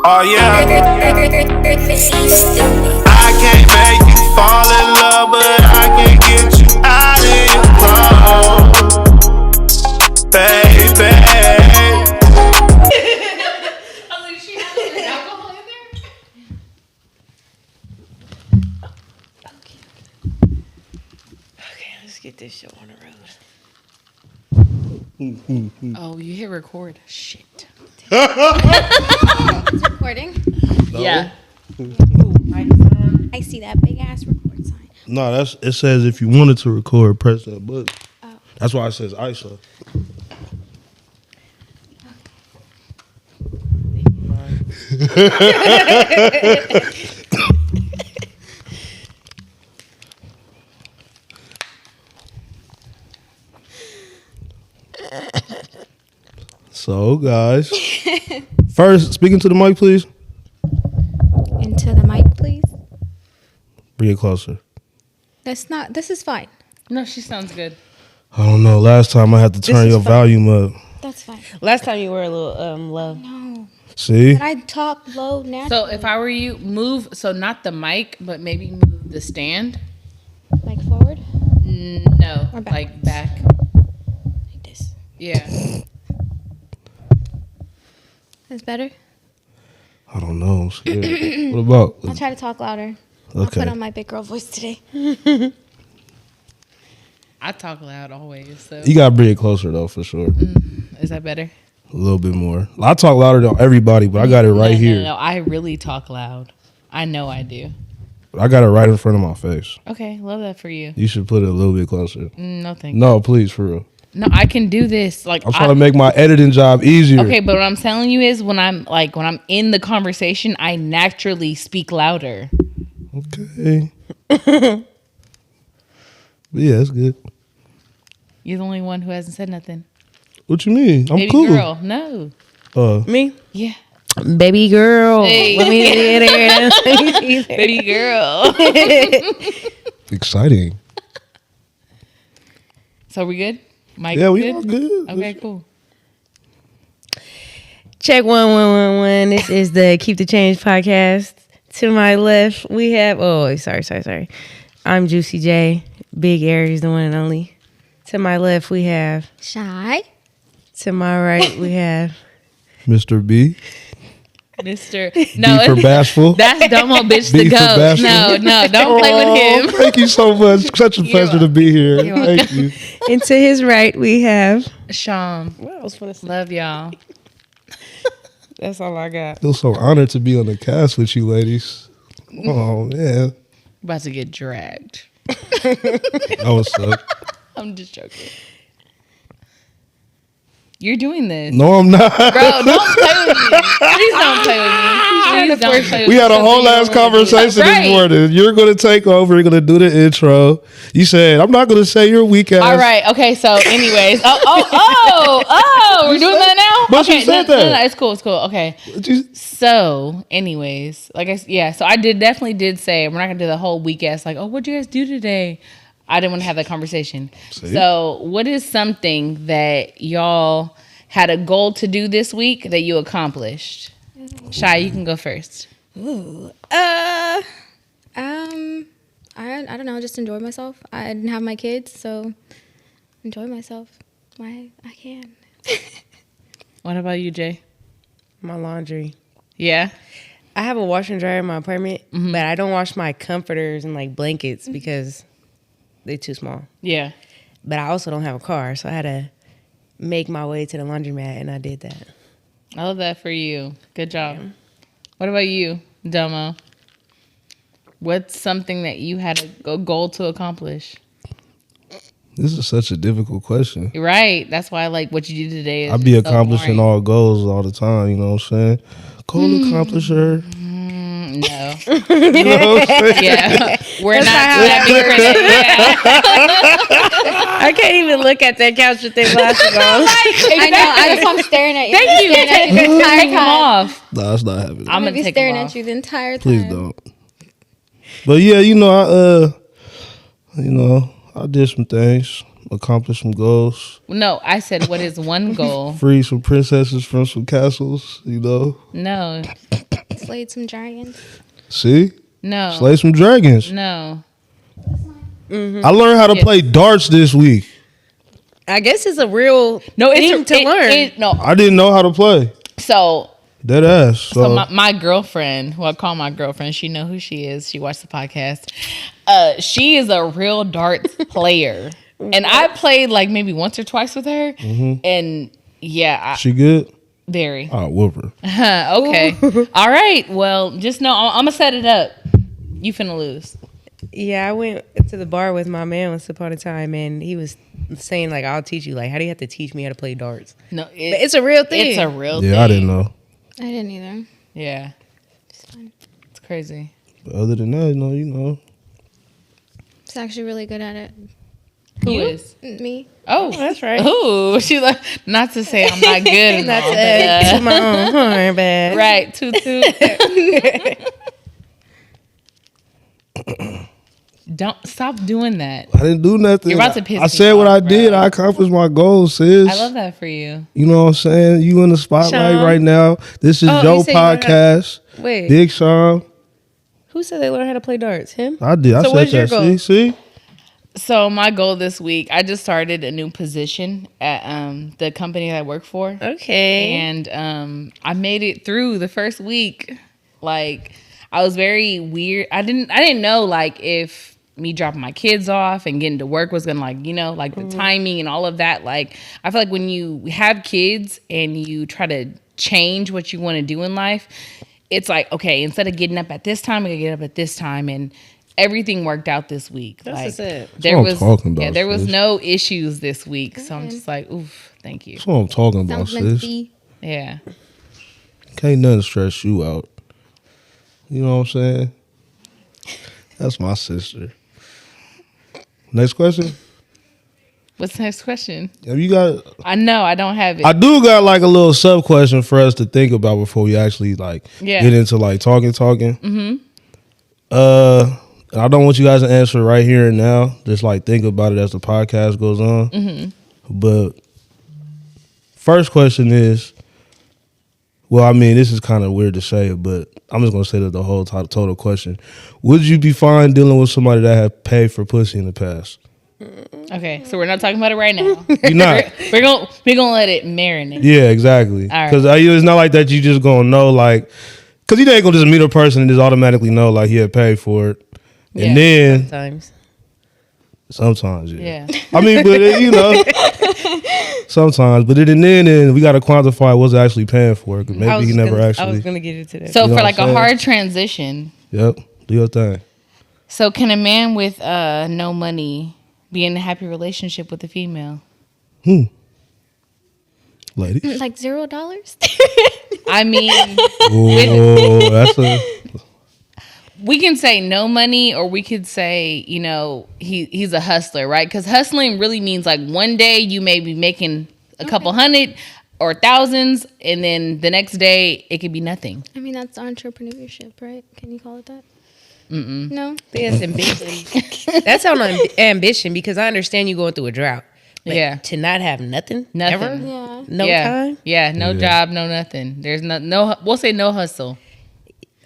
Oh yeah. I can't make you fall in love, but I can get you out of your clothes, baby. She has alcohol in there? Okay, let's get this show on the road. Oh, you hit record. Shit. It's recording. Yeah. I see that big ass record sign. No, it says if you wanted to record, press that button. Oh. That's why it says ISO. So, guys, first, speaking to the mic, please. Into the mic, please. Bring it closer. This is fine. No, she sounds good. I don't know. Last time I had to turn is your fine. volume up. That's fine. Last time you were a little low. No. See? But I talk low naturally. So if I were you, move, so not the mic, but maybe move the stand. Like forward? No, Or like back. Like this. Yeah. That's better? I don't know. I'm scared. What about? I'll try to talk louder. I'll Okay. put on my big girl voice today. I talk loud always, so. You gotta bring it closer though, for sure. Is that better? A little bit more. I talk louder than everybody, but I got it right here. No, I really talk loud. I know I do. I got it right in front of my face. Okay, love that for you. You should put it a little bit closer. No, thank you. No, please, for real. No, I can do this. Like I'm trying to make my editing job easier. Okay, but what I'm telling you is when I'm in the conversation, I naturally speak louder. Okay. But yeah, that's good. You're the only one who hasn't said nothing. What you mean? I'm Baby cool. girl, no. Me? Yeah. Baby girl. Hey. Let me see there. Let me see there. Baby girl. Exciting. So we good? Mike, Yeah, we good? all good. Okay, cool. Check 1111. This is the Keep the Change podcast. To my left, we have sorry. I'm Juicy J. Big Aries, the one and only. To my left, we have. Shy? To my right, we have. Mr. B. Mr. B No, for bashful. that's Domo bitch B to for go. bashful. No, don't play with him. Thank you so much. Such a pleasure to be here. Thank you. And to his right, we have. Sean, What else want to say? love y'all. That's all I got. Feel so honored to be on the cast with you ladies. Oh man. About to get dragged. That was suck. I'm just joking. You're doing this. No, I'm not. Bro, don't play with me. Please don't play with me. Please don't play with We me. had a whole Something you last don't wanna do. conversation Right. this morning. You're going to take over. You're going to do the intro. You said, I'm not going to say you're weak ass. All right. Okay. So, anyways. We're doing that now. But you Okay. said No, that. it's cool. It's cool. Okay. You- So, anyways, so I definitely did say we're not gonna do the whole week ass like, oh, what'd you guys do today? I didn't want to have that conversation. See? So, what is something that y'all had a goal to do this week that you accomplished? Shy, you can go first. Ooh. I don't know, just enjoy myself. I didn't have my kids, so enjoy myself. I can. What about you, Jay? My laundry. Yeah. I have a washer and dryer in my apartment, Mm-hmm. but I don't wash my comforters and like blankets because they're too small. Yeah. But I also don't have a car, so I had to make my way to the laundromat, and I did that. I love that for you. Good job. What about you, Domo? What's something that you had a goal to accomplish? This is such a difficult question. Right. That's why I like what you did today. Is I be just so accomplishing boring. all goals all the time. You know what I'm saying? Goal accomplisher. No. You know what I'm saying? Yeah. We're not not how that big for that. I can't even look at that couch with their glasses on. I know. I just want staring at you. Thank you. Staring at you the entire Take them time. off. Nah, that's not happening. I'm I'm gonna gonna be take staring them at off. you the entire time. Please don't. But yeah, I did some things, accomplished some goals, No, I said, what is one goal? freed some princesses from some castles. No. Slayed some dragons. See? No. Slay some dragons. No. I learned how to Yes. play darts this week. I guess it's a real No, it's thing to learn. no. I didn't know how to play. So Dead ass. So So, my girlfriend, who I call my girlfriend, she know who she is. She watched the podcast. She is a real darts player, and I played like maybe once or twice with her. And yeah, she good? very I'll whoop her. okay. All right. Well, just know I'm gonna set it up. You finna lose. Yeah, I went to the bar with my man once upon a time, and he was saying like, "I'll teach you. Like, how do you have to teach me how to play darts?" No, But it's a real thing. It's a real thing. Yeah, I didn't know. I didn't either. Yeah, It's fun. it's crazy. But other than that, no, you know. It's actually really good at it. Who is? Me. Oh, that's right. Ooh, she's like, not to say I'm not good. and Not all, to but, to my own horn, but right, toot toot. Don't stop doing that. I didn't do nothing. You're about to piss I me said what off, I did. bro. I accomplished my goals, sis. I love that for you. You know what I'm saying? You in the spotlight Sean. right now. This is Oh, Joe you said you learned how to- podcast. Wait, Big Sean. who said they learned how to play darts? Him? I did. I So said what's your that. goal? See? So my goal this week, I just started a new position at the company that I work for, Okay. and I made it through the first week. Like I was very weird. I didn't know like if me dropping my kids off and getting to work was gonna like like the timing and all of that. Like I feel like when you have kids and you try to change what you want to do in life, it's like okay, instead of getting up at this time, I gotta get up at this time and. Everything worked out this week. That's like, what's up. there what I'm was talking about, yeah, there was sis. no issues this week, so I'm just like, oof, thank you. That's what I'm talking about, Sounds meant to sis. be. Yeah, Can't nothing stress you out. You know what I'm saying? That's my sister. Next question. what's the next question? Have you got? I know I don't have it. I do got like a little sub question for us to think about before we actually like Yeah. get into like talking. Mm-hmm. I don't want you guys to answer right here and now. Just like think about it as the podcast goes on. Mm-hmm. But first question is, well, I mean, this is kind of weird to say, but I'm just gonna say that the whole total question: would you be fine dealing with somebody that had paid for pussy in the past? Okay, so we're not talking about it right now. You're not. we're gonna let it marinate. Yeah, exactly. All right. Because it's not like that. You just gonna know like, because you ain't gonna just meet a person and just automatically know like he had paid for it, Yeah. and then Sometimes. sometimes, yeah. Yeah. I mean, but sometimes, but then we got to quantify what's actually paying for it. Because I maybe was he never gonna- I actually. was gonna get into that. So You know for what like I'm a saying? hard transition, Yep. Do your thing. so can a man with no money be in a happy relationship with a female? Ladies. Like $0? I mean, Oh, that's a. we can say no money, or we could say, he's a hustler, right? Because hustling really means like one day you may be making a couple hundred or thousands, and then the next day it could be nothing. I mean, that's entrepreneurship, right? Can you call it that? No? That's ambition. That's on ambition because I understand you going through a drought. But Yeah. to not have nothing, Nothing. ever, Yeah. no yeah. time. Yeah, no Yeah. job, no nothing. There's no we'll say no hustle.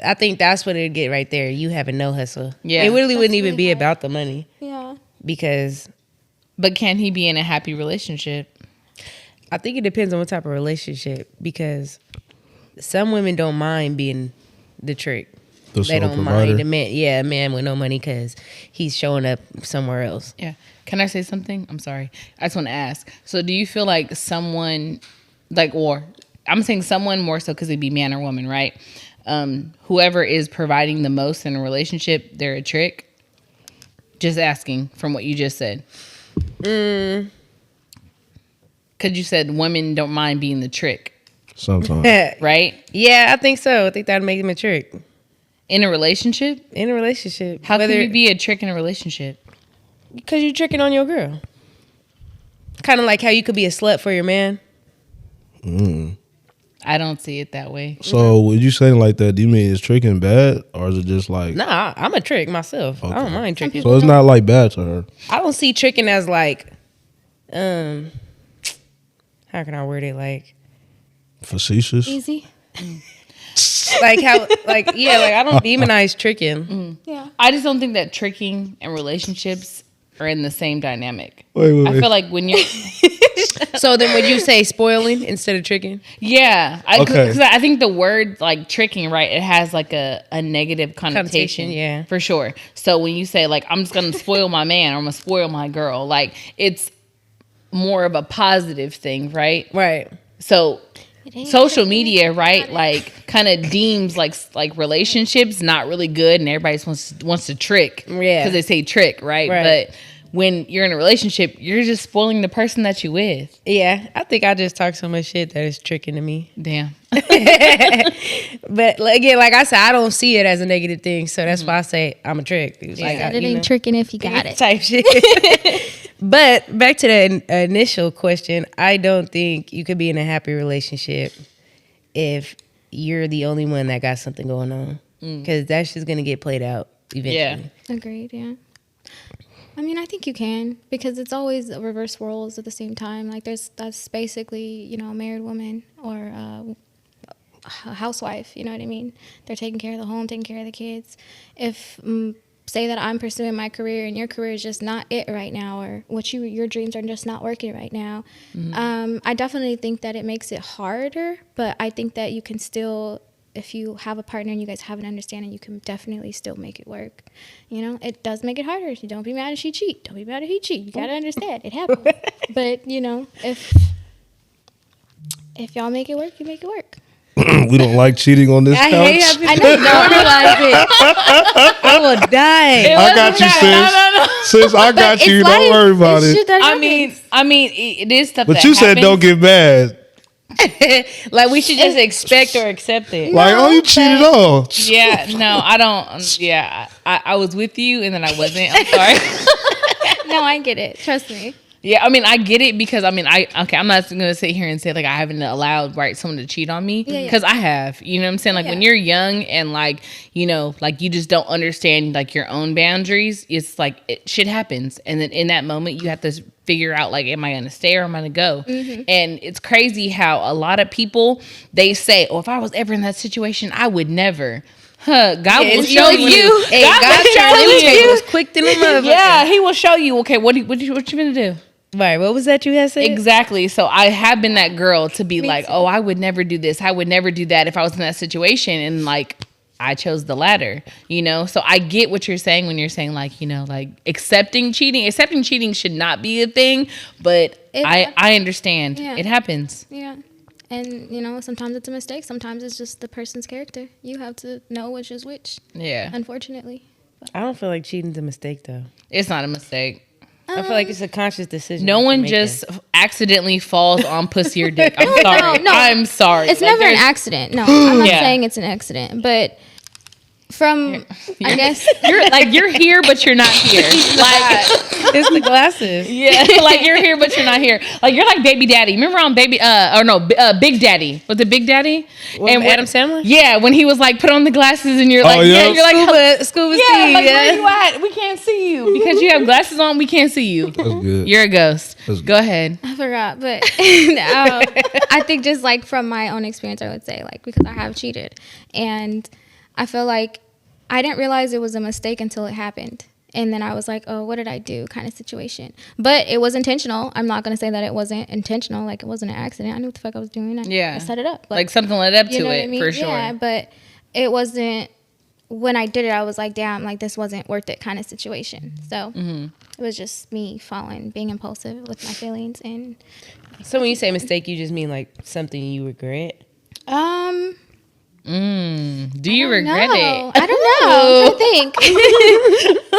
I think that's what it'd get right there. You having no hustle. Yeah. It really wouldn't That's even really be hard. about the money Yeah. because But can he be in a happy relationship? I think it depends on what type of relationship because some women don't mind being the trick. The They sole don't provider. mind a man with no money because he's showing up somewhere else. Yeah. Can I say something? I'm sorry. I just want to ask. So do you feel like someone or I'm saying someone more so because it'd be man or woman, right? Whoever is providing the most in a relationship, they're a trick? Just asking from what you just said. Because you said women don't mind being the trick, Sometimes. right? Yeah, I think so. I think that'd make them a trick In a relationship? in a relationship. How can you be a trick in a relationship? Because you're tricking on your girl. Kind of like how you could be a slut for your man. I don't see it that way. So, would you say like that? Do you mean is tricking bad, or is it just like? Nah, I'm a trick myself. I Okay. don't mind tricking. So it's not like bad to her. I don't see tricking as like, how can I word it? Like, Facetious. Easy. like how, like yeah, like I don't demonize tricking. Yeah. I just don't think that tricking and relationships are in the same dynamic. Wait. I feel like when you're, So then, would you say spoiling instead of tricking? yeah, Okay. because I think the word like tricking, right? It has like a negative connotation, yeah. for sure. So when you say like I'm just gonna spoil my man or I'm gonna spoil my girl, like it's more of a positive thing, right? Right. So ain't social tricking, media, right? got it. Like kind of deems like relationships not really good, and everybody wants to trick, Yeah. because they say trick, right? Right. But when you're in a relationship, you're just spoiling the person that you with. Yeah, I think I just talk so much shit that it's tricking to me. Damn. But again, like I said, I don't see it as a negative thing, so that's why I say I'm a trick. It's like, Yeah. It you ain't know, tricking if you got it. type shit. But back to the initial question, I don't think you could be in a happy relationship if you're the only one that got something going on, because that's just gonna get played out eventually. Yeah. Agreed, yeah. I mean, I think you can, because it's always reverse roles at the same time. Like that's basically, you know, a married woman or a housewife, you know what I mean? They're taking care of the home, taking care of the kids. If say that I'm pursuing my career and your career is just not it right now, or your dreams are just not working right now, I definitely think that it makes it harder, but I think that you can still, if you have a partner and you guys have an understanding, you can definitely still make it work. You know, it does make it harder. You don't be mad if she cheat. Don't be mad if he cheat. You gotta understand it happens. But you know, if y'all make it work, you make it work. We don't like cheating on this I hate how couch. people I know you don't realize it. I will die. I got you, sis. Sis, I got But you. it's Don't life. worry about It's it. shit that I happens. mean, it is stuff. But that you said happens. don't get mad. Like we should just expect or accept it. Like, oh, you cheated on. Yeah, no, I don't. Yeah, I was with you and then I wasn't. I'm sorry. No, I get it. Trust me. Yeah, I mean, I get it because I'm not gonna sit here and say like I haven't allowed someone to cheat on me, Yeah, yeah. because I have. You know what I'm saying? Like when Yeah. you're young and like you know like you just don't understand like your own boundaries. It's like shit happens, and then in that moment you have to figure out like, am I gonna stay or am I gonna go? Mm-hmm. And it's crazy how a lot of people, they say, oh, if I was ever in that situation, I would never. Huh? God will it's show usually- you. Hey, God God will show turned them you. tables quick than a motherfucker. Yeah, He will show you. Okay, what you gonna do? Right. What was that you had said? Exactly. So I have been that girl to be Me like, too. oh, I would never do this. I would never do that if I was in that situation. And like, I chose the latter, you know? So I get what you're saying when you're saying like, you know, like accepting cheating. Accepting cheating should not be a thing, but I understand. Yeah. It happens. Yeah. And, you know, sometimes it's a mistake. Sometimes it's just the person's character. You have to know which is which, Yeah. unfortunately. I don't feel like cheating's a mistake though. It's not a mistake. I feel like it's a conscious decision. No that one you're just accidentally falls on pussy or dick. I'm sorry. no. I'm sorry. It's Like, never an there's- accident. No, I'm not Yeah. saying it's an accident. But from, I guess, you're here, but you're not here. Like, making. It's the glasses. yeah, like you're here, but you're not here. Like you're like Baby Daddy. Remember on Big Daddy? Was it Big Daddy? With when- Adam Sandler? Yeah, when he was like, put on the glasses, and you're Oh, like, yeah. you're like, Scuba yeah, Steve. like Yeah. where you at? We can't see you because you have glasses on. We can't see you. That's good. You're a ghost. That's Go ahead. I forgot. But I think just like from my own experience, I would say like, because I have cheated. And I feel like I didn't realize it was a mistake until it happened. And then I was like, oh, what did I do kind of situation. But it was intentional. I'm not going to say that it wasn't intentional. Like it wasn't an accident. I knew what the fuck I was doing. I set it up. Like something led up you to know what it I mean? for sure. Yeah, but it wasn't, when I did it, I was like, damn, like this wasn't worth it kind of situation. So Mm-hmm. it was just me being impulsive with my feelings. And So when you say mistake, you just mean like something you regret? Do you regret no, it? I don't know. I think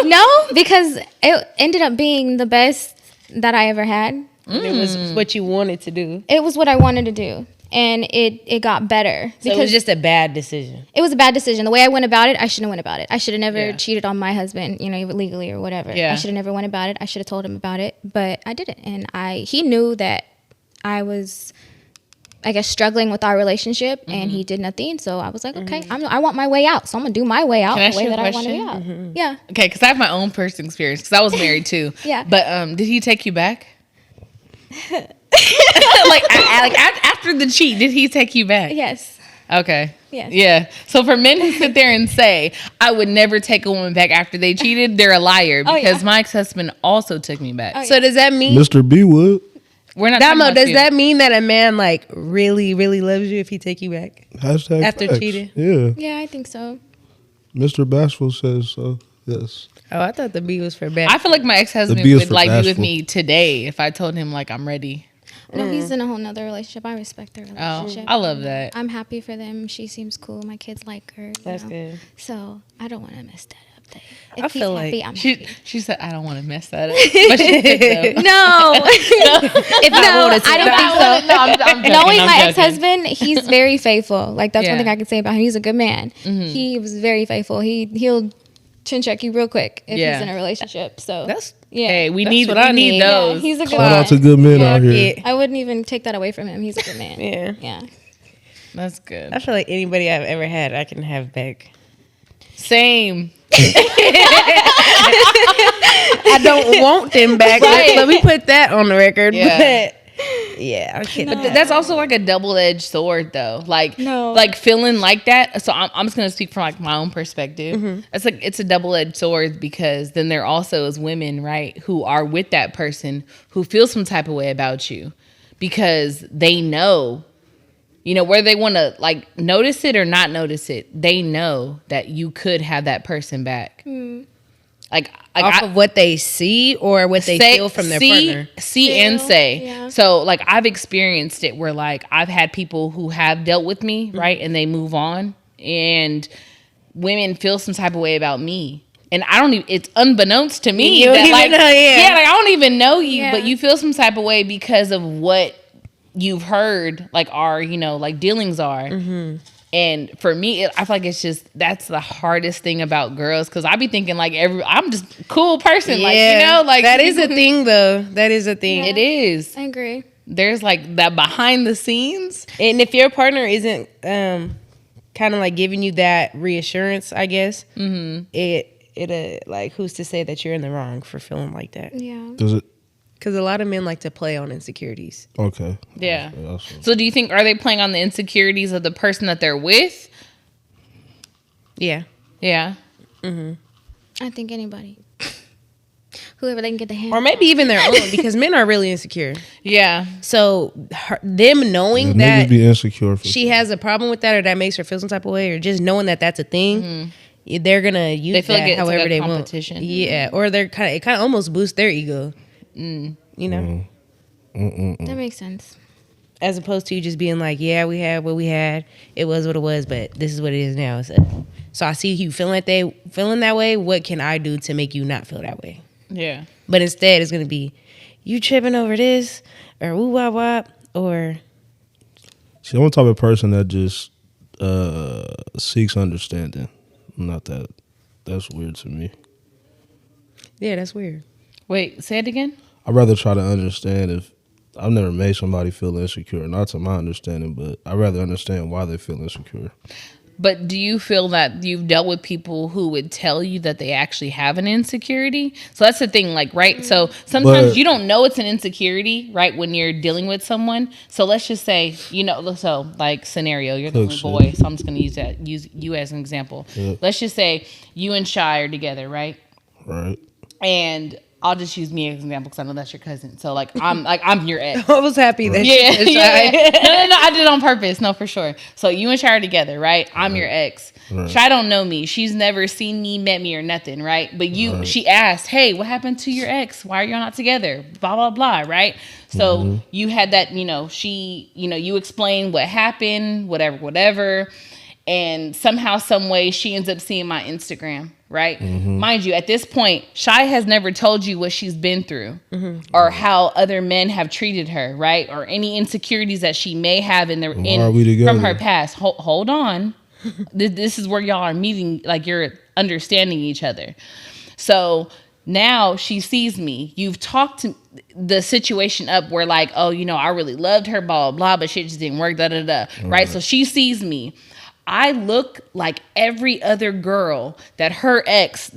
no, because it ended up being the best that I ever had. It was what you wanted to do. It was what I wanted to do, and it got better So it was just a bad decision. it was a bad decision. The way I went about it, I shouldn't have went about it. I should have never Yeah. cheated on my husband, you know, legally or whatever. Yeah. I should have never went about it. I should have told him about it, but I didn't. And he knew that I was, I guess, struggling with our relationship, and he did nothing. So I was like, okay, I want my way out. So I'm gonna do my way out Can I the way ask you a that I want to be out. question? Yeah. Okay, because I have my own personal experience because I was married too. Yeah. But did he take you back? like after the cheat, did he take you back? Yes. Okay. Yes. Yeah. So for men who sit there and say, I would never take a woman back after they cheated, they're a liar Oh, because yeah. my ex-husband also took me back. Oh, So does that mean, Mr. B would. We're not talking Damo, about does you. that mean that a man like really, really loves you if he take you back? Hashtag After facts. cheating? Yeah. Yeah, I think so. Mr. Bashful says so. Yes. Oh, I thought the B was for bad. I feel like my ex-husband The B is would for like be with bashful. me today if I told him like I'm ready. No, he's in a whole nother relationship. I respect their relationship. I love that. I'm happy for them. She seems cool. My kids like her. That's good. So I don't want to mess that up. If I he's feel happy, like I'm She happy. she said I don't want to mess that up, but she did though. No, if I wanted to. I don't think so. No, I'm joking, Knowing I'm my joking. ex-husband, he's very faithful. Like that's Yeah. one thing I can say about him. He's a good man. He was very faithful. He'll chin check you real quick if Yeah. he's in a relationship. So That's yeah. Hey, we That's need what I we need need. Yeah, those. he's a good Shout man. out to good men Yeah. out here. Yeah. I wouldn't even take that away from him. He's a good man. Yeah. Yeah. That's good. I feel like anybody I've ever had, I can have back. Same. I don't want them back. Right. Let me put that on the record. Yeah. But yeah, I can't. But that's also like a double-edged sword though. Like No. like feeling like that. So I'm just gonna speak from like my own perspective. It's like it's a double-edged sword because then there also is women, right, who are with that person who feel some type of way about you because they know, you know, whether they want to like notice it or not notice it, they know that you could have that person back. Like off of what they see or what they feel from their partner. See and Feel, say. yeah. So like I've experienced it where like I've had people who have dealt with me, right? And they move on and women feel some type of way about me. And I don't even, it's unbeknownst to me. You don't that, even like, know, yeah. like I don't even know you, Yeah. but you feel some type of way because of what you've heard, like our, you know, like dealings are. And for me, I feel like it's just, that's the hardest thing about girls. Cause I be thinking like I'm just a cool person. Like, you know, like that is a thing though. That is a thing. It is. I agree. There's like that behind the scenes. And if your partner isn't kind of like giving you that reassurance, I guess, it like who's to say that you're in the wrong for feeling like that? Yeah. Does it? Because a lot of men like to play on insecurities. Okay. Yeah. That's- So do you think, are they playing on the insecurities of the person that they're with? Yeah. Yeah. I think anybody. Whoever they can get the hand. Or maybe even their own, because men are really insecure. Yeah. So them knowing Niggas that be insecure for she has a problem with that, or that makes her feel some type of way, or just knowing that that's a thing, they're gonna use They feel that like it's like however a they want. competition. Yeah, or they're it kind of almost boosts their ego. You know, That makes sense. as opposed to you just being like, yeah, we had what we had, it was what it was, but this is what it is now. So I see you feeling that way. What can I do to make you not feel that way? Yeah. But instead, it's gonna be you tripping over this, or woo wop wop, or See, I'm the type of person that just seeks understanding. I'm not that. That's weird to me. yeah, that's weird. Wait, say it again. I'd rather try to understand if I've never made somebody feel insecure, not to my understanding, but I'd rather understand why they feel insecure. But do you feel that you've dealt with people who would tell you that they actually have an insecurity? So that's the thing, like, right? So sometimes But- you don't know it's an insecurity, right, when you're dealing with someone. So let's just say, you know, so like scenario, you're the only Cook boy, so I'm just going to use you as an example. Yeah. Let's just say you and Shy are together, right? Right? And I'll just use me as an example because I know that's your cousin. So I'm your ex. I was happy that Yeah, she was yeah. shy. No, I did it on purpose. No, for sure. So you and Shy are together, right? I'm your ex. Right. Shy don't know me. She's never seen me, met me, or nothing, right? But she asked, "Hey, what happened to your ex? Why are y'all not together?" Blah blah blah, right? So you had that, you explained what happened, whatever, and somehow, some way, she ends up seeing my Instagram, right? Mind you, at this point, Shy has never told you what she's been through or how other men have treated her, right? Or any insecurities that she may have in are we together? from her past. Hold on. This is where y'all are meeting, like you're understanding each other. So now she sees me. You've talked to the situation up where like, oh, I really loved her, blah, blah, blah, but shit just didn't work, right? So she sees me. I look like every other girl that her ex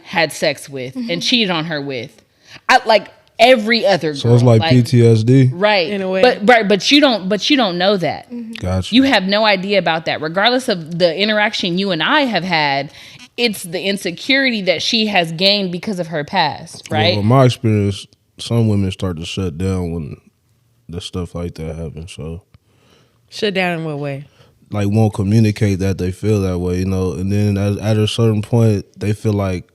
had sex with and cheated on her with. every other girl. So it's like PTSD. Right. In a way. But you don't know that. Gotcha. You have no idea about that. Regardless of the interaction you and I have had, it's the insecurity that she has gained because of her past, right? Well, in my experience, some women start to shut down when the stuff like that happens. So, Shut down in what way? like, won't communicate that they feel that way, you know. And then at a certain point, they feel like,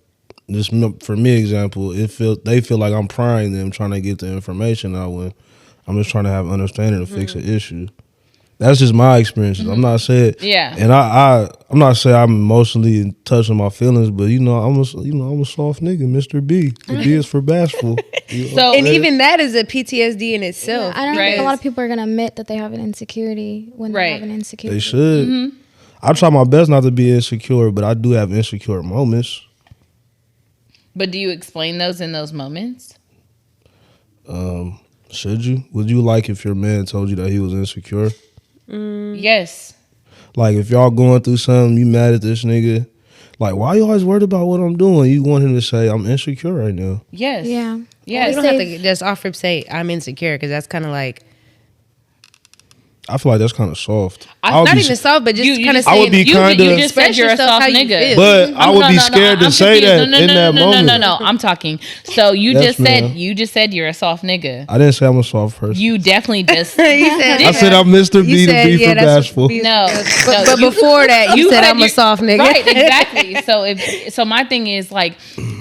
just for me, example, they feel like I'm prying them, trying to get the information out when I'm just trying to have understanding to fix an issue. That's just my experiences. I'm not saying, Yeah. and I'm not saying I'm emotionally in touch with my feelings, but I'm a soft nigga, Mr. B. The B is for bashful. You know? So And even that is a PTSD in itself. I don't Right. think a lot of people are gonna admit that they have an insecurity when they Right. have an insecurity. They should. I try my best not to be insecure, but I do have insecure moments. but do you explain those in those moments? Should you? Would you like if your man told you that he was insecure? Yes. Like if y'all going through something, you mad at this nigga. Like, why you always worried about what I'm doing? You want him to say, I'm insecure right now. Yes. Yeah. Yes. You don't have to just offer say I'm insecure because that's kind of like I feel like that's kind of soft. not even soft, but just kind of I would saying be you kinda- just said express you're a yourself soft how you nigga. feel. But I would be scared to I'm say that confused. in that moment. No. I'm talking. So you Yes, just ma'am. said you're a soft nigga. I didn't say I'm a soft person. You definitely just He said, I said I'm Mr. he B to said, be yeah, for that's bashful. what B is. No, But, no, but you- before that, you said had I'm a your- soft nigga. Right, exactly. So my thing is like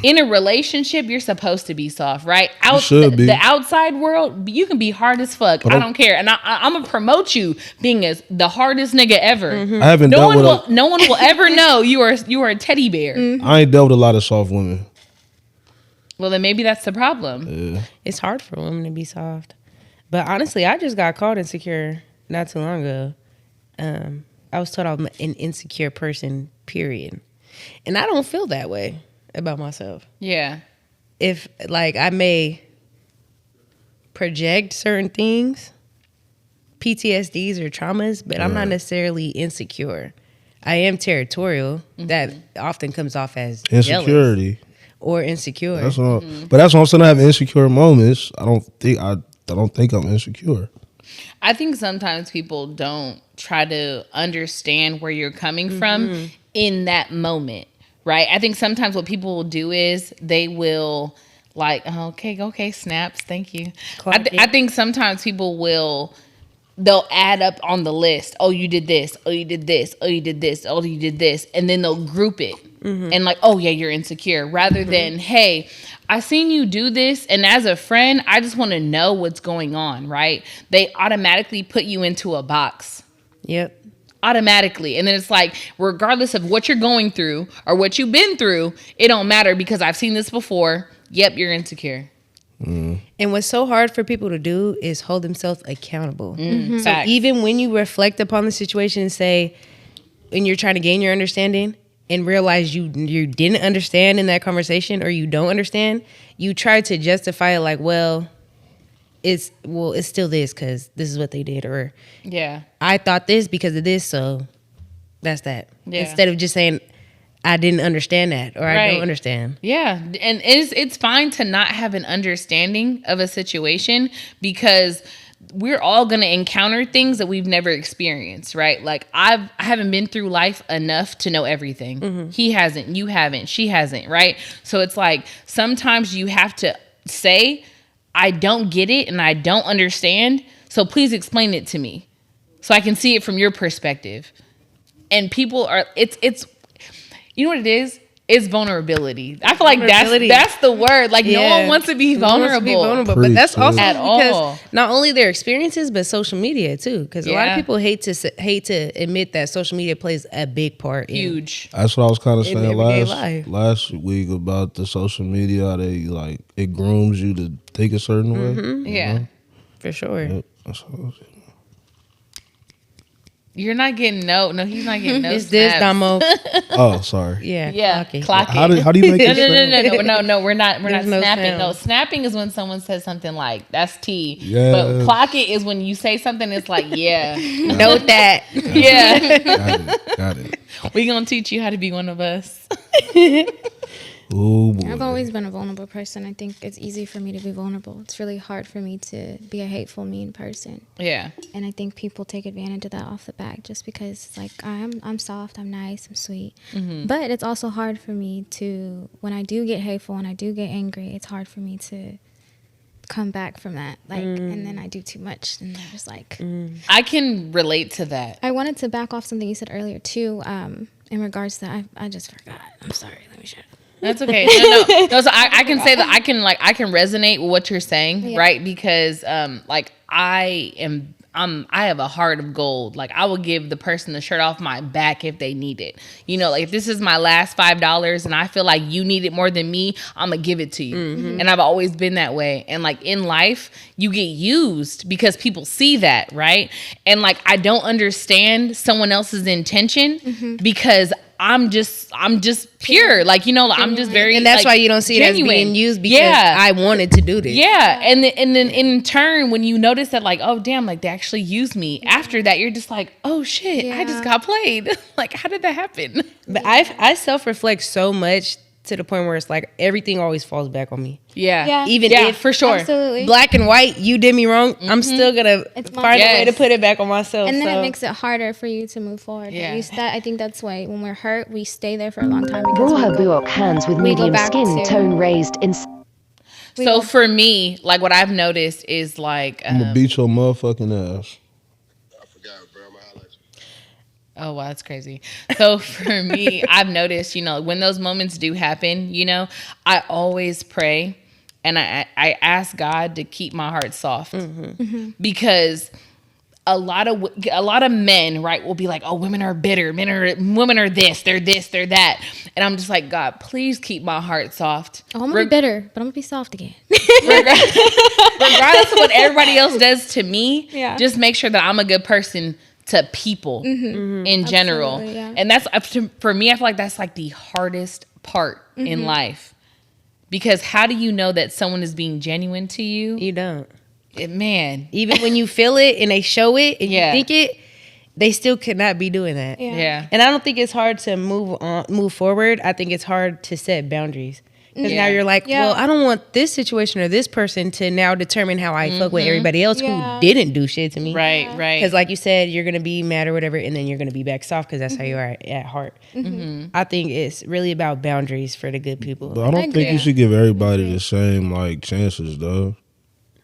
in a relationship, you're supposed to be soft, right? should be. The outside world, you can be hard as fuck. I don't care, and I'm gonna promote you being as the hardest nigga ever. I haven't No dealt one with will. No one will ever know you are a teddy bear. I ain't dealt with a lot of soft women. Well, then maybe that's the problem. It's hard for women to be soft. But honestly, I just got called insecure not too long ago. I was told I'm an insecure person, period. And I don't feel that way about myself. Yeah. If, like, I may project certain things, PTSDs or traumas, but I'm not necessarily insecure. I am territorial. That often comes off as jealous Insecurity. or insecure. That's what but that's what I'm saying. I have insecure moments. I don't think I'm insecure. I think sometimes people don't try to understand where you're coming from in that moment, right? I think sometimes what people will do is they will like, okay, snaps, thank you. I think sometimes people they'll add up on the list. Oh, you did this. Oh, you did this. Oh, you did this. Oh, you did this. And then they'll group it. And like, oh yeah, you're insecure. Rather than, hey, I seen you do this. And as a friend, I just want to know what's going on, right? They automatically put you into a box. Yep. Automatically. And then it's like, regardless of what you're going through or what you've been through, it don't matter because I've seen this before. Yep, you're insecure. And what's so hard for people to do is hold themselves accountable. So Facts. even when you reflect upon the situation and say, and you're trying to gain your understanding and realize you didn't understand in that conversation or you don't understand, you try to justify it like, it's still this because this is what they did, or Yeah. I thought this because of this, so that's that. Yeah. Instead of just saying, I didn't understand that, or I Right. don't understand. Yeah, and it's fine to not have an understanding of a situation because we're all going to encounter things that we've never experienced, right? Like I haven't been through life enough to know everything. He hasn't, you haven't, she hasn't, right? So it's like sometimes you have to say, I don't get it and I don't understand, so please explain it to me so I can see it from your perspective. And people are it's you know what it is? It's vulnerability. I feel like Vulnerability. that's the word. Like no Yeah. one wants to be No one wants to vulnerable. be Preach, but that's also At because all. not only their experiences, but social media too. Because a lot Yeah. of people hate to admit that social media plays a big part. Huge. That's what I was kind of In saying everyday life. last week about the social media. How they like it grooms you to think a certain way. Yeah. For sure. Yep, that's what I was saying. You're not getting he's not getting no Is this snaps. Damo? Oh, sorry. Yeah. Yeah, Okay. clock it. How do you make it sound? No, we're not There's no snapping. sound. No, snapping is when someone says something like, that's T. Yes. But clock it is when you say something, it's like, yeah. Note that. Yeah. Got it. We gonna teach you how to be one of us. Oh boy. I've always been a vulnerable person. I think it's easy for me to be vulnerable. It's really hard for me to be a hateful, mean person. Yeah. And I think people take advantage of that off the back just because, like, I'm soft, I'm nice, I'm sweet. But it's also hard for me to, when I do get hateful, when I do get angry, it's hard for me to come back from that. Like, and then I do too much, and I'm just like. I can relate to that. I wanted to back off something you said earlier too, in regards to I just forgot. I'm sorry. Let me shut up. That's okay. No, so I can say that I can resonate with what you're saying, Yeah. right? Because like I have a heart of gold. Like I will give the person the shirt off my back if they need it. You know, like if this is my last $5 and I feel like you need it more than me, I'm gonna give it to you. And I've always been that way. And like in life, you get used because people see that, right? And like I don't understand someone else's intention because I'm just pure. Like, you know, like, I'm just very, And that's like, why you don't see it as genuine. being used because Yeah. I wanted to do this. Yeah, and then in turn, when you notice that, like, oh damn, like they actually used me. After that, you're just like, oh shit, I just Yeah. got played. Like, how did that happen? But I self-reflect so much to the point where it's like everything always falls back on me. Yeah, Even yeah, if for sure. Absolutely. black and white, you did me wrong, I'm still gonna It's my find a way fault. to put it back on myself. And then so. it makes it harder for you to move forward. Yeah. I think that's why when we're hurt, we stay there for a long time. Because we Raw go- Buok hands with we go medium back skin to- tone raised in. So for me, like what I've noticed is like, I'm gonna beat your motherfucking ass. oh wow, that's crazy. So for me, I've noticed, you know, when those moments do happen, you know, I always pray and I ask God to keep my heart soft because a lot of men, right, will be like, oh, women are bitter, women are this, they're that, and I'm just like, God, please keep my heart soft. Oh, I'm gonna be bitter, but I'm gonna be soft again. Regardless of what everybody else does to me, Yeah. just make sure that I'm a good person to people in general. Absolutely, yeah. And that's for me, I feel like that's like the hardest part in life. Because how do you know that someone is being genuine to you? You don't. Man. Even when you feel it and they show it and Yeah. you think it, they still could not be doing that. Yeah. Yeah. And I don't think it's hard to move forward. I think it's hard to set boundaries. Because now Yeah. you're like, Yeah. well, I don't want this situation or this person to now determine how I fuck with everybody else Yeah. who didn't do shit to me. Right. Because like you said, you're going to be mad or whatever, and then you're going to be back soft because that's how you are at heart. I think it's really about boundaries for the good people. But I don't think you should give everybody the same like chances though.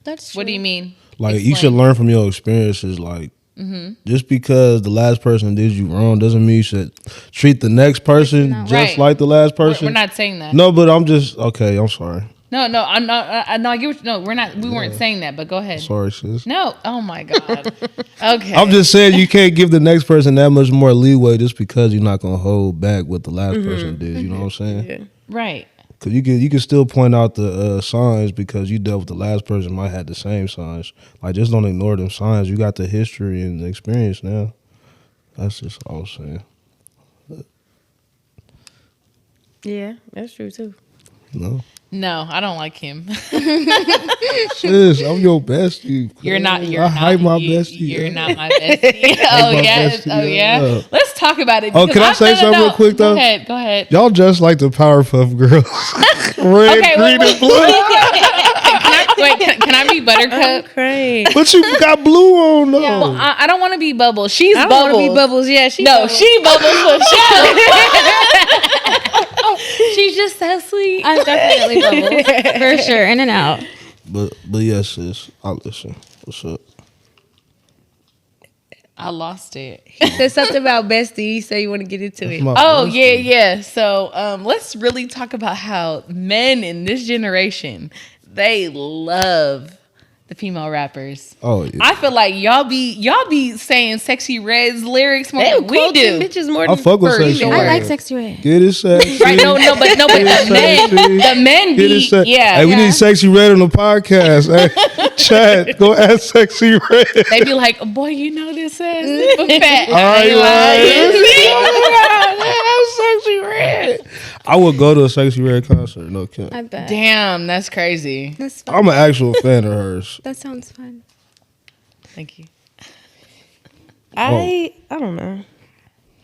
That's true. What do you mean? Like you should learn from your experiences. Like just because the last person did you wrong doesn't mean you should treat the next person No. just Right. like the last person. We're not saying that. No, but I'm just okay. I'm sorry. No, I'm not. No, I get what, no, we're not. We weren't saying that. But go ahead. Sorry, sis. No. Oh my God. Okay. I'm just saying you can't give the next person that much more leeway just because you're not gonna hold back what the last person did. You know what I'm saying? right. Because you can still point out the signs because you dealt with the last person might have the same signs. Like just don't ignore them signs. You got the history and the experience now. That's just all I'm saying. Yeah, that's true too. No, No, I don't like him. sis, I'm your bestie. You're not. You're I not. hype my you, bestie. You're up. not my bestie. Oh my yeah. bestie Oh yeah. up. Let's talk about it. Oh, because can I say something real quick, though? Go ahead. Go ahead. Y'all just like the Powerpuff Girls. Red, Okay, green, wait, and blue. Can I be Buttercup? Great. But you got blue on though. Well, I don't want to be Bubbles. She's I don't Bubbles. want to be Bubbles. Yeah, she No, Bubbles. she Bubbles for sure. She's just so sweet. I'm definitely bubbles for sure, in and out. But yes, sis, I'll listen. What's up? I lost it. said something about bestie, so you want to get into it. My Oh bestie. yeah. So let's really talk about how men in this generation, they love the female rappers. Oh yeah. I feel like y'all be saying Sexy Red's lyrics more They than we quote them do. bitches more I than fuck with For Sexy sure. I Red. like Sexy Red. Get it sexy. Right? No, but Get the it sexy. men Get it be sexy. yeah. Hey, we Yeah. need Sexy Red on the podcast. Hey, Chad, go ask Sexy Red. They be like, boy, you know this ass super fat. I ain't lying. Sexy Red. I would go to a Sexy Red concert. No kidding. I bet. Damn, that's crazy. That's fun. I'm an actual fan of hers. That sounds fun. Thank you. I don't know.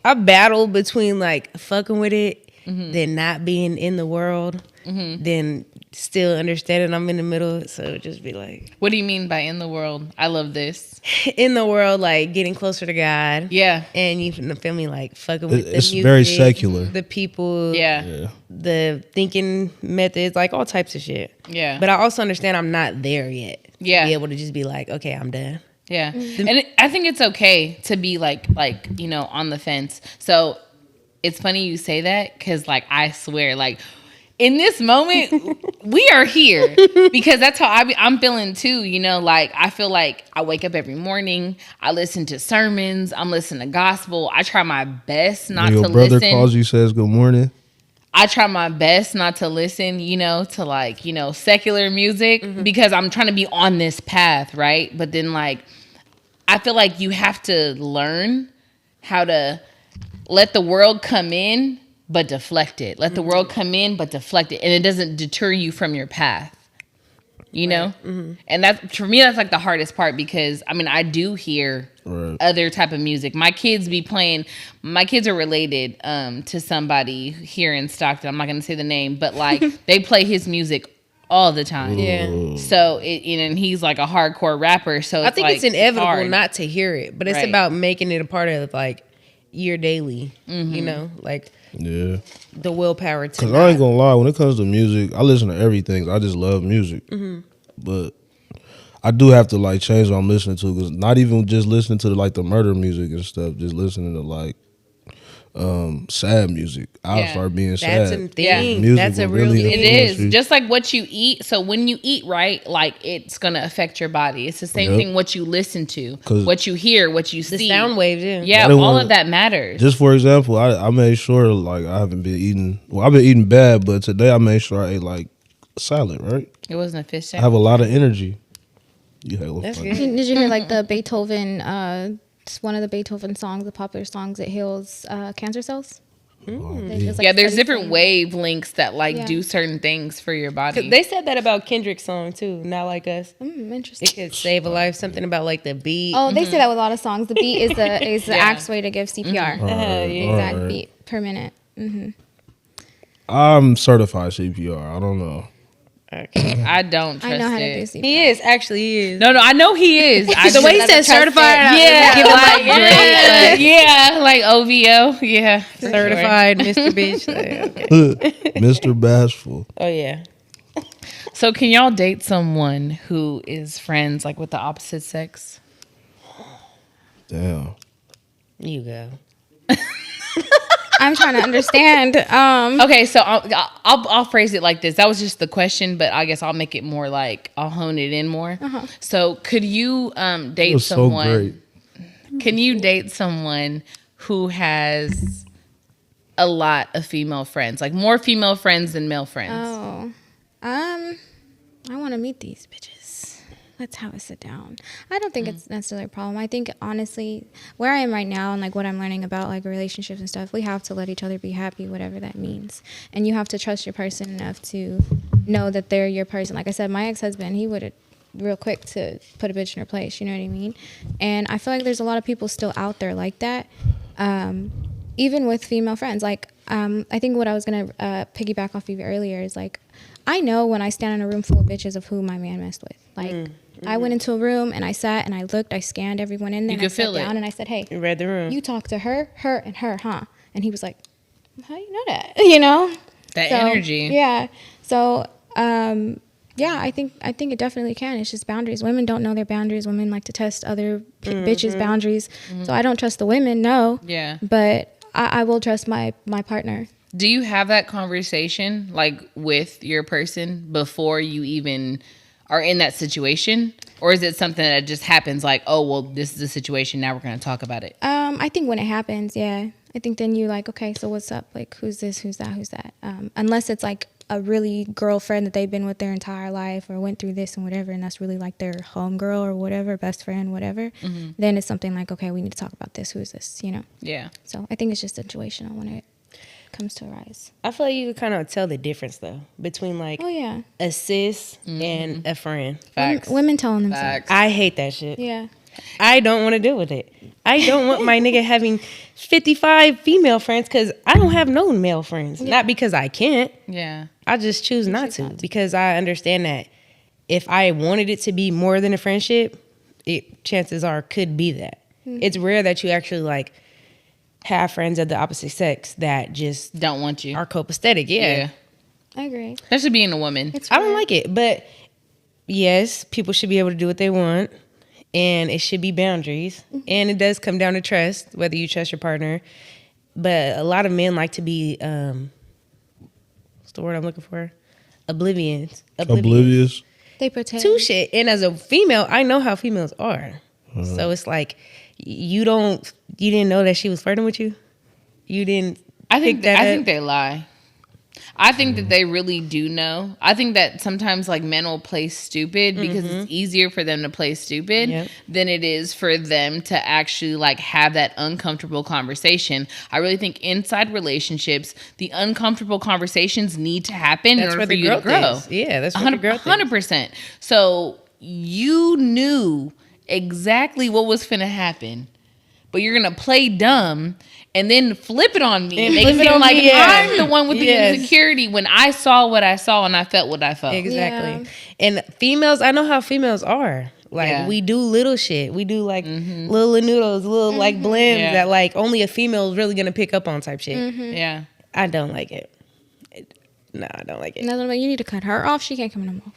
I battle between like fucking with it than not being in the world, than still understanding I'm in the middle. So just be like, What do you mean by in the world? I love this. in the world, like getting closer to God. Yeah. And you feel me like fucking with the It's music, very secular. the people, Yeah. the thinking methods, like all types of shit. Yeah. But I also understand I'm not there yet. Yeah. To be able to just be like, okay, I'm done. Yeah. And I think it's okay to be like, on the fence. So it's funny you say that because, like, I swear, like, in this moment, we are here because that's how I'm feeling too. Like, I feel like I wake up every morning. I listen to sermons. I'm listening to gospel. I try my best not When to your brother listen. calls you, says good morning. I try my best not to listen, to like, secular music because I'm trying to be on this path, right? But then, like, I feel like you have to learn how to let the world come in, but deflect it. Let the world come in, but deflect it. And it doesn't deter you from your path, know? And that's, for me, that's like the hardest part because, I do hear other type of music. My kids are related to somebody here in Stockton. I'm not going to say the name, but like they play his music all the time. Yeah. So and he's like a hardcore rapper. So I think it's inevitable hard. not to hear it, but it's Right. about making it a part of like your daily, like Yeah. the willpower to. Cause I ain't gonna lie, when it comes to music, I listen to everything. I just love music, but I do have to like change what I'm listening to. Cause not even just listening to like the murder music and stuff, just listening to like sad music. I'll Yeah. start being That's sad. a thing. Music That's a will real really thing. It influence is you. just like what you eat. So when you eat right, like it's gonna affect your body. It's the same Yep. thing. What you listen to, 'Cause what you hear, what you The see. sound waves, Yeah, I didn't all wanna- of that matters. Just for example, I made sure like I haven't been eating. Well, I've been eating bad, but today I made sure I ate like salad. Right, It wasn't a fish I have a lot of energy. You hella That's funny. good. Did you hear like the Beethoven? It's one of the Beethoven songs, the popular songs. It heals cancer cells. There's, like, Yeah, there's studies different saying- wavelengths that like Yeah. do certain things for your body. They said that about Kendrick's song too. Not like us. Interesting. It could save a life. Something about like the beat. Oh, they say that with a lot of songs. The beat is the Yeah. axe way to give CPR. yeah. Exact Alright. beat per minute. I'm certified CPR. I don't know. Okay. I don't trust I know how to it. do CPR. He is actually he is. No, I know he is. I The way he just- said certified, yeah, give him like, like great, yeah, like OVO, yeah, for sure. certified Mr. Bitch. Like, okay. Mr. Bashful. Oh yeah. So can y'all date someone who is friends like with the opposite sex? Damn. You go. I'm trying to understand. Okay, so I'll phrase it like this. That was just the question, but I guess I'll make it more like I'll hone it in more. So could you It date was so someone? great. Can you date someone who has a lot of female friends, like more female friends than male friends? Oh, I want to meet these bitches. Let's have a sit down. I don't think it's necessarily a problem. I think honestly, where I am right now and like what I'm learning about like relationships and stuff, we have to let each other be happy, whatever that means. And you have to trust your person enough to know that they're your person. Like I said, my ex-husband, he would have real quick to put a bitch in her place. You know what I mean? And I feel like there's a lot of people still out there like that. Even with female friends, like I think what I was gonna piggyback off of you earlier is like I know when I stand in a room full of bitches of who my man messed with. Like I went into a room and I sat and I looked, I scanned everyone in there. You and I could feel sat it. down and I said, "Hey, You read the room. you talk to her, and her, huh?" And he was like, "How you know that?" You know, That So, energy. Yeah. So yeah, I think it definitely can. It's just boundaries. Women don't know their boundaries. Women like to test other bitches' boundaries. So I don't trust the women, no. Yeah. But I will trust my partner. Do you have that conversation like with your person before you even are in that situation? Or is it something that just happens like, oh, well, this is the situation. Now we're going to talk about it. I think when it happens, yeah. I think then you're like, okay, so what's up? Like, who's this? Who's that? Who's that? Unless it's like a really girlfriend that they've been with their entire life or went through this and whatever, and that's really like their homegirl or whatever, best friend, whatever, then it's something like, okay, we need to talk about this. Who's this? You know? Yeah. So I think it's just situational when it comes to arise. I feel like you can kind of tell the difference though between like Oh, yeah. a sis and a friend. Facts. Women telling themselves. Facts. I hate that shit. Yeah. I don't want to deal with it. I don't want my nigga having 55 female friends because I don't have no male friends. Not because I can't. Yeah. I just choose not to because I understand that if I wanted it to be more than a friendship, it chances are could be that. It's rare that you actually like have friends of the opposite sex that just Don't want you. are copacetic. Yeah. I agree. Especially being a woman. It's I don't rare. like it, but yes, people should be able to do what they want, and it should be boundaries. And it does come down to trust, whether you trust your partner. But a lot of men like to be, what's the word I'm looking for? Oblivious. Oblivious. They pretend. To shit. And as a female, I know how females are. So it's like you didn't know that she was flirting with you. You didn't. I think pick that I up? think they lie. I think that they really do know. I think that sometimes like men will play stupid because it's easier for them to play stupid Yep. than it is for them to actually like have that uncomfortable conversation. I really think inside relationships, the uncomfortable conversations need to happen in That's order where for the you to growth grow. is. Yeah, that's where the growth is. 100%. So you knew exactly what was finna happen, but you're gonna play dumb and then flip it on me and And make flip it it seem on like me, yeah. I'm the one with the Yes. insecurity when I saw what I saw and I felt what I felt. Exactly. And females, I know how females are. Like Yeah. we do little shit. We do like little noodles, little like blends Yeah. that like only a female is really gonna pick up on type shit. Yeah. I don't like it. No, I don't like it. Another one, you need to cut her off. She can't come no more.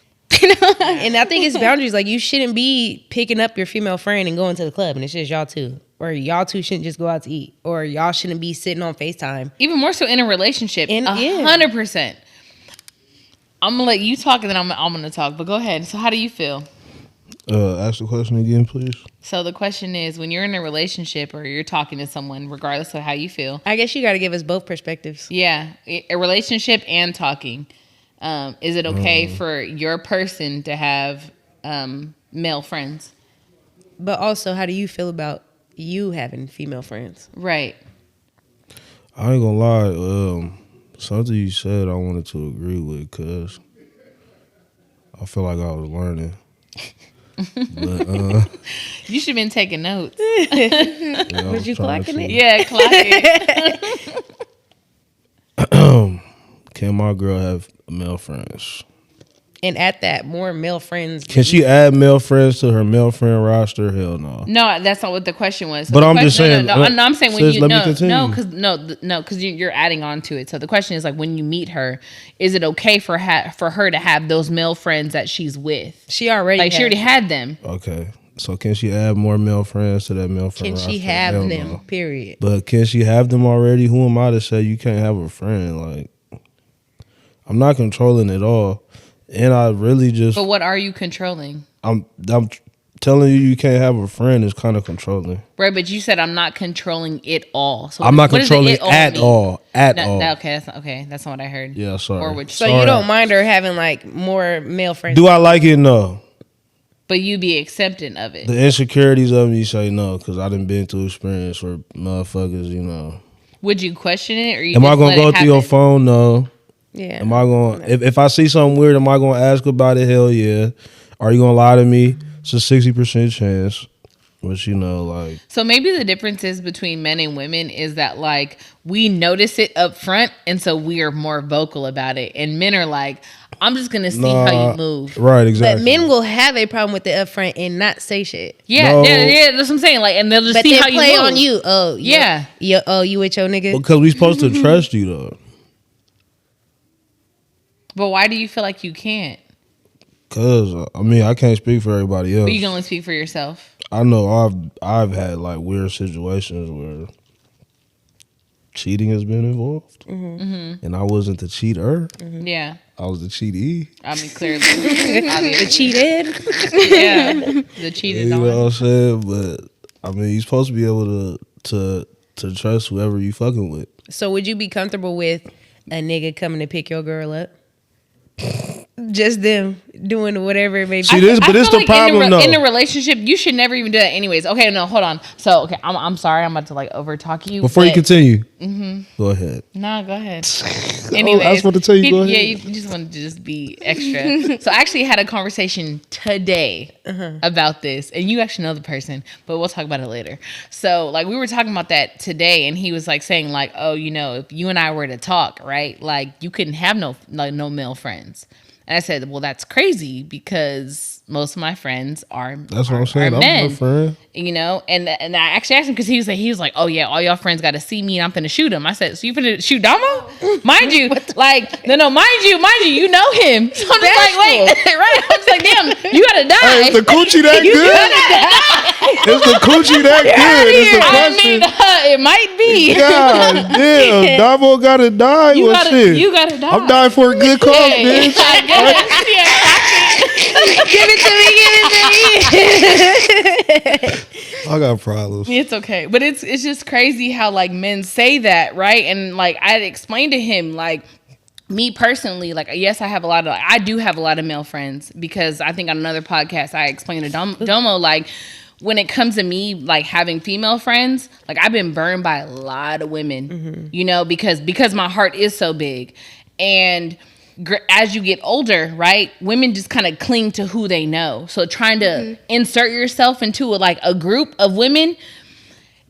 And I think it's boundaries. Like you shouldn't be picking up your female friend and going to the club and it's just y'all two. Or y'all two shouldn't just go out to eat. Or y'all shouldn't be sitting on FaceTime. Even more so in a relationship. Yeah. 100%. I'm gonna let you talk and then I'm gonna talk. But go ahead. So how do you feel? Ask the question again, please. So the question is, when you're in a relationship or you're talking to someone, regardless of how you feel, I guess you gotta give us both perspectives. yeah, a relationship and talking, is it okay for your person to have male friends? But also, how do you feel about you having female friends? Right. I ain't gonna lie. Something you said I wanted to agree with because I feel like I was learning. But You should have been taking notes. yeah, I Was you trying clocking to- it? Yeah, clock it. Can my girl have male friends? And at that, more male friends. Can she add male friends to her male friend roster? Hell no. No, that's not what the question was. So But the I'm just question- saying- No, I'm saying when sis, you let me continue. because you're adding on to it. So the question is like when you meet her, is it okay for her to have those male friends that she's with? She already Like she already had them. Okay. So can she add more male friends to that male friend Can roster? she have Hell them? no. Period. But can she have them already? Who am I to say you can't have a friend? Like, I'm not controlling it all. And I really just, But what are you controlling? I'm telling you can't have a friend is kind of controlling. Right, but you said I'm not controlling it all. So I'm not what does the controlling it all at mean? all. At No, all. no, okay, that's not what I heard. Yeah, sorry. Or which, So Sorry. you don't mind her having like more male friends? Do I like it? No. but you be accepting of it. The insecurities of me say no because I done been through experience where motherfuckers, you know. Would you question it, or you Am I just gonna let go it through your happen? phone? No. Yeah. Am I going to if I see something weird, am I gonna ask about it? Hell yeah. Are you gonna lie to me? It's a 60% chance. But you know, like So maybe the differences between men and women is that like we notice it up front, and so we are more vocal about it, and men are like, I'm just gonna see how you move. Right, But exactly. men will have a problem with the upfront and not say shit. Yeah, No. yeah, that's what I'm saying. Like, and they'll just But see then how you play move. on you. Oh, Yeah. You with your nigga? Because we supposed to trust you though. But why do you feel like you can't? Cause I mean I can't speak for everybody else. But you can only speak for yourself. I know I've had like weird situations where cheating has been involved, and I wasn't the cheater. Yeah, I was the cheatee. I mean clearly, obviously. Cheated? Yeah, the cheated You know what on. I'm saying? But I mean, you're supposed to be able to trust whoever you fucking with. So would you be comfortable with a nigga coming to pick your girl up? Just them doing whatever it may be. See, this I the feel like problem though. in a relationship, you should never even do that anyways. Okay, no, hold on. So, okay, I'm sorry. I'm about to like over talk you. Before you but continue, Go ahead. Nah, go ahead. I Anyways, was about to tell you, go yeah, ahead. you just wanted to just be extra. So I actually had a conversation today about this, and you actually know the person, but we'll talk about it later. So like we were talking about that today, and he was like saying like, oh, you know, if you and I were to talk, right, like you couldn't have no male friends. And I said, well, that's crazy because most of my friends are That's what I'm saying. are I'm men. my friend. You know, and I actually asked him because he was like, oh yeah, all y'all friends got to see me and I'm finna shoot him. I said, so you finna shoot Damo? Mind you, like no, mind you, you know him. So I'm just like, wait, right? I'm just like, damn, you gotta die. Hey, is the coochie that good? Is the coochie that good? Is the I question. mean, it might be. God damn, Damo gotta die. You Well, gotta, shit. you gotta die. I'm dying for a good cause, Yeah, bitch. I guess. Give it to me. I got problems. It's okay, but it's just crazy how like men say that, right? And like I had explained to him, like me personally, like yes, I do have a lot of male friends because I think on another podcast I explained to Domo like when it comes to me like having female friends, like I've been burned by a lot of women, you know, because my heart is so big, and as you get older, right, women just kind of cling to who they know. So trying to insert yourself into a group of women,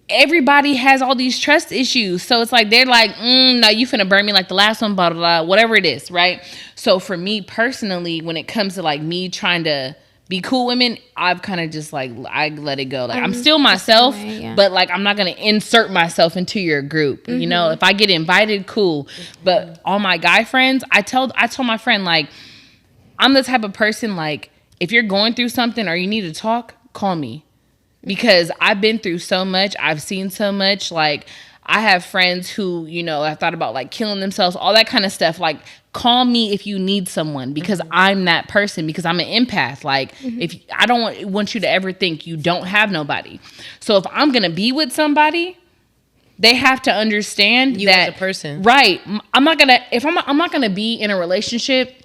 everybody has all these trust issues. So it's like they're like, no, you finna burn me like the last one, blah, blah, blah, whatever it is, right? So for me personally, when it comes to like me trying to be cool women, I've kind of just like, I let it go. Like I'm still myself, but like I'm not gonna insert myself into your group. You know, if I get invited, cool. But all my guy friends, I told my friend, like, I'm the type of person, like, if you're going through something or you need to talk, call me. Because I've been through so much, I've seen so much. Like, I have friends who, you know, have thought about like killing themselves, all that kind of stuff. Like, call me if you need someone because I'm that person, because I'm an empath. Like, if I don't want you to ever think you don't have nobody. So if I'm gonna be with somebody, they have to understand You that as a person. right? I'm not gonna be in a relationship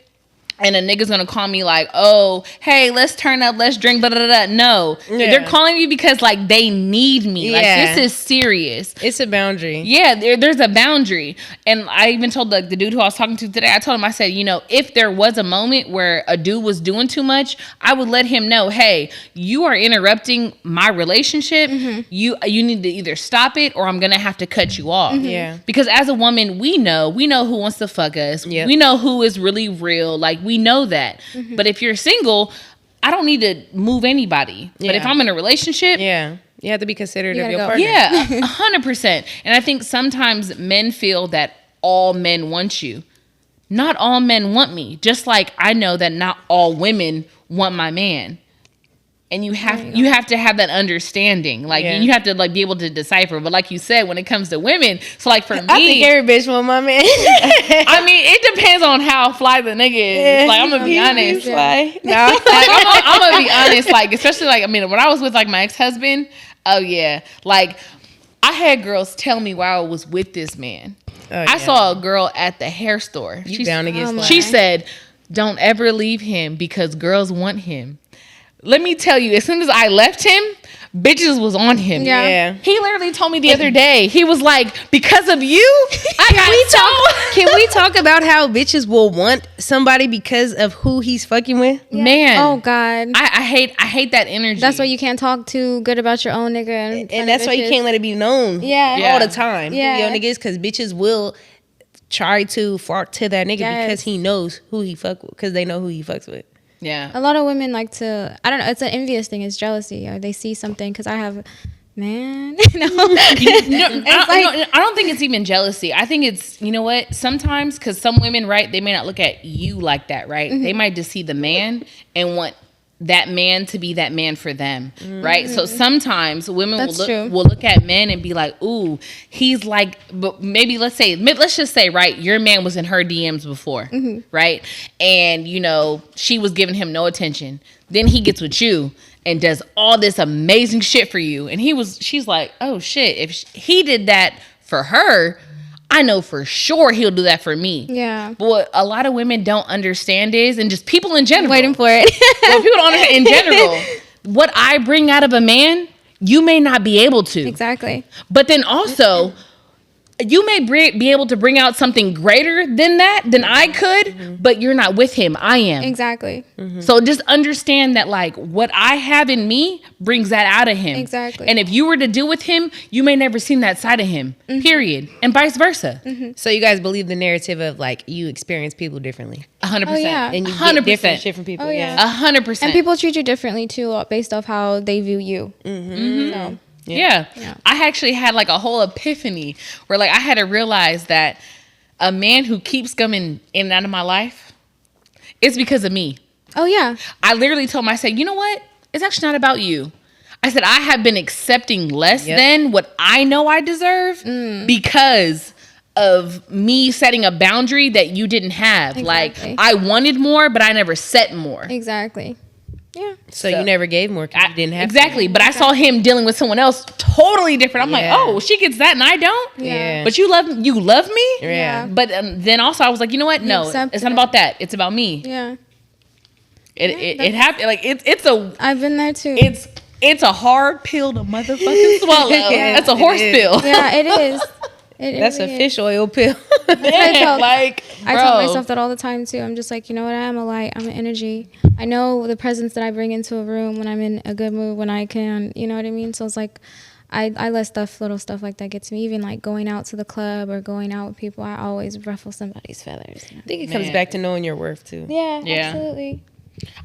and a nigga's gonna call me like, oh, hey, let's turn up, let's drink, blah, blah, blah. No. Yeah. They're calling me because, like, they need me. Yeah. Like, this is serious. It's a boundary. Yeah, there's a boundary. And I even told the dude who I was talking to today, I told him, I said, you know, if there was a moment where a dude was doing too much, I would let him know, hey, you are interrupting my relationship. You need to either stop it or I'm gonna have to cut you off. Yeah. Because as a woman, we know who wants to fuck us. Yep. We know who is really real. Like, we know that. But if you're single, I don't need to move anybody. But if Yeah. I'm in a relationship, Yeah. You have to be considerate You of your gotta go. partner. yeah, 100%. And I think sometimes men feel that all men want you. Not all men want me. Just like I know that not all women want my man. And you have to have that understanding. Like, Yeah. you have to like be able to decipher. But like you said, when it comes to women, so like for me, I think every bitch want my man. I mean, it depends on how fly the nigga is. Like, I'm gonna be honest. Like, no. Like, I'm gonna be honest. Like, especially like, I mean, when I was with like my ex-husband, oh yeah, like I had girls tell me while I was with this man. Oh, I yeah. saw a girl at the hair store. You bound to get Oh, my. slapped. She said, "Don't ever leave him because girls want him." Let me tell you, as soon as I left him, bitches was on him. Yeah. Yeah. He literally told me the other day, he was like, because of you, Can we talk about how bitches will want somebody because of who he's fucking with? Man. Oh God. I hate that energy. That's why you can't talk too good about your own nigga. in front And of that's why you bitches. can't let it be known Yeah. Yeah. all the time. Yeah. Who your niggas, because bitches will try to flock to that nigga Yes. because he knows who he fuck with, because they know who he fucks with. Yeah. A lot of women like to. I don't know. It's an envious thing. It's jealousy, or they see something because I have. Man, no. I don't think it's even jealousy. I think it's, you know what? Sometimes, because some women, right, they may not look at you like that, right? They might just see the man and want that man to be that man for them, right? So sometimes women That's true. will look at men and be like, ooh, he's like, but maybe let's just say, right, your man was in her DMs before, right? And, you know, she was giving him no attention. Then he gets with you and does all this amazing shit for you. And she's like, oh shit, if he did that for her, I know for sure he'll do that for me. Yeah. But what a lot of women don't understand is, and just people in general, Waiting for it. well, people don't understand in general, what I bring out of a man, you may not be able to. Exactly. But then also, you may be able to bring out something greater than I could, but you're not with him. I am. Exactly. So just understand that like what I have in me brings that out of him. Exactly. And if you were to deal with him, you may never seen that side of him. Period. And vice versa. So you guys believe the narrative of like you experience people differently 100%. Oh, yeah. and you 100%. get different shit from people. Oh, yeah. 100%. And people treat you differently too, based off how they view you. So, Yeah. Yeah. I actually had like a whole epiphany where like I had to realize that a man who keeps coming in and out of my life, it's because of me. oh yeah, I literally told him, I said, you know what? It's actually not about you. I said, I have been accepting less than what I know I deserve because of me setting a boundary that you didn't have. Exactly. Like I wanted more, but I never set more. exactly. Yeah. So you never gave more because you didn't have Exactly. But I saw him dealing with someone else totally different. I'm Yeah. like, oh, she gets that and I don't. Yeah. But you love me. Yeah. But then also I was like, you know what? No, accepted it's not it. about that. It's about me. Yeah. It happened. Like it's a I've been there too. it's a hard pill to motherfucking swallow. Yeah, That's a horse it is. pill. yeah, it is. That's a really is. fish oil pill. Yeah, like I tell bro. myself that all the time too. I'm just like, you know what? I am a light. I'm an energy. I know the presence that I bring into a room when I'm in a good mood, when I can, you know what I mean? So it's like, I let little stuff like that get to me. Even like going out to the club or going out with people, I always ruffle somebody's feathers. I think it comes Man. back to knowing your worth too. Yeah, Yeah. absolutely.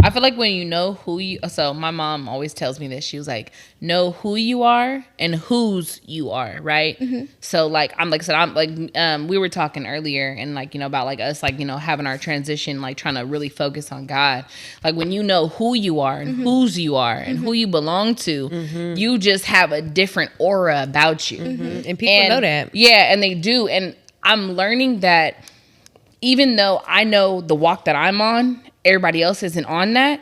I feel like when you know who you, so my mom always tells me this. She was like, know who you are and whose you are, right? So like, I'm like I said, I'm like, we were talking earlier and like, you know, about like us, like, you know, having our transition, like trying to really focus on God. Like when you know who you are and whose you are and who you belong to, you just have a different aura about you. And people know that. Yeah, and they do. And I'm learning that even though I know the walk that I'm on, everybody else isn't on that,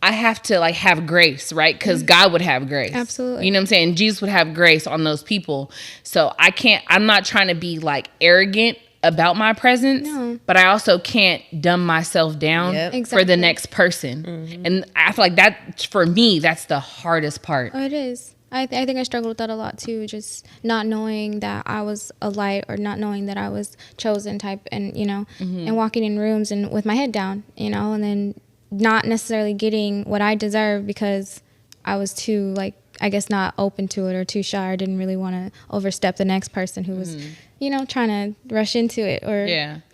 I have to like have grace, right? Because God would have grace. Absolutely. You know what I'm saying? Jesus would have grace on those people. So I'm not trying to be like arrogant about my presence, but I also can't dumb myself down Yep. for Exactly. the next person. And I feel like that, for me, that's the hardest part. Oh, it is. I think I struggled with that a lot too. Just not knowing that I was a light, or not knowing that I was chosen type, and you know, and walking in rooms and with my head down, you know, and then not necessarily getting what I deserve because I was too, like, I guess not open to it or too shy. I didn't really want to overstep the next person who was, you know, trying to rush into it or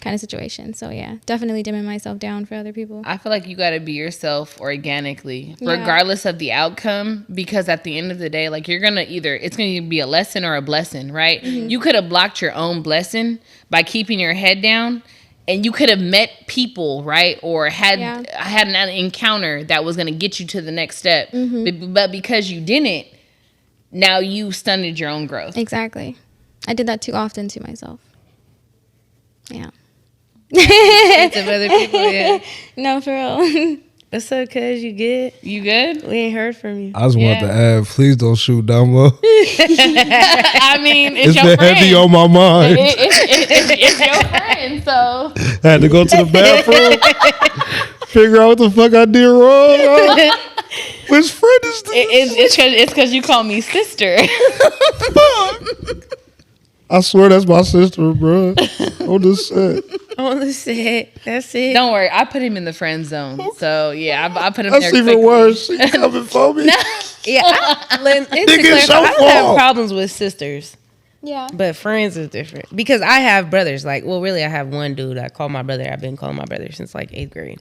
kind of situation. So yeah, definitely dimming myself down for other people. I feel like you got to be yourself organically, Yeah. regardless of the outcome, because at the end of the day, like it's going to be a lesson or a blessing, right? You could have blocked your own blessing by keeping your head down, and you could have met people, right? Or had an encounter that was going to get you to the next step. But because you didn't, now you stunted your own growth. Exactly. I did that too often to myself. Yeah. Of other people, yeah. No, for real. What's up, cuz? You good? You good? We ain't heard from you. I just want Yeah. to add, please don't shoot Dumbo. I mean, it's It's your been friend. heavy on my mind. It's your friend, so I had to go to the bathroom, figure out what the fuck I did wrong. Which friend is this? it's because you call me sister. I swear that's my sister, bro. On the set. On the set. That's it. Don't worry, I put him in the friend zone. So yeah, I put him That's there. even quickly. worse. She coming for me. Yeah. And to Nigga, it's clarify, your I don't have fault. problems with sisters, Yeah. but friends is different. Because I have brothers. Like, well, really, I have one dude I call my brother. I've been calling my brother since like 8th grade.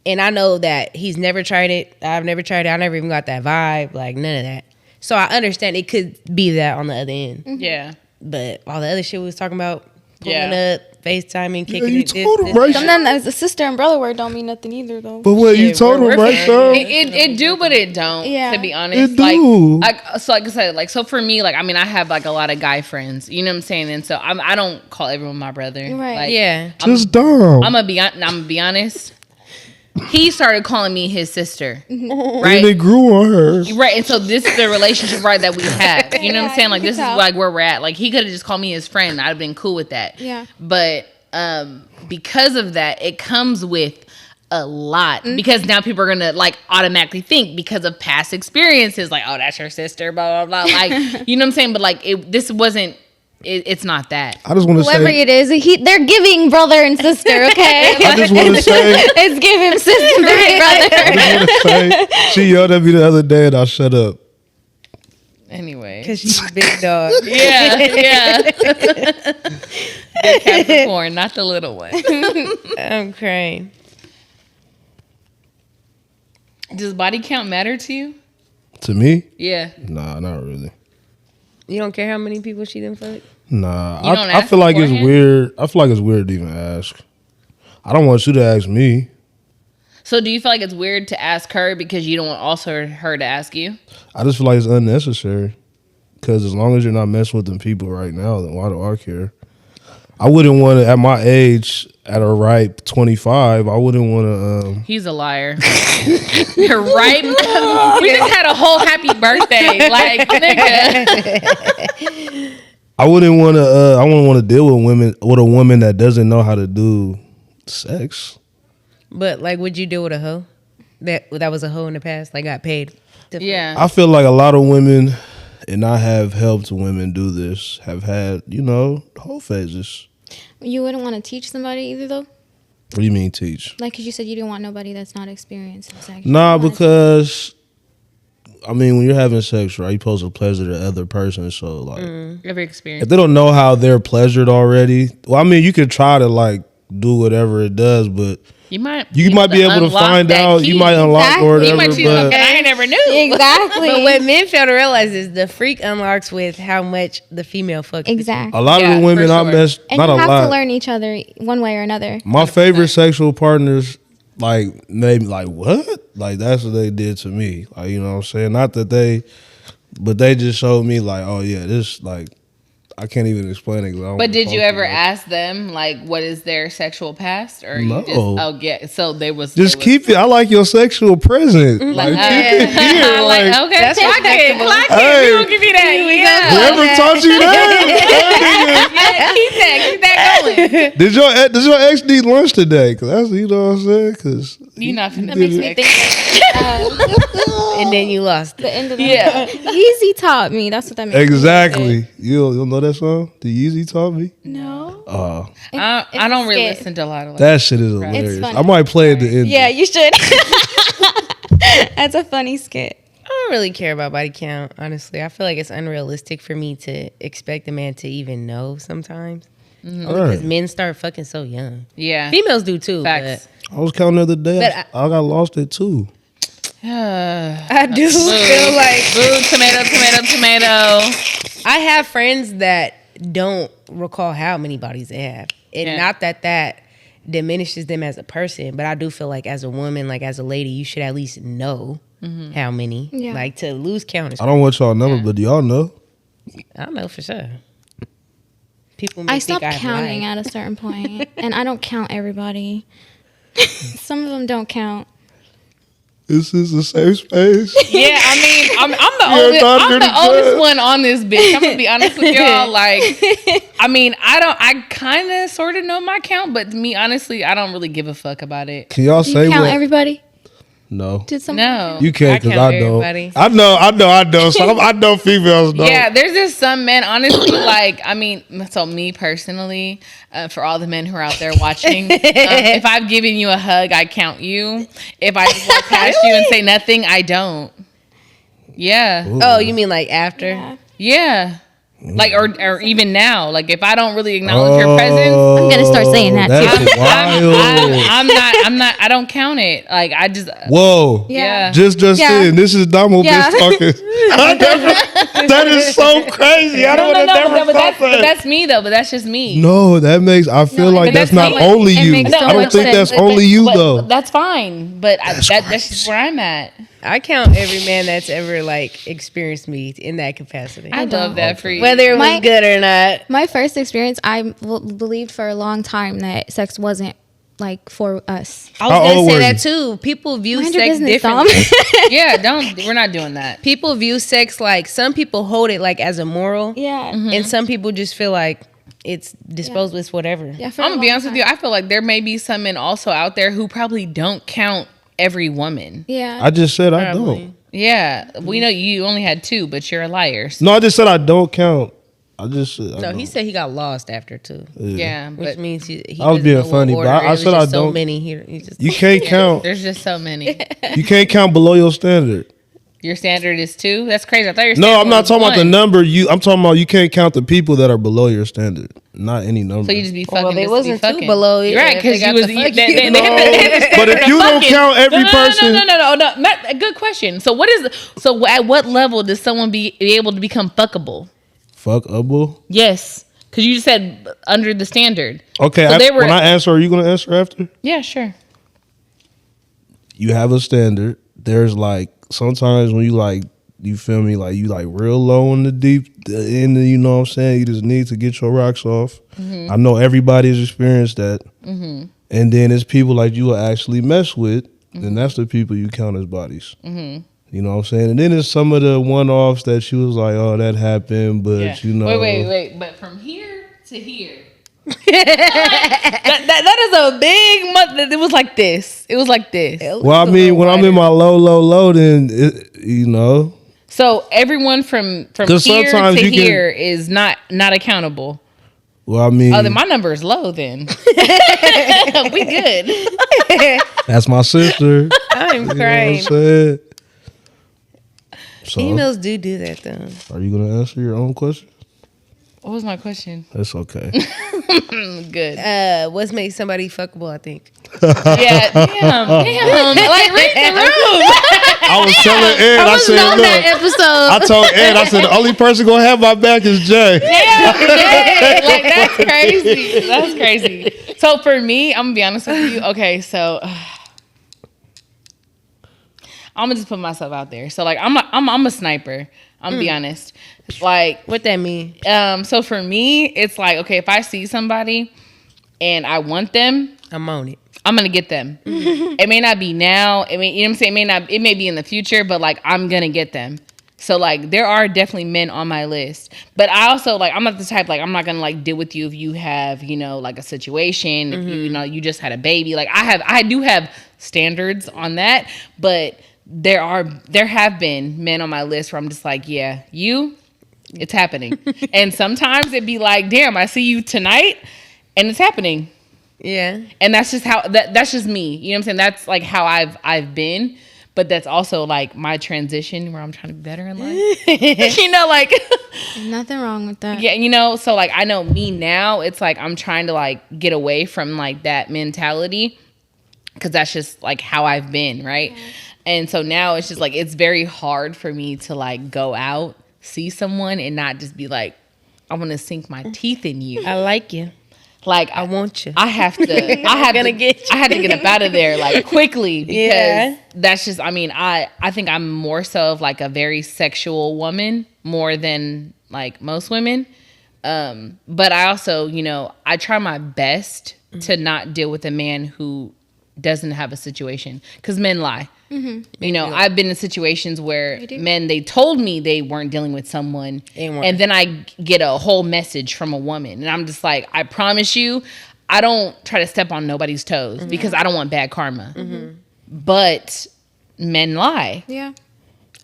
And I know that he's never tried it. I've never tried it. I never even got that vibe. Like, none of that. So I understand it could be that on the other end. Yeah. But all the other shit we was talking about, pulling Yeah. up, FaceTiming, Yeah, kicking you it. told him, right? Sometimes as a sister and brother word don't mean nothing either, though. But what, you Yeah, told him we're right friends. there? It do, but it don't. Yeah. To be honest, It do. like I said, like so for me, like I mean, I have like a lot of guy friends. You know what I'm saying? And so I don't call everyone my brother. Right. Like, Yeah. Just dumb. I'm gonna be honest. He started calling me his sister, And right? it grew on her. Right, and so this is the relationship, right, that we have. You know what I'm Yeah, saying? Like you this can is tell. like where we're at. Like he could have just called me his friend. I'd have been cool with that. Yeah. But because of that, it comes with a lot because now people are gonna like automatically think because of past experiences, like, oh, that's your sister, blah blah blah. Like, you know what I'm saying? But like, this wasn't it's not that. I just want to Whoever say. it is, they're giving brother and sister. Okay, I just want to say. it's giving sister and brother. I just want to say. She yelled at me the other day, and I shut up. Anyway. Because she's a big dog. Yeah. Big Capricorn, not the little one. I'm crying. Does body count matter to you? To me, Yeah. nah, not really. You don't care how many people she done fuck? Nah, You don't I ask feel like it's beforehand? weird. I feel like it's weird to even ask. I don't want you to ask me. So do you feel like it's weird to ask her because you don't want also her to ask you? I just feel like it's unnecessary. Because as long as you're not messing with them people right now, then why do I care? I wouldn't want to, at my age, at a ripe 25, I wouldn't want to. He's a liar. You're right. We just had a whole happy birthday. Like, nigga. I wouldn't want to. I wouldn't want to deal with a woman that doesn't know how to do sex. But like, would you deal with a hoe? That was a hoe in the past, like got paid. to fuck? Yeah. I feel like a lot of women, and I have helped women do this, have had, whole phases. You wouldn't want to teach somebody either, though. What do you mean teach? Like, 'cause you said you didn't want nobody that's not experienced in sex. Nah, because when you're having sex, right, you're supposed to pleasure the other person. So like, Every if experience. they don't know how they're pleasured already, you could try to like do whatever it does, but You might you might be able to unlock find that out. key. You might unlock Exactly. or You whatever. You might see but something I never knew. Exactly. But what men fail to realize is the freak unlocks with how much the female fucks. Exactly. a lot Yeah, of the women for I sure. messed, And not you a have lot. to learn each other one way or another. My favorite sexual partners, like, made me like, what? Like, that's what they did to me. Like, you know what I'm saying? Not that but they just showed me, like, oh, yeah, this, like, I can't even explain it. 'Cause I don't But did talk you to ever them. ask them like what is their sexual past, or No. you just yeah? So they was Just keep it. I like your sexual present. Like, keep it here. like, Like, okay, That's clock it, respectable. clock it. Hey. We gonna give you that. whoever taught you that? Yeah, keep that going. Does your ex need lunch today? Because that's, you know what I'm saying? Because You not finna That makes me think And then you lost it. the end of the Yeah. Yeezy taught me. That's what that makes me exactly. think. You'll know that song? The Yeezy taught me. No. I don't really skit. listen to a lot of That shit is hilarious. funny. I might play it at the end. Yeah, you should. That's a funny skit. I don't really care about body count, honestly. I feel like it's unrealistic for me to expect a man to even know sometimes. Only because Right. men start fucking so young. Yeah. Females do too. Facts. I was counting the other day. But I got lost at 2. But I do feel like Boo, tomato. I have friends that don't recall how many bodies they have. And Yeah. not that diminishes them as a person, but I do feel like as a woman, like as a lady, you should at least know how many. Yeah. Like to lose count is I don't want y'all number, but do y'all know? I don't know for sure. People may I think stopped counting lied. at a certain point, and I don't count everybody. Some of them don't count. This is a safe space. Yeah, I mean, I'm the You're oldest. not I'm gonna the oldest judge. one on this bitch. I'm gonna be honest with y'all. Like, I mean, I kind of sort of know my count, but me honestly, I don't really give a fuck about it. Can y'all Do say you count what? everybody? No. Did some? No, You can't because count I don't. everybody. I know. So I know females don't. Yeah, there's just some men, honestly, like, I mean, so me personally, for all the men who are out there watching, if I've given you a hug, I count you. If I just walk past you and say nothing, I don't. Yeah. Oh, you mean like after? Yeah. Like, or even now, like, if I don't really acknowledge your presence, I'm gonna start saying that, That's too. wild. I don't count it. Like, I just, Whoa. yeah. Just Yeah. in. This is Damo Yeah. bitch talking. That is so crazy. I No, don't no, have no, never but thought that. that's me though. But that's just me. No, that makes. I feel No, like but that's that's not not- only it you. makes so I don't much think sense. that's only you But though. that's fine. But that's just where I'm at. I count every man that's ever like experienced me in that capacity. I love that for you. Whether it was My- good or not. My first experience, I believed for a long time that sex wasn't like for us. I was How gonna old say were that you? too. People view Mind your sex business, differently. Dom. Yeah, we're not doing that. People view sex like some people hold it like as a moral, Yeah. and some people just feel like it's disposed with whatever. Yeah, for I'm a gonna be long honest with time. you. I feel like there may be some men also out there who probably don't count every woman. Yeah. I just said I Probably. don't. Yeah, we know you only had 2, but you're a liar. No, I just said I don't count No, he said he got lost after too, Yeah, which but means he I was doesn't being know what funny, but order. I It was said I just so don't- many. He just You can't count. there's just so many. You can't count below your standard. Your standard is 2? That's crazy. I thought your No, standard I'm not was talking about the 1. number. I'm talking about you can't count the people that are below your standard. Not any number. So you just be fucking. Well, they just wasn't be too fucking. below it You're right, if they because you got was. the You, fuck they, you. they, No, but if you don't count every person, no. Not, a good question. So what is? So at what level does someone be able to become fuckable? fuckable. Yes, because you just said under the standard. Okay, So they were. when I answer, are you going to answer after? Yeah, sure. You have a standard. There's like sometimes when you like, you feel me, like you like real low in the deep end. You know what I'm saying? You just need to get your rocks off. Mm-hmm. I know everybody's experienced that. And then it's people like you will actually mess with. Then that's the people you count as bodies. You know what I'm saying? And then there's some of the one-offs that she was like, oh, that happened, but Yeah. you know. Wait. But from here to here. that is a big month. It was like this. It was like this. Well, I mean, when I'm in my low, then, you know. So everyone from 'Cause here sometimes to you can- here is not accountable. Well, I mean, Oh, then my number is low. Then we good. that's my sister. I'm You know what I'm crying. saying? So, Females do that though. are you going to answer your own question? What was my question? That's okay. Good. What makes somebody fuckable? I think. Yeah. Damn. Like read the room. I was telling Ed, I said, on that look, episode. I told Ed, I said, the only person going to have my back is Jay. Damn. Like that's crazy. That's crazy. So for me, I'm gonna be honest with you. Okay, so I'm gonna just put myself out there. So like I'm a sniper. I'm gonna be honest. Like What that mean? so for me, it's like, okay, if I see somebody and I want them, I'm on it. I'm gonna get them. It may not be now. I mean, you know what I'm saying? It may be in the future, but like I'm gonna get them. So like there are definitely men on my list. But I also like I'm not the type like I'm not gonna like deal with you if you have, you know, like a situation, if you know, you just had a baby. Like I do have standards on that, but there have been men on my list where I'm just like, yeah, it's happening. And sometimes it'd be like, damn, I see you tonight and it's happening. Yeah. And that's just how that's just me. You know what I'm saying? That's like how I've been, but that's also like my transition where I'm trying to be better in life. You know, like Nothing wrong with that. yeah, you know, so like I know me now, it's like I'm trying to like get away from like that mentality because that's just like how I've been, right? Yeah. And so now it's just like it's very hard for me to like go out, see someone and not just be like, I want to sink my teeth in you. I like you. Like I want you. I have to. I had to get up out of there like quickly because Yeah. that's just. I mean, I think I'm more so of like a very sexual woman more than like most women. But I also, you know, I try my best to not deal with a man who doesn't have a situation because men lie. You know, I've been in situations where They do. men, they told me they weren't dealing with someone They weren't. and then I get a whole message from a woman and I'm just like, I promise you, I don't try to step on nobody's toes because I don't want bad karma. But men lie. Yeah.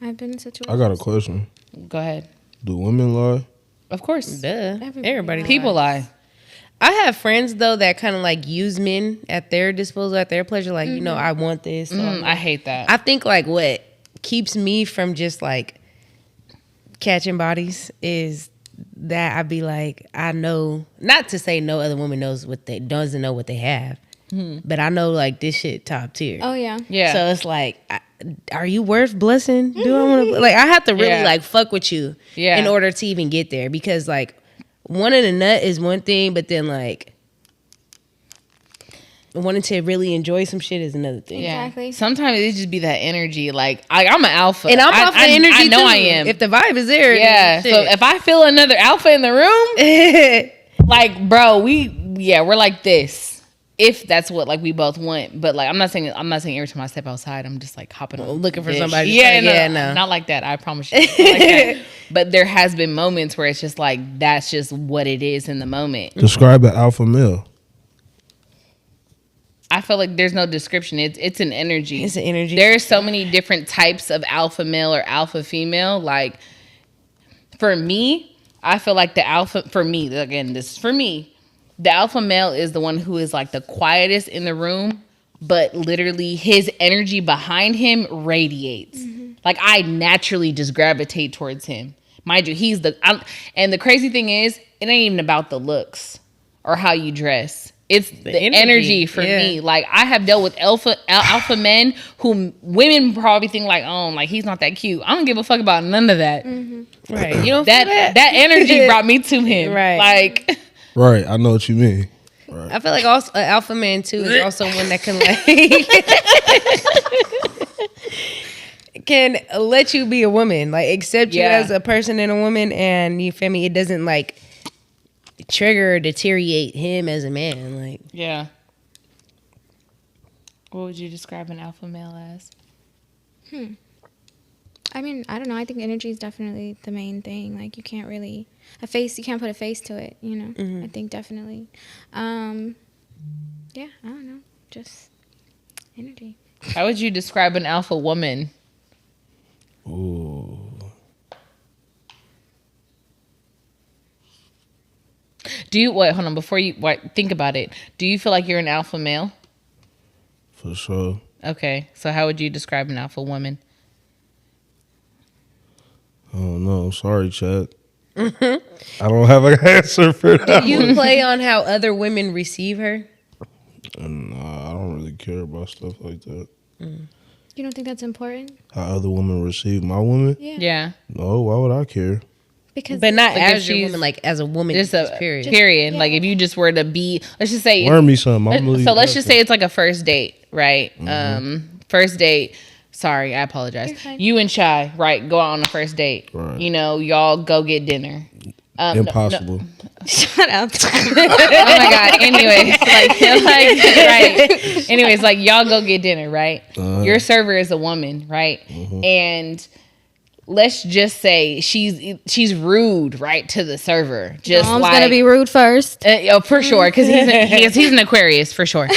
I've been in situations. I got a question. Go ahead. Do women lie? Of course. Duh. Everybody. People lie. I have friends though that kind of like use men at their disposal, at their pleasure. Like, you know, I want this. So I hate that. I think like what keeps me from just like catching bodies is that I'd be like, I know, not to say no other woman knows what they doesn't know what they have, but I know like this shit top tier. Oh yeah. Yeah. So it's like, are you worth blessing? Do I want to like? I have to really Yeah. like fuck with you, Yeah. in order to even get there because like wanting a nut is one thing, but then like wanting to really enjoy some shit is another thing. Yeah. Exactly. Sometimes it just be that energy. Like I'm an alpha. And I'm off the energy I know too. I am. If the vibe is there, yeah. then So if I feel another alpha in the room, like, bro, we're like this. If that's what like we both want, but like I'm not saying every time I step outside I'm just like hopping on Looking for dish. somebody to Yeah, fuck. no, Yeah, no. not like that. I promise you, not like that. But there has been moments where it's just like that's just what it is in the moment. Describe an alpha male. I feel like there's no description. It's an energy. It's an energy. There's so many different types of alpha male or alpha female. Like for me, I feel like the alpha, for me, again, this is for me, the alpha male is the one who is like the quietest in the room, but literally his energy behind him radiates. Like I naturally just gravitate towards him. Mind you, and the crazy thing is, it ain't even about the looks or how you dress. It's the energy for me. Like I have dealt with alpha men who women probably think like, oh, like he's not that cute. I don't give a fuck about none of that. Right. You don't That feel that? that energy brought me to him. Right. Like Right, I know what you mean. I feel like also an alpha man too is also one that can like can let you be a woman, like accept you Yeah. as a person and a woman, and you feel me. It doesn't like trigger or deteriorate him as a man. Like yeah. What would you describe an alpha male as? I mean, I don't know. I think energy is definitely the main thing. Like you can't really you can't put a face to it, you know. I think definitely. Yeah, I don't know. Just energy. How would you describe an alpha woman? Ooh. Do you wait? Hold on. Before you think about it, do you feel like you're an alpha male? For sure. Okay, so how would you describe an alpha woman? I don't know. I'm sorry, Chad. I don't have an answer for that. do you play on how other women receive her? Nah, I don't really care about stuff like that. You don't think that's important? How other women receive my woman? Yeah, No, why would I care? Because But not Like if as your she's- woman, like as a woman. just a period. period. yeah. Like if you just were to be, let's just say, Learn me something. I'm really so let's just asking. say it's like a first date, right? First date. Sorry, I apologize. You're fine. You and Shy, right? Go out on a first date. Right. You know, y'all go get dinner. Impossible. shut up. Oh my god. Anyways, right. Anyways, like y'all go get dinner, right? Your server is a woman, right? And let's just say she's rude, right, to the server. Just Mom's like gonna be rude first. for sure, because he's an Aquarius for sure.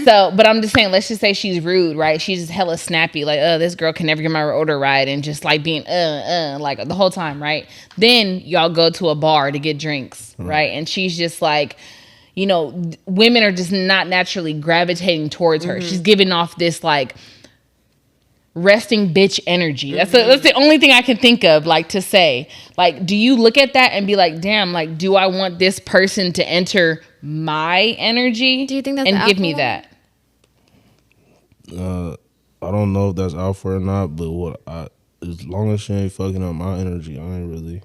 So, but I'm just saying, let's just say she's rude, right? She's just hella snappy, like, this girl can never get my order right, and just like being like the whole time, right? Then y'all go to a bar to get drinks, right? And she's just like, you know, women are just not naturally gravitating towards her. She's giving off this like resting bitch energy. That's the only thing I can think of, like, to say. Like, do you look at that and be like, damn, like, do I want this person to enter my energy? Do you think that's and the give alpha me one? that? I don't know if that's alpha or not, but as long as she ain't fucking up my energy, I ain't really.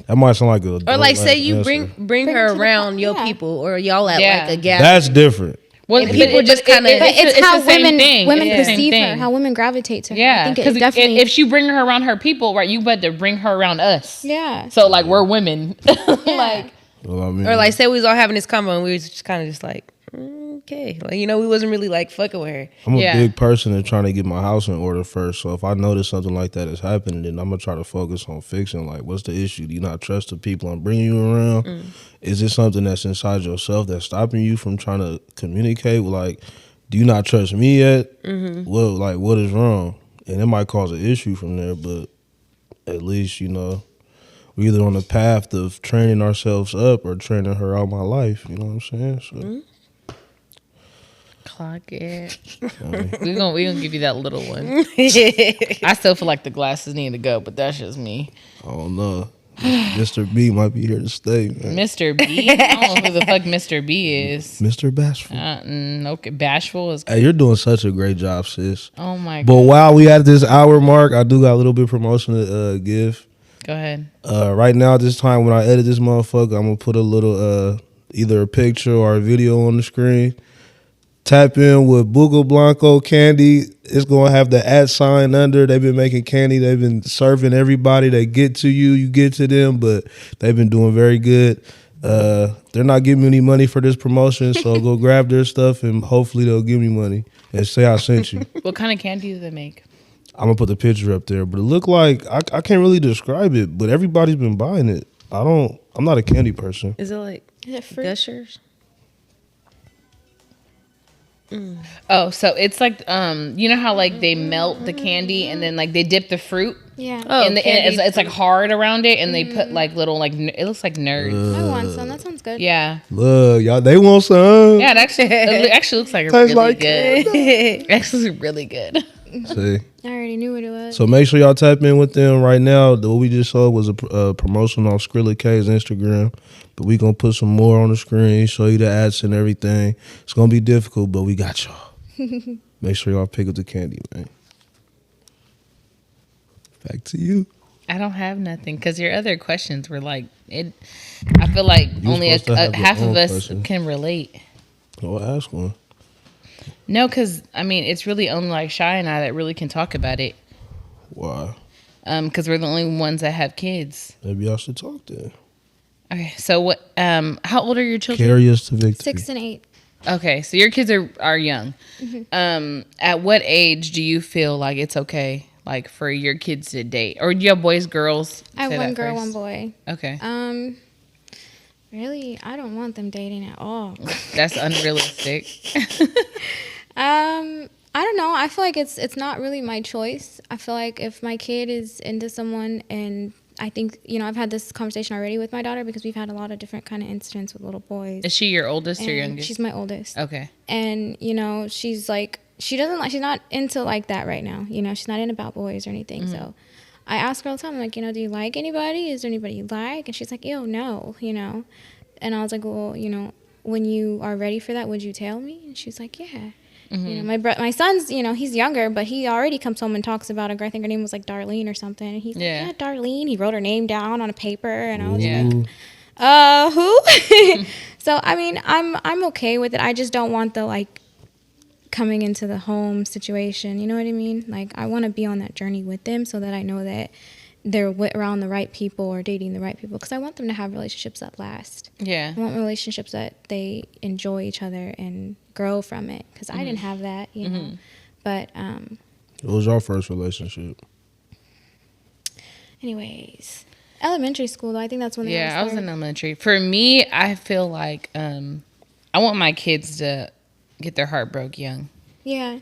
That might sound like a Or like, say dumb you answer. bring Bring her her to the around your yeah. people, or y'all at Yeah. like a gas. That's different. Well, And people just kinda- But it's how the same women thing. women It's the same perceive her, thing. how women gravitate to her. I Yeah, think because it definitely. if she bring her around her people, right, you better bring her around us. yeah. So like we're women, like Well, I mean, Or like, say we was all having this convo and we was just kind of just like, okay, like, you know, we wasn't really like fucking with her. I'm a Yeah. big person and trying to get my house in order first. So if I notice something like that is happening, then I'm gonna try to focus on fixing. Like, what's the issue? Do you not trust the people I'm bringing you around? Is it something that's inside yourself that's stopping you from trying to communicate? Like, do you not trust me yet? Well, what is wrong? And it might cause an issue from there, but at least, you know, we're either on the path of training ourselves up or training her out my life. You know what I'm saying? So. clock it. We're gonna give you that little one. I still feel like the glasses need to go, but that's just me. I don't know. Mr. B might be here to stay, man. Mr. B. I don't know who the fuck Mr. B is. Mr. Bashful. Okay, bashful is. Hey, you're doing such a great job, sis. Oh my But god. while we at this hour mark, I do got a little bit of promotion to give. Go ahead. Right now, at this time, when I edit this motherfucker, I'm gonna put a little either a picture or a video on the screen. Tap in with Bugo Blanco Candy. It's gonna have the @ under. They've been making candy. They've been serving everybody. They get to you, you get to them, but they've been doing very good. They're not giving me any money for this promotion, so go grab their stuff and hopefully they'll give me money and say I sent you. What kind of candy do they make? I'm gonna put the picture up there, but it look like I can't really describe it, but everybody's been buying it. I'm not a candy person. Is it like Is it fruit? Gushers? Oh, so it's like you know how like they melt the candy and then like they dip the fruit Yeah. Oh, and candied it's like hard around it and they put like little like it looks like nerds. I want some. That sounds good. Yeah. Look, y'all, they want some. Yeah, it actually looks like Tastes really like good. It actually looks really good. See. I already knew what it was. So make sure y'all tap in with them right now. What we just saw was a promotion on Skrilla K's Instagram, but we gonna put some more on the screen, show you the ads and everything. It's gonna be difficult, but we got y'all. Make sure y'all pick up the candy, man. Back to you. I don't have nothing because your other questions were like it. I feel like You only supposed to have your half of own us question. can relate. Oh, ask one. No, because I mean it's really only like Shy and I that really can talk about it. Why? Because we're the only ones that have kids. Maybe y'all should talk then. Okay, so what? How old are your children? Carry us to victory. 6 and 8. Okay, so your kids are young. At what age do you feel like it's okay, like for your kids to date, or do you have boys, girls? I have Say one that girl, first. one boy. Okay, Really, I don't want them dating at all. that's unrealistic. I don't know. I feel like it's not really my choice. I feel like if my kid is into someone, and I think, you know, I've had this conversation already with my daughter because we've had a lot of different kind of incidents with little boys. Is she your oldest or And youngest? she's my oldest. Okay. And, you know, she's like, she's not into like that right now. You know, she's not into about boys or anything. So I ask her all the time, like, you know, do you like anybody? Is there anybody you like? And she's like, ew, no, you know. And I was like, well, you know, when you are ready for that, would you tell me? And she's like, yeah. You know, my son's, you know, he's younger, but he already comes home and talks about a girl. I think her name was like Darlene or something. And he's Yeah. like, yeah, Darlene. He wrote her name down on a paper, and I was Yeah. like, who? So I mean, I'm okay with it. I just don't want the like coming into the home situation. You know what I mean? Like, I want to be on that journey with them so that I know that they're around the right people or dating the right people, because I want them to have relationships that last. Yeah. I want relationships that they enjoy each other and grow from it, because I didn't have that, you know. But What was your first relationship? anyways, elementary school though, I think that's when they Yeah, I was in started. elementary. For me, I feel like I want my kids to get their heart broke young. Yeah.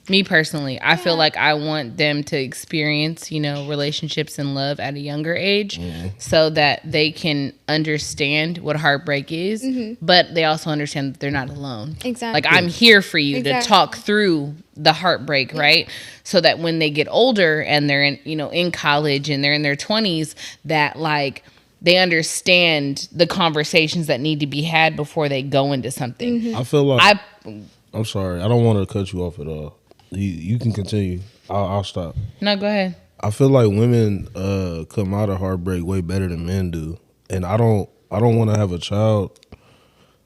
Me personally, I feel like I want them to experience, you know, relationships and love at a younger age so that they can understand what heartbreak is, but they also understand that they're not alone. Exactly. Like, I'm here for you to Exactly. talk through the heartbreak, right? So that when they get older and they're in, you know, in college and they're in their 20s, that like they understand the conversations that need to be had before they go into something. I feel like I I'm sorry. I don't want to cut you off at all. You can continue. I'll stop. no, go ahead. I feel like women come out of heartbreak way better than men do, and I don't want to have a child.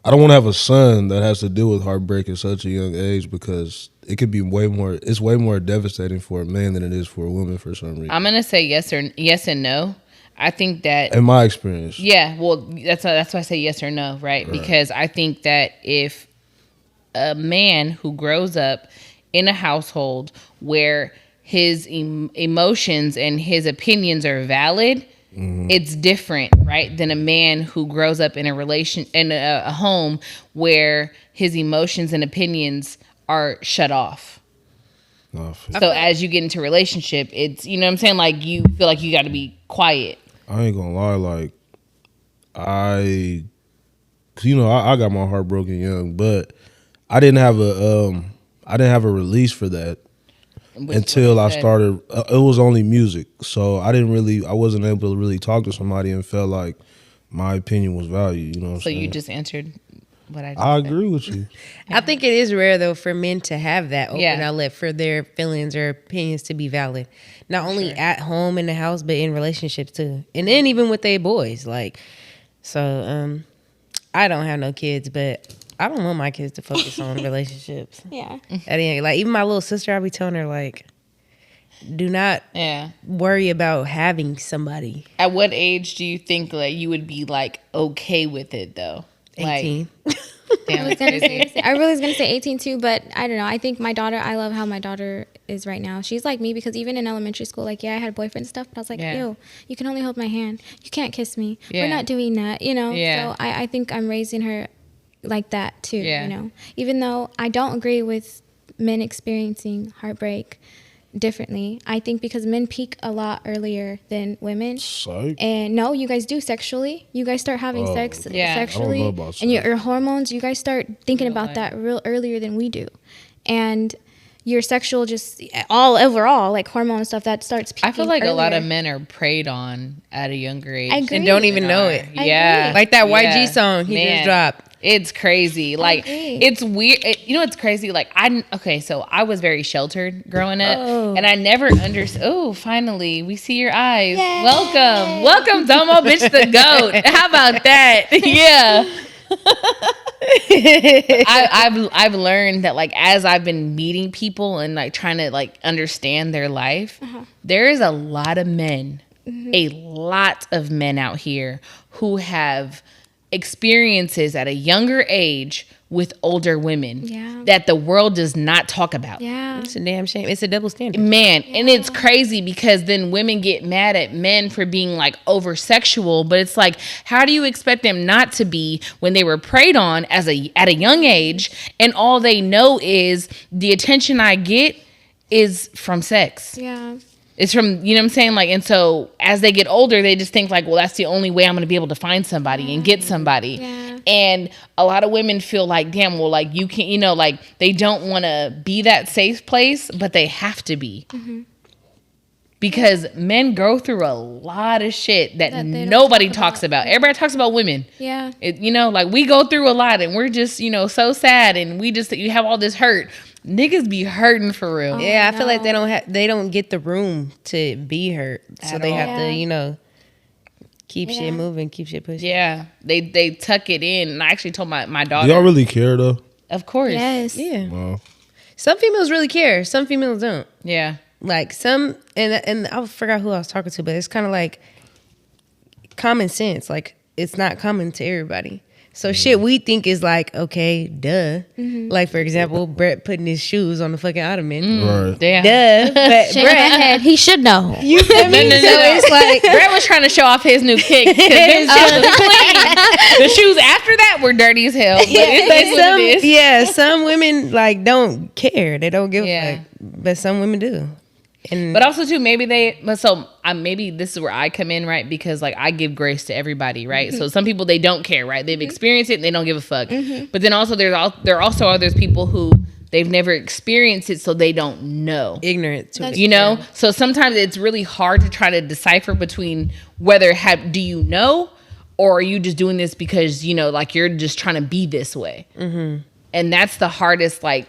I don't want to have a son that has to deal with heartbreak at such a young age, because it could be way more devastating for a man than it is for a woman for some reason. I'm gonna say yes and no. I think that In my experience, yeah, well, that's why I say yes or no, right? Because I think that if a man who grows up in a household where his emotions and his opinions are valid, it's different, right, than a man who grows up in a home where his emotions and opinions are shut off. no, I feel- So as you get into a relationship, it's, you know what I'm saying, like you feel like you got to be quiet. I ain't gonna lie. Like cause you know, I got my heart broken young, but I didn't have a release for that Which until I said- started. It was only music, so I wasn't able to really talk to somebody and felt like my opinion was valued. You know what I'm So saying? you just answered what I just I said. agree with you. I think it is rare though for men to have that open Yeah. outlet for their feelings or opinions to be valid, not only at home in the house but in relationships too, and then even with their boys. Like, so I don't have no kids, but I don't want my kids to focus on relationships. Yeah. At the end, like even my little sister, I be telling her like, do not Yeah. worry about having somebody. At what age do you think like you would be like okay with it though? 18. Like, damn, I was gonna say, I really was gonna say 18 too, but I don't know. I think my daughter, I love how my daughter is right now. She's like me, because even in elementary school, like, yeah, I had a boyfriend and stuff, but I was like, Yeah. ew, you can only hold my hand. You can't kiss me. Yeah. We're not doing that, you know? Yeah. So I think I'm raising her like that too. Yeah. You know, even though I don't agree with men experiencing heartbreak differently, I think because men peak a lot earlier than women. Psych. And no, you guys do sexually. You guys start having sex Yeah. sexually, I don't know about and sex. your hormones. You guys start thinking about that real earlier than we do, and your sexual just all overall like hormone and stuff that starts peaking I feel like a lot of earlier. men are preyed on at a younger age. I agree. And don't even know it. I Yeah. agree. Like that YG Yeah. song he Man. just dropped. It's crazy. Like agree. it's weird. You know what's crazy? Like so I was very sheltered growing up, and I never understood. Oh, finally, we see your eyes. Yay. Welcome, Domo, bitch, the goat. How about that? Yeah. I've learned that like as I've been meeting people and like trying to like understand their life, there is a lot of men, a lot of men out here who have experiences at a younger age with older women that the world does not talk about. Yeah. It's a damn shame. It's a double standard. Man, and it's crazy because then women get mad at men for being like over sexual, but it's like, how do you expect them not to be when they were preyed on at a young age, and all they know is the attention I get is from sex. Yeah. It's from, you know what I'm saying? Like, and so as they get older, they just think like, well, that's the only way I'm going to be able to find somebody and get somebody. Yeah. And a lot of women feel like, damn, well, like you can't, you know, like they don't want to be that safe place, but they have to be. Because men go through a lot of shit that That they don't nobody talk talks about. about. Everybody talks about women. Yeah. You know, like we go through a lot and we're just, you know, so sad and you have all this hurt. Niggas be hurting for real. Yeah, I feel like no. they don't get the room to be hurt. So At they all. have Yeah. to, you know, keep Yeah. shit moving, keep shit pushing. Yeah. They tuck it in. And I actually told my Do daughter. y'all really care though? Of course. Yes. Yeah. No. Some females really care. Some females don't. Yeah. Like some, and I forgot who I was talking to, but it's kind of like common sense. Like it's not common to everybody. So shit we think is like, okay, duh. Like for example, Brett putting his shoes on the fucking ottoman. Right. Damn. Duh. But Shake my head. He should know. you feel me? No. So it's like Brett was trying to show off his new kicks because them shoes was clean. The shoes after that were dirty as hell. But it's what it is. yeah, some women like don't care. They don't give Yeah. a fuck. But some women do. And But also too, maybe maybe this is where I come in, right? Because like I give grace to everybody, right? So some people they don't care, right? They've experienced it and they don't give a fuck. But then also there are also others people who they've never experienced it, so they don't know. ignorant to That's- it. You know, so sometimes it's really hard to try to decipher between whether do you know, or are you just doing this because you know, like you're just trying to be this way, and that's the hardest, like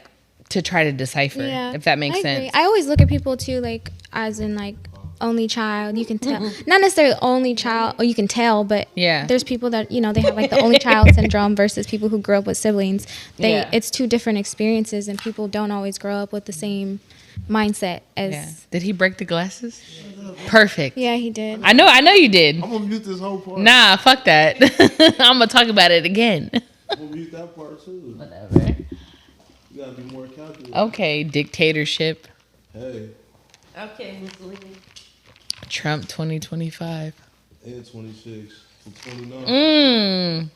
to try to decipher, if that makes I agree. sense. I always look at people too, like as in like only child. You can tell, not necessarily only child, or you can tell, but Yeah. there's people that you know they have like the only child syndrome versus people who grew up with siblings. Yeah. It's two different experiences, and people don't always grow up with the same mindset as. Yeah. Did he break the glasses? Perfect. Yeah, he did. I know you did. I'm gonna mute this whole part. Nah, fuck that. I'm gonna talk about it again. I'm gonna mute that part too. Whatever. You gotta be more calculated. Okay, dictatorship. Hey, Okay. Trump 2025. and 26 to 29.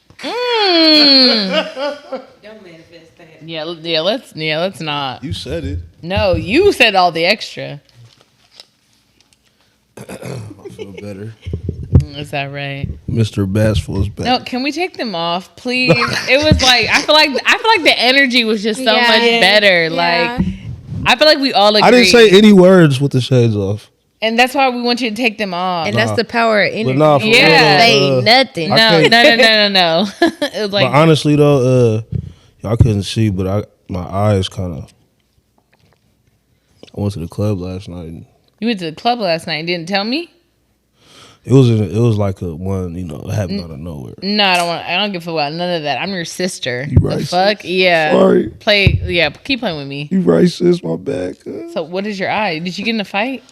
Don't manifest that. Let's not. You said it. No, you said all the extra. I feel better. Is that right? Mr. Bashful is back. No, can we take them off, please? It was like I feel like the energy was just so Yeah. much better. Yeah. Like I feel like we all agree. I didn't say any words with the shades off. and that's why we want you to take them off. And that's the power of energy. But nah, for Yeah. Say real, nothing. I no, can't- no. It was like but honestly though, y'all couldn't see, but my eyes kind of. I went to the club last night. And you went to the club last night and didn't tell me. it was like a one, it happened out of nowhere. No, I don't give a fuck about none of that. I'm your sister. You right, The fuck? sis. Yeah. Sorry. Keep playing with me. You right, sis, my bad. Cuz. So what is your eye? Did you get in a fight?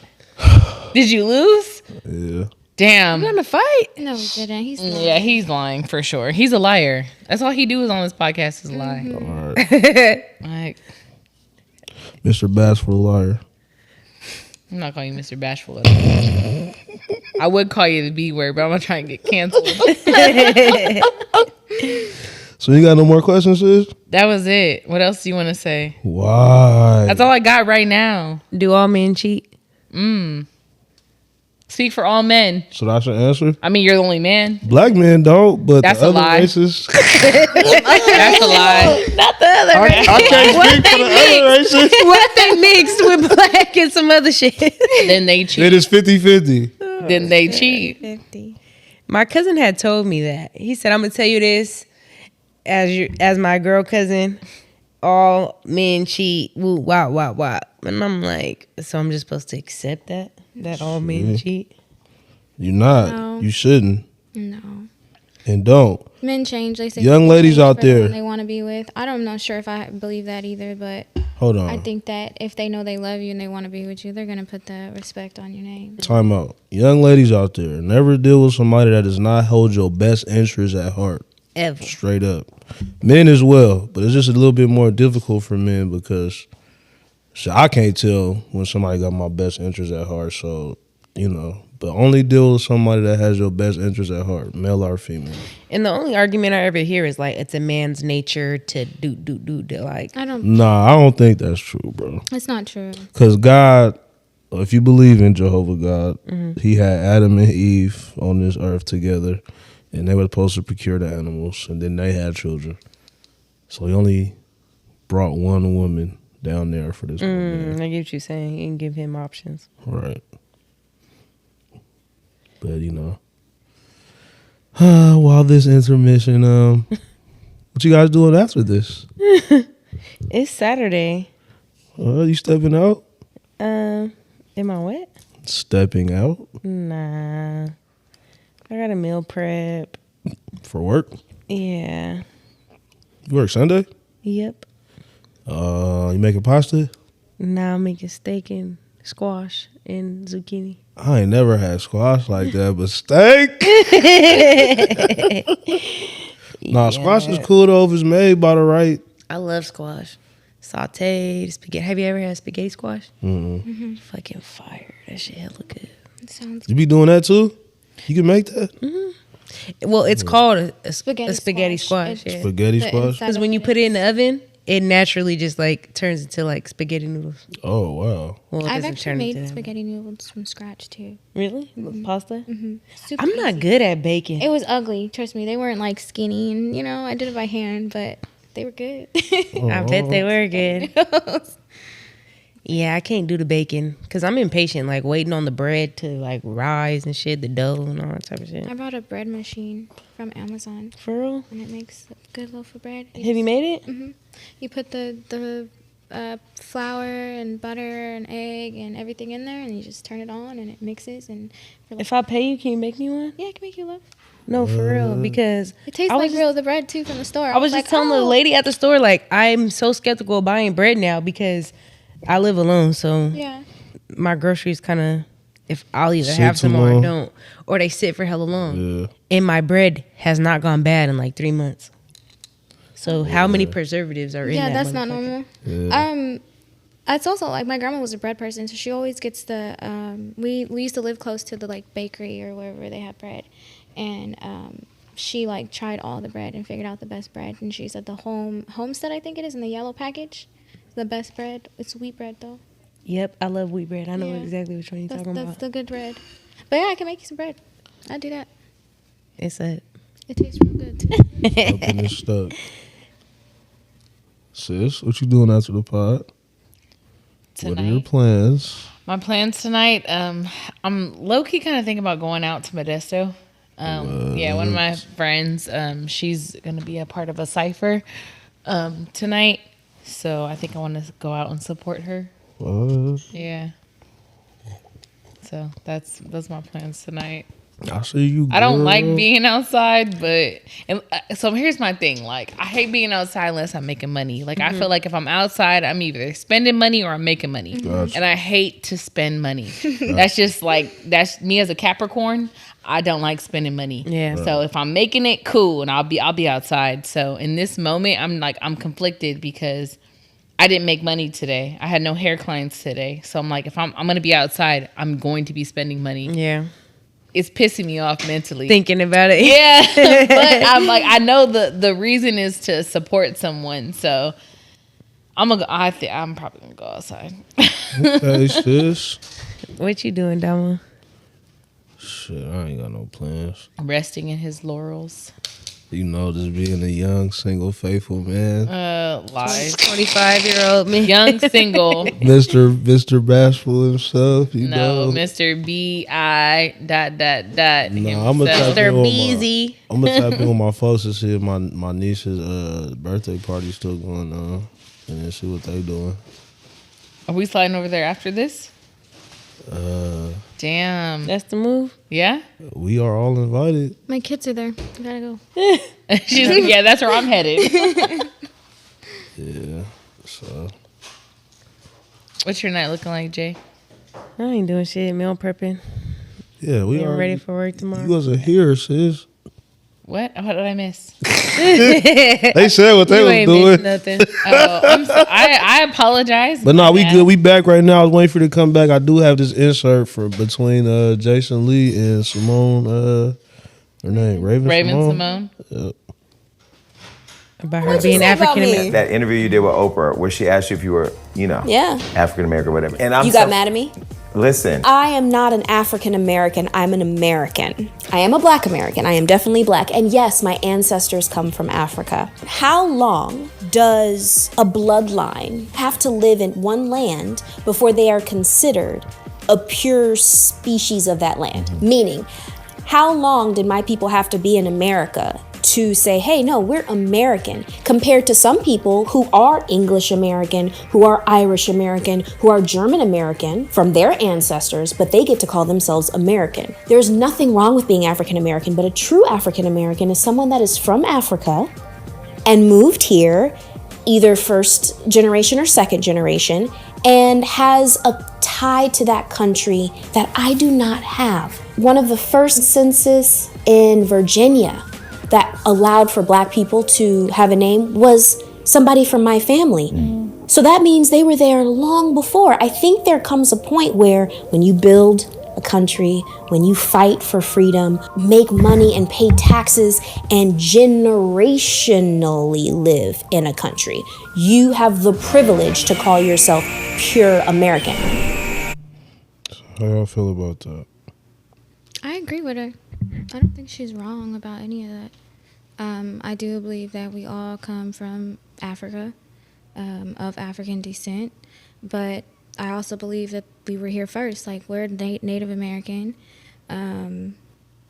Did you lose? Yeah. Damn. You gonna fight? No, he didn't. He's Yeah, he's lying for sure. He's a liar. That's all he do is on this podcast is lie. All right. Like, Mr. Bashful liar. I'm not calling you Mr. Bashful. I would call you the B word, but I'm gonna try and get canceled. So you got no more questions, sis? That was it. What else do you want to say? Why? That's all I got right now. Do all men cheat? Speak for all men. So that's your answer? I mean, you're the only man. Black men don't, but That's the a other lie. races. That's a lie. Not the other race. I can't speak for the other races. What they mixed with black and some other shit? Then they It cheat. is 50-50. Then they cheat. 50. My cousin had told me that. He said, I'm gonna tell you this as my girl cousin, all men cheat. Woo, wow, wow, wow. And I'm like, so I'm just supposed to accept that all men cheat? You're not. No. You shouldn't. No. And don't. Men change. They say Young people ladies change out for the there. one they want to be with. I'm not sure if I believe that either, but Hold on. I think that if they know they love you and they want to be with you, they're gonna put the respect on your name. Time out. Young ladies out there, never deal with somebody that does not hold your best interests at heart. Ever. Straight up. Men as well, but it's just a little bit more difficult for men because I can't tell when somebody got my best interests at heart. So, but only deal with somebody that has your best interests at heart, male or female. And the only argument I ever hear is like, it's a man's nature to do. Like, I don't. Nah, I don't think that's true, bro. It's not true. Because God, if you believe in Jehovah God, he had Adam and Eve on this earth together, and they were supposed to procure the animals, and then they had children. So he only brought one woman down there for this one man. I get what you're saying. You can give him options. Right. But, while this intermission, what you guys doing after this? It's Saturday. You stepping out? Am I wet? Stepping out Nah. I got a meal prep. for work? Yeah. You work Sunday? Yep. You making pasta? Now I'm making steak and squash and zucchini. I ain't never had squash like that, but steak? Nah, squash is cool though if it's made by the right. I love squash. Sauteed spaghetti. Have you ever had spaghetti squash? Fucking fire. That shit hella good. It sounds You be doing that too? You can make that? Well, it's called a Spaghetti spaghetti squash. squash. Yeah. Spaghetti the squash? inside Because of when you put it in the oven, it naturally just like turns into like spaghetti noodles. Oh, wow. Well, it I've doesn't actually turn into made that. spaghetti noodles from scratch too. Really? With pasta? Super I'm not easy. good at baking. It was ugly. Trust me, they weren't like skinny, and I did it by hand, but they were good. I bet they were good. Yeah, I can't do the baking because I'm impatient, like waiting on the bread to like rise and shit, the dough and all that type of shit. I bought a bread machine from Amazon, For real? and it makes a good loaf of bread. Have you made it? You put the flour and butter and egg and everything in there, and you just turn it on, and it mixes. And for like, If I pay you, can you make me one? yeah, I can make you a loaf. No, for real. Because It tastes I was like just- real the bread too from the store. I was just like, telling the oh. lady at the store, like, I'm so skeptical of buying bread now because I live alone. So Yeah, my groceries kind of, if I'll either Sit have too some or I long. don't, or they sit for hella long. Yeah. And my bread has not gone bad in like 3 months. So how many preservatives are in yeah, that? that's not motherfucker? normal. Yeah. It's also like my grandma was a bread person, so she always gets the. We used to live close to the like bakery or wherever they have bread, and she like tried all the bread and figured out the best bread. And she said the Homestead, I think it is, in the yellow package, the best bread. It's wheat bread though. Yep, I love wheat bread. I know Yeah. exactly which one you're That's, talking that's about. the good bread. But yeah, I can make you some bread. I do that. It's a It tastes real good. Up in this stuck. Sis, what you doing after the pod? What are your Tonight. plans? My plans tonight, I'm low-key kind of thinking about going out to Modesto. Yeah, one of my friends, she's going to be a part of a cipher tonight. So I think I want to go out and support her. What? Yeah. So that's my plans tonight. I see you. I don't like girl. being outside, so here's my thing. Like, I hate being outside unless I'm making money. Like, I feel like if I'm outside, I'm either spending money or I'm making money. Gotcha. And I hate to spend money. That's just like, that's me as a Capricorn. I don't like spending money. Yeah. So if I'm making it, cool, and I'll be outside. So in this moment, I'm conflicted because I didn't make money today. I had no hair clients today. So I'm like, if I'm gonna be outside, I'm going to be spending money. yeah. it's pissing me off mentally. Thinking about it. Yeah, but I'm like, I know the reason is to support someone, so I'm gonna. I'm probably gonna go outside. Okay, sis. What you doing, Dama? Shit, I ain't got no plans. Resting in his laurels. You know, just being a young, single, faithful man. Lies. 25-year-old me. Young single. Mr. Bashful himself, you No, know. Mr. B.I. ... No, I'm gonna himself. tap in with Beezy. I'm gonna tap in with my folks to see if my niece's birthday party's still going on, and then see what they doing. Are we sliding over there after this? Damn. That's the move. Yeah? We are all invited. My kids are there. I gotta go. She's like, yeah, that's where I'm headed. Yeah. So What's your night looking like, Jay? I ain't doing shit. Meal prepping. yeah, we Getting are ready for work You tomorrow. wasn't here, sis. What did I miss? They said what they You was ain't missed doing. nothing. Oh, I apologize. But no, My we bad. good. We back right now. I was waiting for you to come back. I do have this insert for between Jason Lee and Simone. Her name Raven Simone. Yep. About her being African American. That interview you did with Oprah, where she asked you if you were, Yeah. African American or whatever. And I'm You got mad at me? Listen, I am not an African American. I'm an American. I am a Black American. I am definitely Black. And yes, my ancestors come from Africa. How long does a bloodline have to live in one land before they are considered a pure species of that land? Meaning, how long did my people have to be in America to say, hey, no, we're American, compared to some people who are English American, who are Irish American, who are German American from their ancestors, but they get to call themselves American. There's nothing wrong with being African American, but a true African American is someone that is from Africa and moved here, either first generation or second generation, and has a tie to that country that I do not have. One of the first census in Virginia that allowed for Black people to have a name was somebody from my family. So that means they were there long before. I think there comes a point where when you build a country, when you fight for freedom, make money and pay taxes, and generationally live in a country, you have the privilege to call yourself pure American. How y'all feel about that? I agree with her. I don't think she's wrong about any of that. I do believe that we all come from Africa, of African descent, but I also believe that we were here first. Like, we're Native American.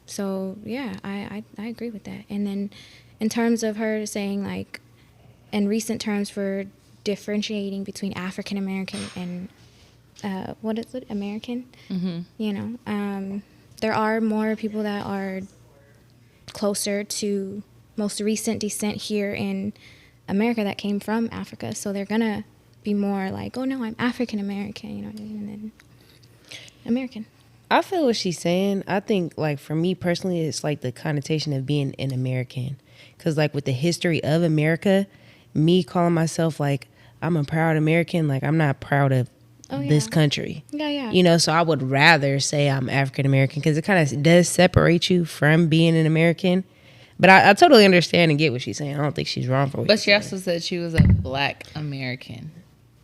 So, yeah, I agree with that. And then in terms of her saying, like, in recent terms for differentiating between African American and, what is it, American? You know, there are more people that are closer to most recent descent here in America that came from Africa. So they're going to be more like, oh, no, I'm African American, you know what I mean? And then American. I feel what she's saying. I think, like, for me personally, it's like the connotation of being an American. Because, like, with the history of America, me calling myself, like, I'm a proud American, like, I'm not proud of this country. Yeah. You know, so I would rather say I'm African American because it kind of does separate you from being an American. But I totally understand and get what she's saying. I don't think she's wrong for what But she's she also said she was a Black American,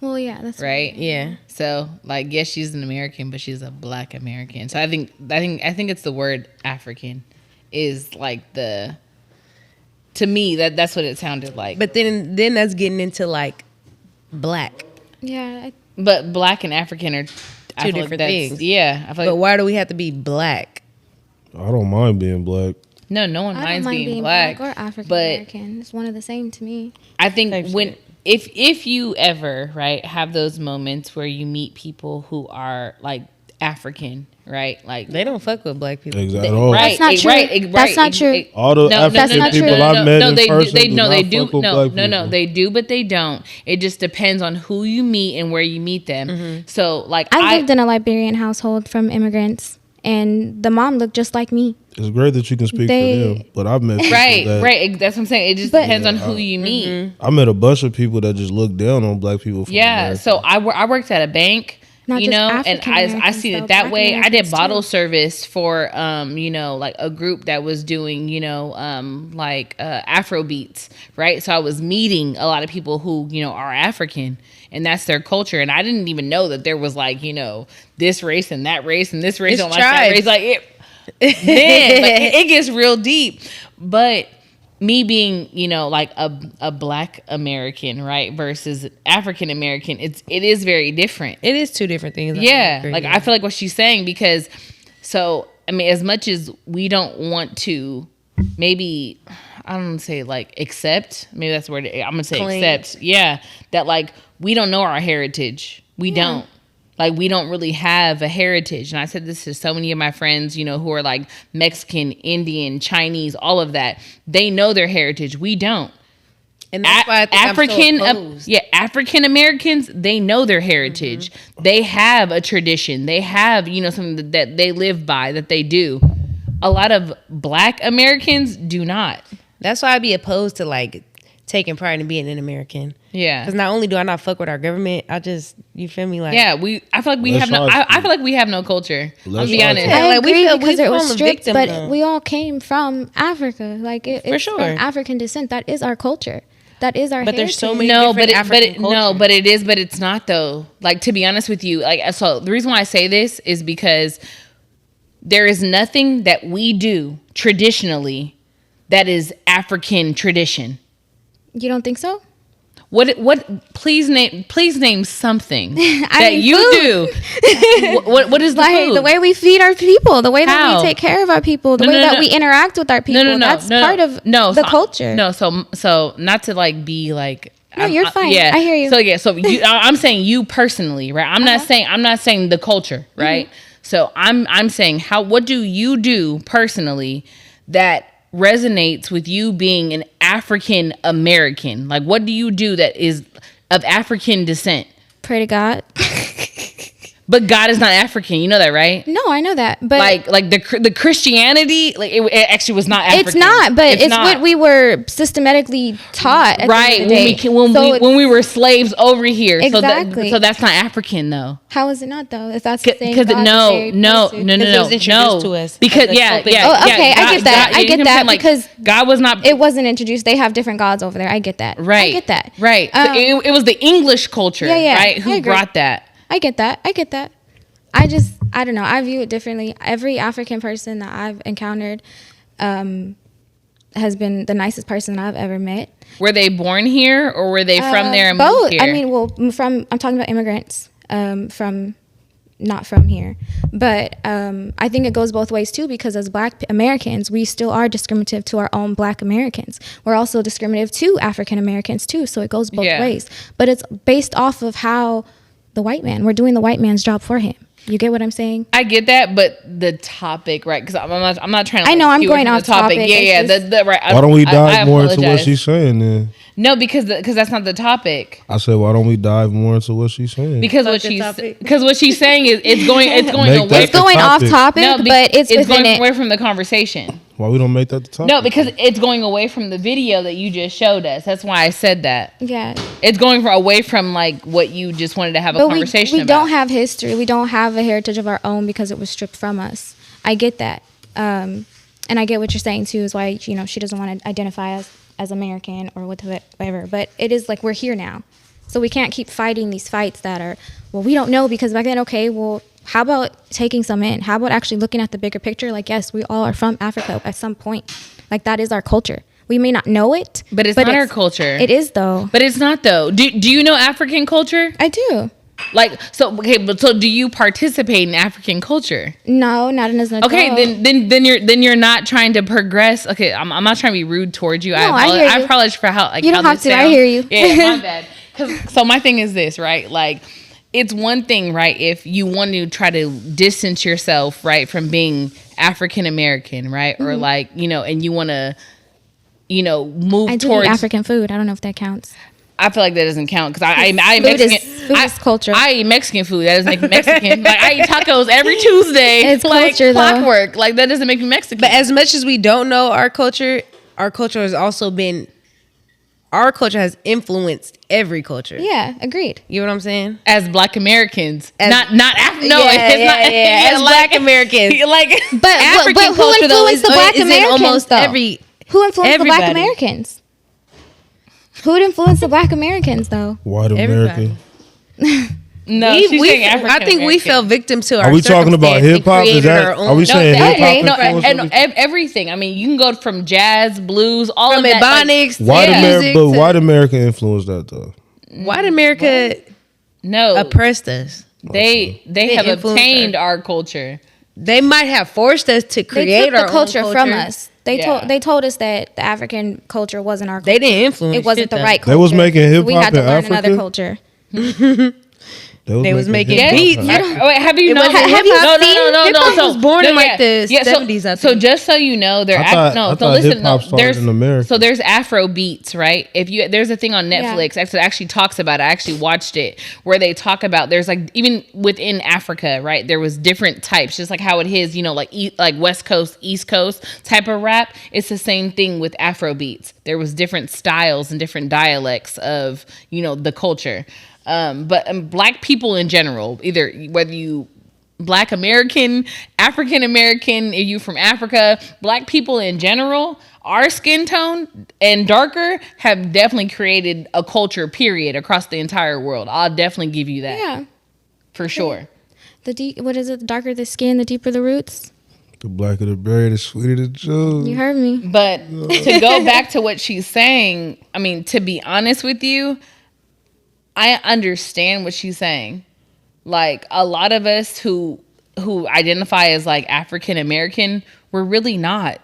Well, yeah, that's right? Yeah. So, like, yes, she's an American, but she's a Black American. So I think it's the word African is like to me that's what it sounded like. But then that's getting into like Black. Yeah, But Black and African are Two different things. Yeah, I feel But like why do we have to be Black? I don't mind being Black. no one I don't minds mind being being Black, or African but American. It's one of the same to me. I think Type when shit. if you ever have those moments where you meet people who are like African, right? Like They don't fuck with Black people. Exactly. At all. right, That's not true. right, That's not true. All the African not people true. I've met in they person do, do not they do, fuck with no, Black no, people. they do, but they don't. It just depends on who you meet and where you meet them. So, like, I lived in a Liberian household from immigrants, and the mom looked just like me. It's great that you can speak They- for them, but I've met people right, that, right. That's what I'm saying. It just But- depends on who you meet. I met a bunch of people that just look down on Black people. From Yeah. America. So I worked at a bank, Not you just know, and African I Americans, see though, it that Black way. I did Americans, bottle too. service for you know, like a group that was doing, you know, like Afro beats, right? So I was meeting a lot of people who, you know, are African, and that's their culture. And I didn't even know that there was like, you know, this race and that race and this race It's don't like that tribes. race. Like man, like, it gets real deep. But me being, you know, like a Black American, right, versus African American, it is very different. It is two different things. Yeah, agree, like I feel like what she's saying, because so I mean, as much as we don't want to, maybe I don't say like accept, maybe that's the word I'm gonna say, Claim. accept. Yeah, that like we don't know our heritage. We don't. Like we don't really have a heritage. And I said this to so many of my friends, you know, who are like Mexican, Indian, Chinese, all of that. They know their heritage. We don't. And that's why I think African, I'm so opposed. African Americans, they know their heritage. They have a tradition. They have, you know, something that they live by, that they do. A lot of Black Americans do not. That's why I'd be opposed to like taking pride in being an American. Yeah. Because not only do I not fuck with our government, I just, you feel me? Like, Yeah, I feel like we Let's have no. not- I feel like we have no culture. I'll Let's be not- honest. Yeah, I like, we agree feel- because we it was fall a stripped, victim, but though. we all came from Africa. Like it's sure. from African descent. That is our culture. That is our. But there's so heritage. many No, but different African no, cultures. but it is, but it's not though. Like, to be honest with you, like, so the reason why I say this is because there is nothing that we do traditionally that is African tradition. You don't think so? What please name something that mean, you food. do. What is the Like food? the way we feed our people, the way that How? we take care of our people, the No, way no, that no. we interact with our people. That's part of the culture. No, so not to like be like. No, you're fine. I hear you. So I'm saying you personally, right? I'm not saying the culture, right? So I'm saying what do you do personally that resonates with you being an African American? Like, what do you do that is of African descent? Pray to God. But God is not African. You know that, right? No, I know that, but Like the Christianity, like it actually was not African. it's not. But it's not. what we were systematically taught. At Right, the end of the day. when we were slaves over here. Exactly. So that's not African though. How is it not though? If that's the same Because God that no, they no, posted. no, no, Because it no, was introduced no. to us Because as a yeah, something. yeah. Oh, yeah, okay, I get that. I you get know what I'm that saying? Like, because God was not It wasn't introduced. They have different gods over there. I get that. right. I get that. Right. So it was the English culture, Yeah, right? I Who agree. brought that? I get that. I don't know. I view it differently. Every African person that I've encountered has been the nicest person I've ever met. Were they born here or were they from there and Both. moved here? I mean, I'm talking about immigrants not from here. But I think it goes both ways too, because as Black Americans, we still are discriminative to our own Black Americans. We're also discriminative to African Americans too. So it goes both Yeah. ways. But it's based off of how we're doing the white man's job for him. You get what I'm saying? I get that, but the topic, right? Because I'm not trying to. I know, I'm skew going from off the topic. topic. Yeah, It's yeah. just- The right. Why don't we I dive more into what apologize. she's saying then? No, because that's not the topic. I said, why don't we dive more into what she's saying? Because Fuck the topic. what she's saying is it's going Make away. that It's going off topic. topic, No, but it's within going it. away from the conversation. Why we don't make that the topic? No, because it's going away from the video that you just showed us. That's why I said that. Yeah. It's going away from like what you just wanted to have a But conversation we about. don't have history. We don't have a heritage of our own because it was stripped from us. I get that. And I get what you're saying too, is why, she doesn't want to identify as American or whatever. But it is like we're here now. So we can't keep fighting these fights that are, well, we don't know because back then, okay, well, how about taking some in? How about actually looking at the bigger picture? Like, yes, we all are from Africa at some point. Like, that is our culture. We may not know it. But it's not our culture. It is, though. But it's not though. Do you know African culture? I do. Like, so do you participate in African culture? No, not as an adult. Okay, then you're not trying to progress. Okay, I'm not trying to be rude towards you. No, I hear I you. apologize for how You don't how have this to. I sounds. hear you. Yeah, my bad. So my thing is this, right? Like, it's one thing, right, if you want to try to distance yourself, right, from being African American, right, or like and you want to, move I do towards eat African food. I don't know if that counts. I feel like that doesn't count because I eat Food is- Mexican. food is culture. I eat Mexican food. That doesn't make me Mexican. Like, I eat tacos every Tuesday. It's like culture, though. clockwork. Like, that doesn't make me Mexican. But as much as we don't know our culture has also been our culture has influenced every culture. Yeah, agreed. You know what I'm saying? As Black Americans, As- not no, it's yeah, not yeah. As Black Americans. like African who culture though influenced the Black is in Americans almost though? every. Who influenced the Black everybody. Americans? Who would influence the Black Americans though? White Everybody. American. no. She's saying I African think we American. fell victim to our. Are we talking about circumstance and hip hop? Is created that? our own- Are we No, saying hip hop? okay, no, influenced and everything? everything. I mean, you can go from jazz, blues, all from of that. like- Ebonics, White to America, music but to- white America influenced that though. White America no, oppressed us. they They have influenced obtained us. our culture. They might have forced us to They create took our the culture own from us. They Yeah. told us that the African culture wasn't our culture. They didn't influence. It wasn't shit, the though. right culture. They was making hip We hop had to in learn another Africa? culture. They was making hip hop beats. in You Africa. don't- Wait, have you It known? wasn't hip-hop. No. Hip-hop was born in, like, the so- 70s, I So think. just so you know, I thought listen. hip-hop started There's in America. So there's Afro beats, right? There's a thing on Netflix. Actually, actually talks about it. I actually watched it where they talk about there's like even within Africa, right? There was different types, just like how it is, like West Coast, East Coast type of rap. It's the same thing with Afro beats. There was different styles and different dialects of the culture. But Black people in general, either whether you Black American, African American, if you from Africa, Black people in general, our skin tone and darker have definitely created a culture, period, across the entire world. I'll definitely give you that. Yeah. For sure. What is it? The darker the skin, the deeper the roots. The blacker the berry, the sweeter the juice. You heard me. But to go back to what she's saying, I mean, to be honest with you, I understand what she's saying. Like a lot of us who identify as like African American, we're really not.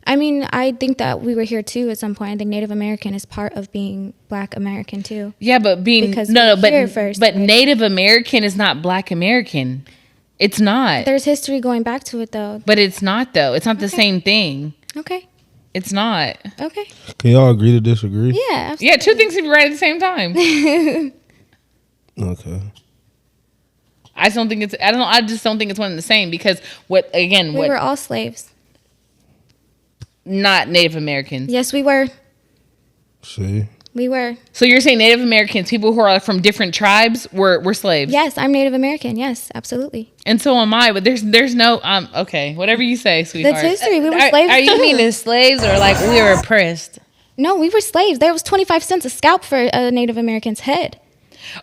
I mean, I think that we were here too at some point. I think Native American is part of being Black American too. Yeah, but Because we were here first, but right? Native American is not Black American. It's not. There's history going back to it though. But it's not though. It's not the same thing. Okay. It's not. Okay. Can y'all agree to disagree? Yeah. Absolutely. Yeah, two things can be right at the same time. Okay. I just don't think it's one and the same because We were what all slaves. not Native Americans. Yes, we were. See? We were. So you're saying Native Americans, people who are from different tribes, were slaves? Yes, I'm Native American. Yes, absolutely. And so am I. But there's no okay, whatever you say, sweetheart. That's history. We were Are, slaves are you too. meaning slaves or like we were oppressed? No, we were slaves. There was 25 cents a scalp for a Native American's head.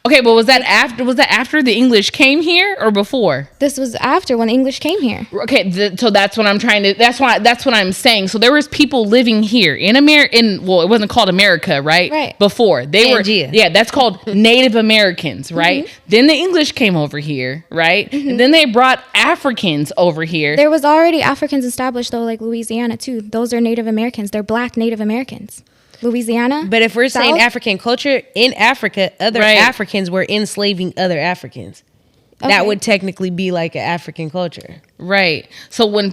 Okay, but was that after the English came here or before? This was after when the English came here. Okay, so that's what I'm trying to. That's what I'm saying. So there was people living here in America. Well, it wasn't called America, right? Right. Before they Pangea. were. Yeah, that's called Native Americans, right? Then the English came over here, right? And then they brought Africans over here. There was already Africans established though, like Louisiana too. Those are Native Americans. They're Black Native Americans. Louisiana. But if we're saying South? African culture, in Africa, other Right. Africans were enslaving other Africans. Okay. That would technically be like an African culture. Right. So when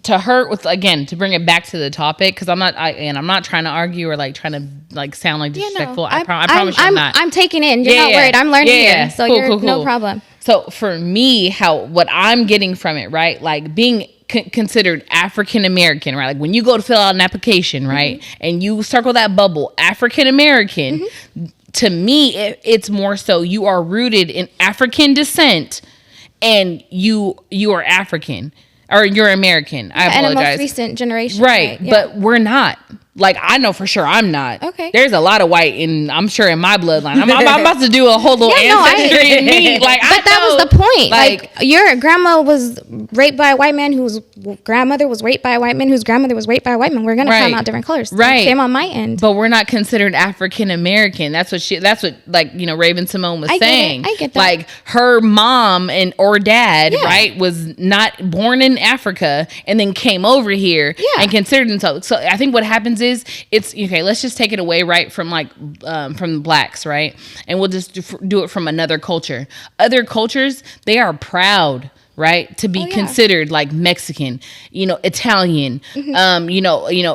to her with again to bring it back to the topic because I'm not trying to argue or like trying to like sound like Yeah, no. disrespectful. I promise you I'm not. I'm taking it in. You're not worried. I'm learning here. So Cool, no cool. problem. So for me, what I'm getting from it, right? Like being considered African American, right? Like when you go to fill out an application, right? And you circle that bubble, African American, to me, it's more so you are rooted in African descent and you are African or you're American. I And a apologize. most recent generation. Right, yeah. but we're not. Like I know for sure I'm not. Okay. There's a lot of white I'm sure in my bloodline. I'm about to do a whole little Yeah, no, ancestry in me. Like, But that was the point. Like, Like your grandma was raped by a white man whose grandmother was raped by a white man whose grandmother was raped by a white man. We're gonna come Right. out different colors. Right. Same on my end. but we're not considered African American. That's what like Raven Simone was I get it. saying. I get that. Like her mom or dad, Yeah. right, was not born in Africa and then came over here Yeah. and considered themselves. So I think what happens is it's okay. Let's just take it away, right, from from the blacks, right, and we'll just do it from another culture. Other cultures, they are proud, right, to be Oh, yeah. considered like Mexican, Italian,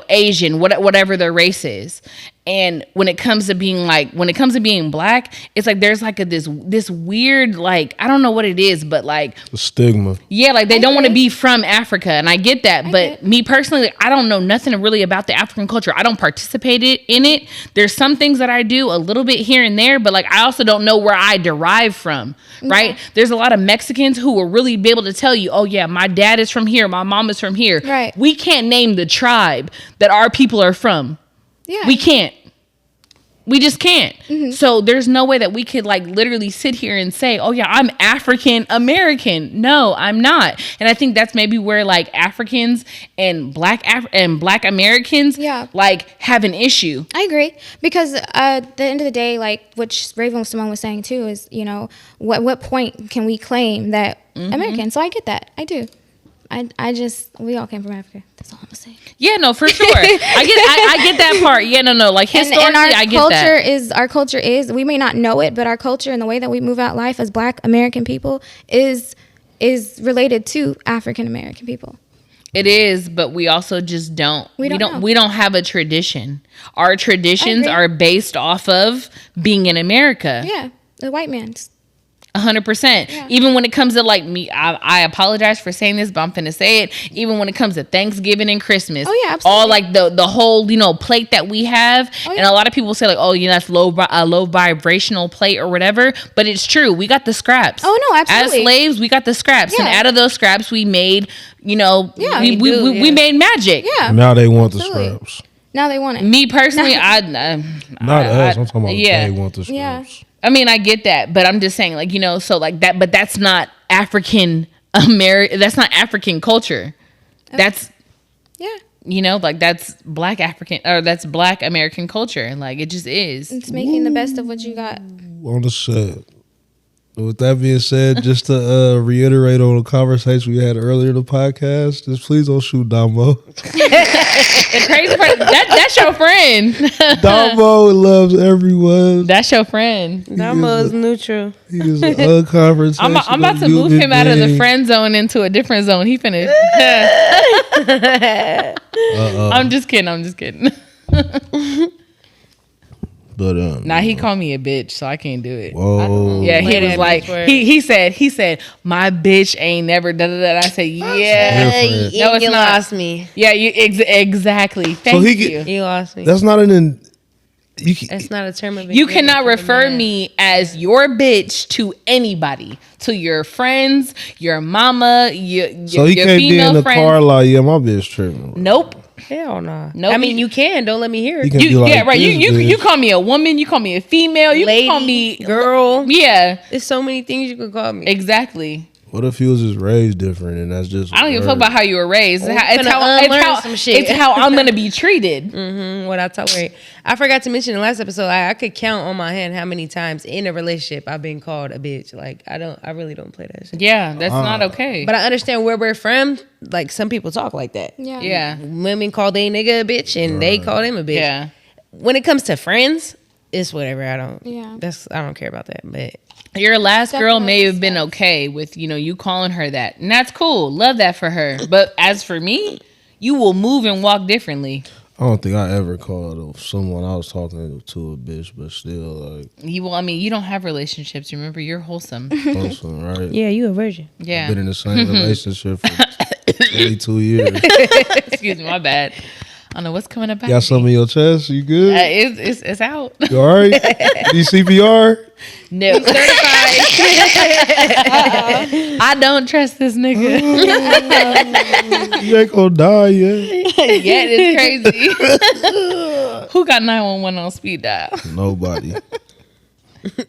Asian, whatever their race is. And when it comes to being black, it's like there's like this weird, like, I don't know what it is, but like The stigma. yeah, like they don't want to be from Africa, and I get that. But me personally, I don't know nothing really about the African culture. I don't participate in it. There's some things that I do a little bit here and there, but like I also don't know where I derive from, right? There's a lot of Mexicans who will really be able to tell you, oh yeah, my dad is from here, my mom is from here. Right. We can't name the tribe that our people are from. Yeah. We can't. We just can't. So there's no way that we could like literally sit here and say, oh yeah, I'm African American. No, I'm not. And I think that's maybe where like Africans and black Americans Yeah. like have an issue. I agree, because at the end of the day, like what Raven Simone was saying too, is, you know, what point can we claim that American? So I get that. I do. I just, we all came from Africa. That's all I'm gonna say. Yeah, no, for sure. I get that part. Yeah, no. Like historically, and our I get culture that. our culture is, we may not know it, but our culture and the way that we move out life as Black American people is related to African American people. It is, but we also just don't. We don't know. We don't have a tradition. Our traditions agree. are based off of being in America. Yeah, the white man's. 100%. Yeah. Even when it comes to like me, I apologize for saying this, but I'm finna say it. Even when it comes to Thanksgiving and Christmas, Oh, yeah, absolutely. all like the whole plate that we have, Oh, and yeah. a lot of people say like, oh, that's a low vibrational plate or whatever. But it's true. We got the scraps. Oh, no, absolutely. As slaves, we got the scraps, and Yeah. out of those scraps, we made Yeah, we we made magic. Yeah. Now they want Absolutely. the scraps. Now they want it. Me personally, Not us. I'm talking about yeah. they want the Yeah. scraps. I mean, I get that, but I'm just saying, like, so like that, but that's not African American. That's not African culture. That's, Yeah. like that's Black African, or that's Black American culture. Like it just is. It's making the best of what you got. On the set. With that being said, just to reiterate on the conversation we had earlier in the podcast, just please don't shoot Damo. The crazy part, that's your friend. Damo loves everyone. That's your friend. Damo is neutral. He is an unconfrontational. I'm about to move human him out of the being. friend zone into a different zone. He finished. I'm just kidding. But Nah, he called me a bitch, so I can't do it. whoa. Yeah, he Play was that like, bitch word. he said, my bitch ain't never da da da. I said, yeah, Different. no, it's you not. lost me. Yeah, you exactly. Thank he you. get- You lost me. That's not you can, That's not a term of You endearment cannot for a refer man. me as your bitch to anybody, to your friends, your mama, so he your can't be female in the friends. car like, yeah, my bitch tripping. Nope. Hell no. Nope. I mean, you can. Don't let me hear You it. can be like, Yeah, right. this You bitch. call me a woman. You call me a female. You Lady, can call me girl. Yeah, There's so many things you could call me. exactly. What if he was just raised different and that's just I don't give a fuck about how you were raised. Oh, It's finna how, unlearn some shit. it's how I'm gonna be treated. What I tolerate. I forgot to mention in the last episode. I could count on my hand how many times in a relationship I've been called a bitch. Like I really don't play that shit. Yeah, that's not okay. But I understand where we're from. Like some people talk like that. Yeah. yeah, Women call they nigga a bitch and they call them a bitch. yeah. When it comes to friends, it's whatever. I don't. Yeah. I don't care about that. But Your last girl Definitely may have been respect. okay with you calling her that, and that's cool. Love that for her. But as for me, you will move and walk differently. I don't think I ever called someone I was talking to a bitch, but still, like, You will. I mean, you don't have relationships. Remember, you're wholesome. wholesome, right? yeah, you a virgin. Yeah. Been in the same relationship for 22 years. Excuse me, my bad. I don't know what's coming up. Got something in your chest? You good? It's out. You all right? Do you CPR? No. I don't trust this nigga. You ain't gonna die yet. Yet it's crazy. Who got 911 on speed dial? Nobody.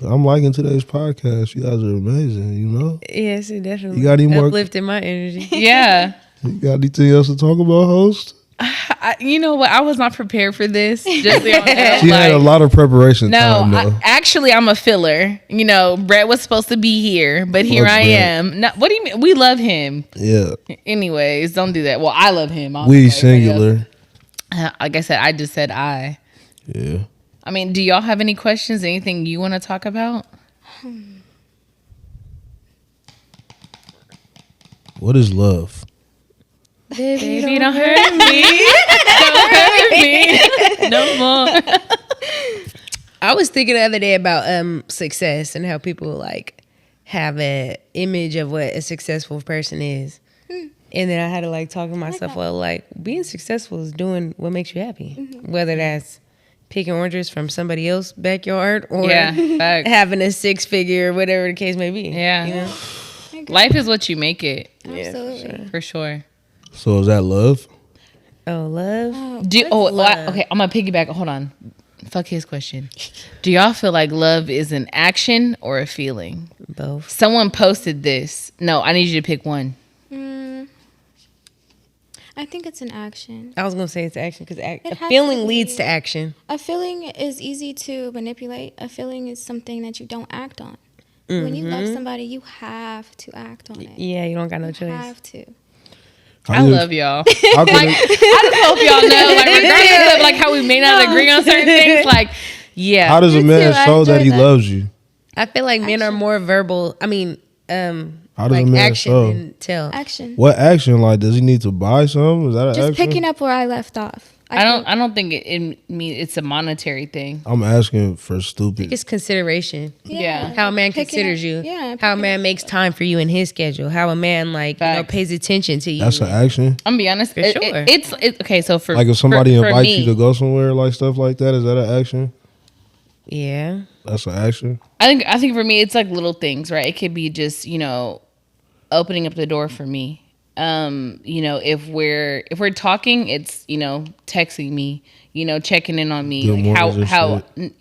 I'm liking today's podcast. You guys are amazing, you know? Yes, it definitely. You got any more- uplifted my energy. Yeah. You got anything else to talk about, host? You know what? I was not prepared for this. Just so y'all know, She had a lot of preparation No, time, though. actually, I'm a filler. Brett was supposed to be here, but here Fuck I Brett. am. No, what do you mean? We love him. Yeah. Anyways, don't do that. Well, I love him. I don't We know about everybody singular. else. Like I said, I just said I. Yeah. I mean, do y'all have any questions? Anything you want to talk about? What is love? Baby, don't hurt me. Don't hurt me no more. I was thinking the other day about success and how people like have an image of what a successful person is. And then I had to like talk to myself, well, like being successful is doing what makes you happy. Whether that's picking oranges from somebody else's backyard or facts. having a 6-figure, whatever the case may be. Yeah. You know? Life is what you make it, Absolutely. for sure. So is that love? Oh, love. Okay, I'm gonna piggyback. Hold on. Fuck his question. Do y'all feel like love is an action or a feeling? Both. Someone posted this. No, I need you to pick one. I think it's an action. I was going to say it's action because a has feeling to leads be. to action. A feeling is easy to manipulate. A feeling is something that you don't act on. When you love somebody, you have to act on it. Yeah, you don't got no You choice. have to. I love y'all. How could Like, it- I just hope y'all know, like, regardless of like how we may not agree on certain things, like, yeah. how does a Me man too, I show that enjoy he that. loves you? I feel like men are more verbal. I mean, How does like a man action show? than tell. Action. What action? Like, does he need to buy something? Is that an Just action? picking up where I left off. I don't think it mean it's a monetary thing. I'm asking for stupid. It's consideration. Yeah. How a man Picking considers up- you. yeah, How a picking man makes time for you in his schedule. How a man like Facts. pays attention to you. That's an action. I'm gonna be honest. For it- sure. It's okay. So for Like if somebody for invites me, you to go somewhere, like stuff like that, is that an action? Yeah. That's an action. I think for me it's like little things, right? It could be just opening up the door for me. If we're talking, it's texting me, checking in on me, Good like mornings how and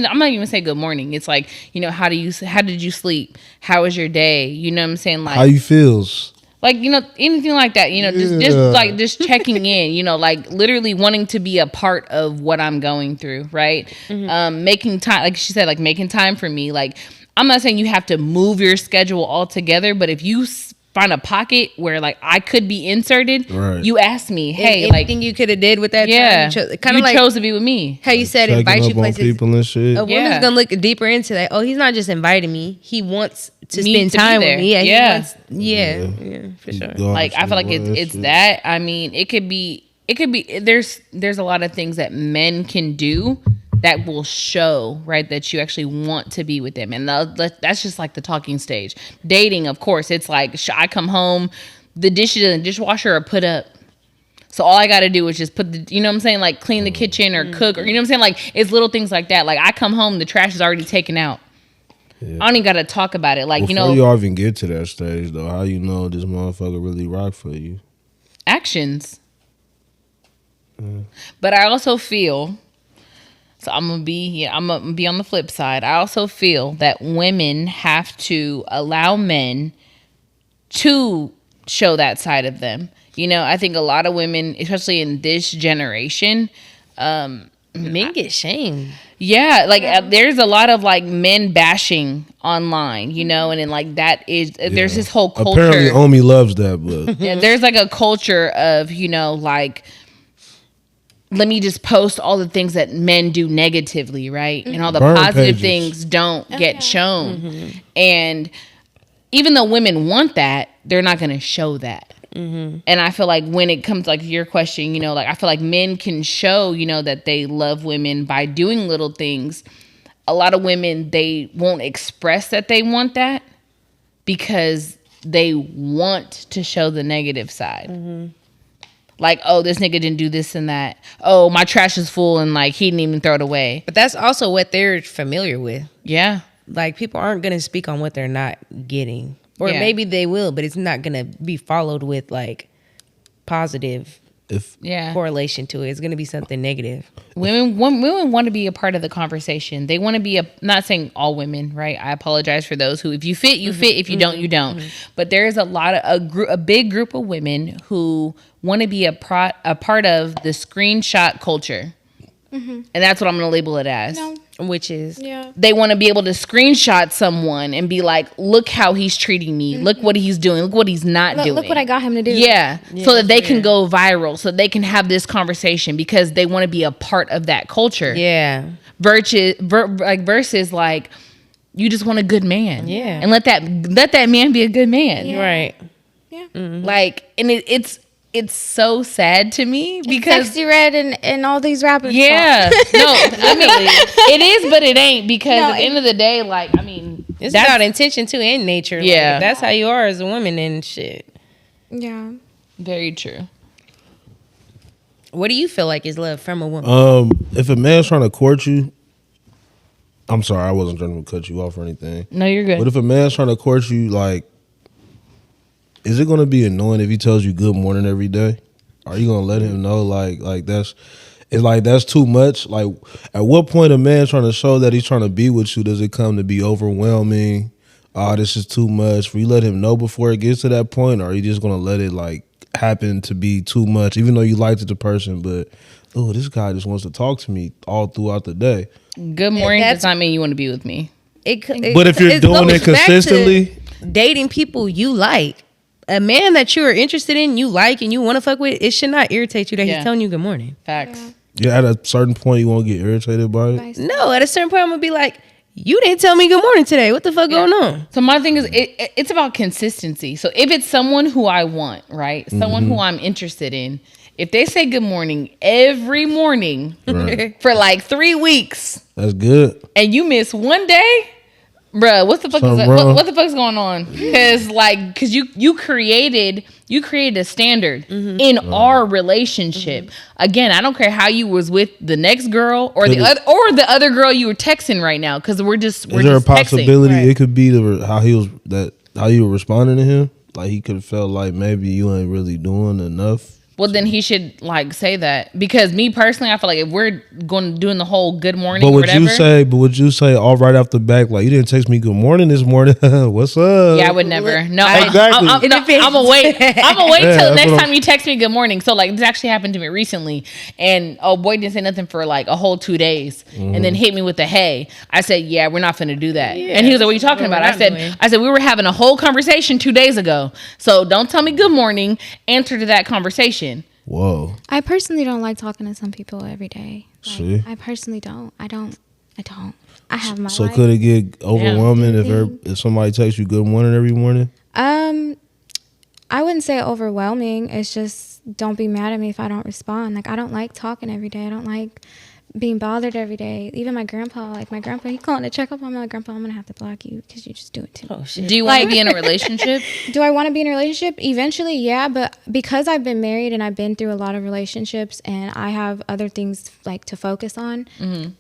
I'm not even saying good morning. It's like how did you sleep? How was your day? You know what I'm saying? Like How you feels? like anything like that, just checking in, like literally wanting to be a part of what I'm going through, right? Making time, like she said, like making time for me. Like I'm not saying you have to move your schedule altogether, but if you find a pocket where like I could be inserted, Right. you ask me, hey, And like anything you could have did with that yeah, time. you Kind of like chose to be with me. how you said Checking invite you up on places. people and shit. A woman's Yeah. gonna look deeper into that. Oh, he's not just inviting me. He wants to Me spend to be time there. with me. Yeah. He wants, yeah, for sure. Go out Like I feel like somewhere, it's shit. that. I mean, it could be there's a lot of things that men can do that will show, right, that you actually want to be with them. And that's just like the talking stage. Dating, of course, it's like I come home, the dishes in the dishwasher are put up. So all I got to do is just put the, what I'm saying, like clean the kitchen or cook, or you know what I'm saying? Like it's little things like that. Like I come home, the trash is already taken out. I don't even got to talk about it. Like, Before you even get to that stage, though, how you know this motherfucker really rock for you? actions. But I also feel, so I'm gonna be on the flip side. I also feel that women have to allow men to show that side of them. I think a lot of women, especially in this generation, Men get shamed. yeah, like there's a lot of like men bashing online, and then like that is there's this whole culture. Apparently, Omi loves that, but Yeah, there's like a culture of, like, let me just post all the things that men do negatively, right? And all the Burn positive pages. things don't get shown. And even though women want that, they're not going to show that. And I feel like when it comes like your question, like I feel like men can show, that they love women by doing little things. A lot of women, they won't express that they want that because they want to show the negative side. Like, oh, this nigga didn't do this and that. Oh, my trash is full and like he didn't even throw it away. But that's also what they're familiar with. Yeah. Like people aren't gonna speak on what they're not getting. Or Yeah. maybe they will, but it's not gonna be followed with like positive if Yeah. correlation to it. It's gonna be something negative. Women want to be a part of the conversation. They want to be not saying all women, right? I apologize for those who, if you fit, you fit. If you don't, you don't. But there's a lot of a big group of women who want to be a part of the screenshot culture. And that's what I'm going to label it as. No. Which is Yeah. They want to be able to screenshot someone and be like, look how he's treating me. Look what he's doing. Look what he's not doing. Look what I got him to do. Yeah, so that they can go viral, so they can have this conversation because they want to be a part of that culture. yeah. Versus like, you just want a good man. Yeah. and let that man be a good man. Yeah. Right. Yeah. Like, and it's it's so sad to me because Sexy Red and all these rappers. yeah, no, I mean it is, but it ain't because No, at the end of the day, like I mean, It's that's about intention too and nature. Like, Yeah. if that's how you are as a woman and shit. Yeah. very true. What do you feel like is love from a woman? If a man's trying to court you, I'm sorry, I wasn't trying to cut you off or anything. No, you're good. But if a man's trying to court you, like, is it going to be annoying if he tells you good morning every day? Are you going to let him know, like that's too much? Like, at what point a man trying to show that he's trying to be with you, does it come to be overwhelming? Oh, this is too much. Will you let him know before it gets to that point, or are you just going to let it, like, happen to be too much, even though you liked the person, but, oh, this guy just wants to talk to me all throughout the day? Good morning that's- does not mean you want to be with me. But if you're doing it goes back to consistently, dating people you like, a man that you are interested in, you like, and you want to fuck with, it should not irritate you that Yeah. he's telling you good morning. Facts. yeah, at a certain point you won't get irritated by it. Nice. No, at a certain point, I'm gonna be like, you didn't tell me good morning today. What the fuck going on? So my thing is, it's about consistency. So if it's someone who I want, right, someone who I'm interested in, if they say good morning every morning Right. for like 3 weeks, That's good. and you miss one day, bruh, what the fuck Something is that? wrong. What the fuck's going on? Because you created a standard in our relationship. Again, I don't care how you was with the next girl or the other girl you were texting right now, because we're Is there a just texting. possibility Right. it could be how you were responding to him? Like he could have felt like maybe you ain't really doing enough. Well, then he should like say that, because me personally, I feel like if we're doing the whole good morning, But or would whatever, you say all right off the back, like you didn't text me good morning this morning? What's up? yeah, I would never. No, Exactly. I'm gonna wait. I'm gonna wait Yeah, till that's next what time you text me good morning. So like this actually happened to me recently, and oh boy didn't say nothing for like a whole 2 days, and then hit me with the hey. I said, yeah, we're not finna do that. And he was like, what are you talking about? I said we were having a whole conversation 2 days ago. So don't tell me good morning. Answer to that conversation. Whoa. I personally don't like talking to some people every day. Like, See? I personally don't. I don't. I have my So life. could it get overwhelming if somebody texts you good morning every morning? I wouldn't say overwhelming. It's just don't be mad at me if I don't respond. Like I don't like talking every day. I don't like being bothered every day. Even my grandpa, he calling to check up on me. Like, Grandpa, I'm gonna have to block you because you just do it too. Oh shit. Do you want to be in a relationship? Do I want to be in a relationship? Eventually, yeah. But because I've been married and I've been through a lot of relationships and I have other things like to focus on,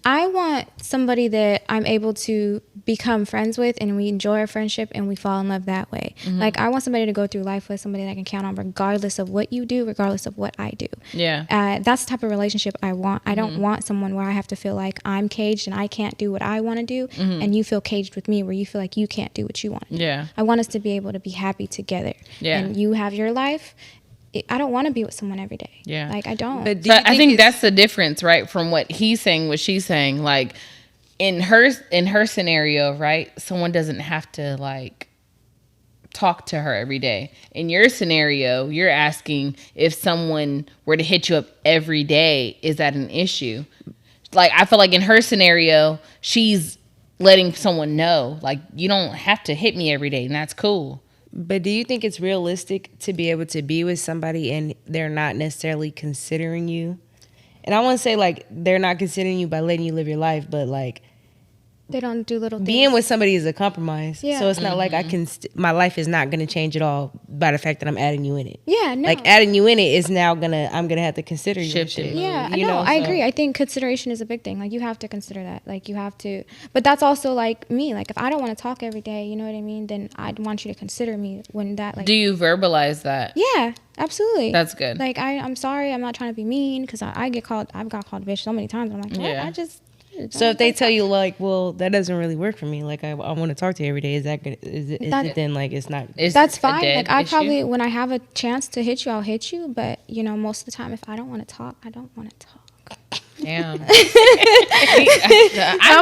I want somebody that I'm able to become friends with and we enjoy our friendship and we fall in love that way. Like I want somebody to go through life with, somebody that I can count on regardless of what you do, regardless of what I do. Yeah. That's the type of relationship I want. I don't want someone where I have to feel like I'm caged and I can't do what I want to do and you feel caged with me where you feel like you can't do what you want to do. Yeah. I want us to be able to be happy together. Yeah. And you have your life. I don't want to be with someone every day. Yeah. Like I don't. But do So you I think it's- that's the difference, right? From what he's saying, what she's saying. Like in her scenario, right? Someone doesn't have to like talk to her every day. In your scenario, you're asking if someone were to hit you up every day, is that an issue? Like I feel like in her scenario, she's letting someone know, like you don't have to hit me every day, and that's cool. But do you think it's realistic to be able to be with somebody and they're not necessarily considering you? And I want to say like they're not considering you by letting you live your life, but like they don't do little things. being with somebody is a compromise. Yeah. So it's not like I can. My life is not going to change at all by the fact that I'm adding you in it. Yeah, no. Like adding you in it is now I'm gonna have to consider you. and Shift it. shit. Yeah, You no, know, I so- agree. I think consideration is a big thing. Like you have to consider that. Like you have to, but that's also like me. Like if I don't want to talk every day, you know what I mean? Then I'd want you to consider me when that like. Do you verbalize that? Yeah, absolutely. That's good. Like I'm sorry, I'm not trying to be mean because I've got called a bitch so many times. I'm like, what? Yeah. I just. So if they tell you like, well, that doesn't really work for me. Like I want to talk to you every day. Is that good? Is it then like it's not? Is That's it a fine. dead Like I issue? probably, when I have a chance to hit you, I'll hit you. But you know, most of the time, if I don't want to talk, I don't want to talk. Damn. I'm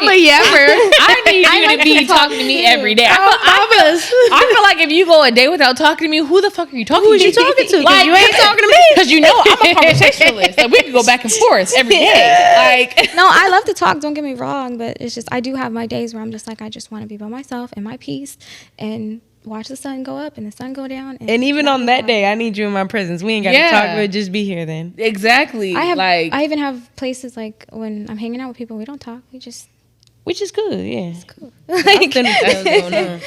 a yapper. I need you to be talking to me every day. I feel like if you go a day without talking to me, who the fuck are you talking to? Who's you talking to? 'Cause Like, you ain't talking to me. Because you know I'm a conversationalist. Like we can go back and forth every day. Like No, I love to talk. Don't get me wrong, but it's just I do have my days where I'm just like I just want to be by myself in my peace, and watch the sun go up and the sun go down. And even on that day, I need you in my presence. We ain't got to Yeah. talk, but just be here then. Exactly. I even have places like when I'm hanging out with people, we don't talk. We just Which is good, yeah. like Going on.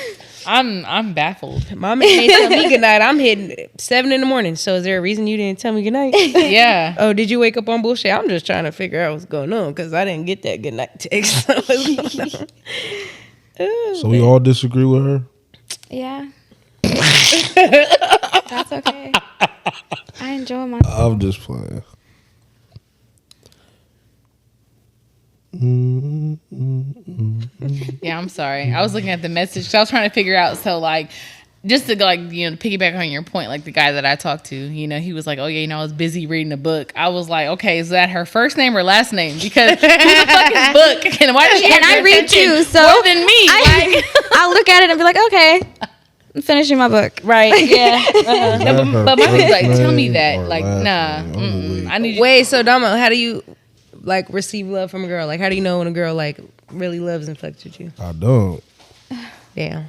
I'm baffled. My man ain't tell me goodnight. I'm hitting 7 a.m. So is there a reason you didn't tell me goodnight? Yeah. Oh, did you wake up on bullshit? I'm just trying to figure out what's going on because I didn't get that goodnight text. What's going on? Oh, So we all disagree with her. yeah. That's okay. I enjoy myself. I'm just playing. Yeah, I'm sorry. I was looking at the message 'cause I was trying to figure out. So, like, just to like, piggyback on your point, like the guy that I talked to, he was like, "Oh yeah, I was busy reading a book." I was like, "Okay, is that her first name or last name? Because who the fuck is Book? And why does she And have I your read attention too, so more than me?" I'll look at it and be like, okay, I'm finishing my book. right, yeah. but my thing's like, tell me that, like, nah, I need you. Wait, so Damo, how do you like receive love from a girl? Like, how do you know when a girl like really loves and fucks with you? I don't. Damn.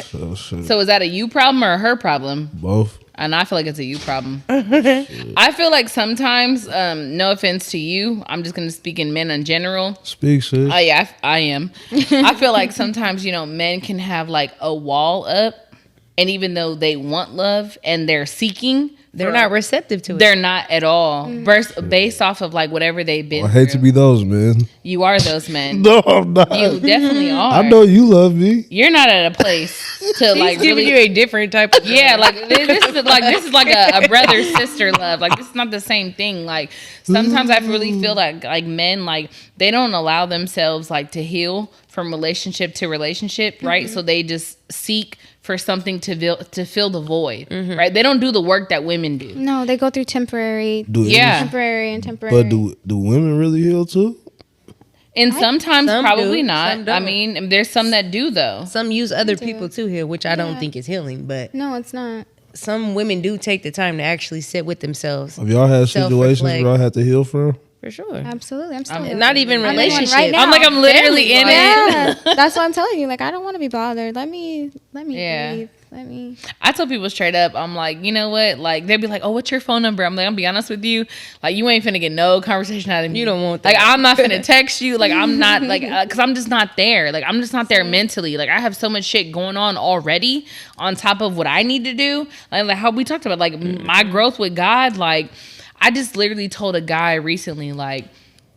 So shit. So is that a you problem or a her problem? Both. And I feel like it's a you problem. I feel like sometimes, no offense to you, I'm just gonna speak in men in general. Speak, sis. Oh yeah, I am. I feel like sometimes, men can have like a wall up, and even though they want love and they're seeking, They're not receptive to it. they're not at all. Based off of like whatever they've been I hate to through. be those men. You are those men. No, I'm not. You definitely are. I know you love me. You're not at a place to He's like giving really. you a different type of Yeah, like this is like a brother sister love. Like this is not the same thing. Like sometimes I really feel like men like they don't allow themselves like to heal from relationship to relationship, right? So they just seek for something to fill the void, right? They don't do the work that women do. No, they go through temporary, Yeah. temporary. But do women really heal too? And sometimes Some probably do, not. some don't. I mean, there's some that do though. Some use other people to heal, which I don't think is healing, but No, it's not. some women do take the time to actually sit with themselves. Have y'all had situations Self-reflect. where y'all had to heal from? For sure. Absolutely, I'm still Not even I'm in one relationship. right now. I'm like I'm literally in it. Yeah, that's what I'm telling you. Like, I don't want to be bothered. Let me Yeah. breathe. Let me. I tell people straight up, I'm like, you know what? Like, they'll be like, oh, what's your phone number? I'm like, I'm be honest with you. Like, you ain't finna get no conversation out of me. You don't want Like, that. I'm not finna text you. Like, I'm not, like, because I'm just not there. Like, I'm just not there mentally. Like, I have so much shit going on already on top of what I need to do. Like how we talked about, like, my growth with God. Like, I just literally told a guy recently, like,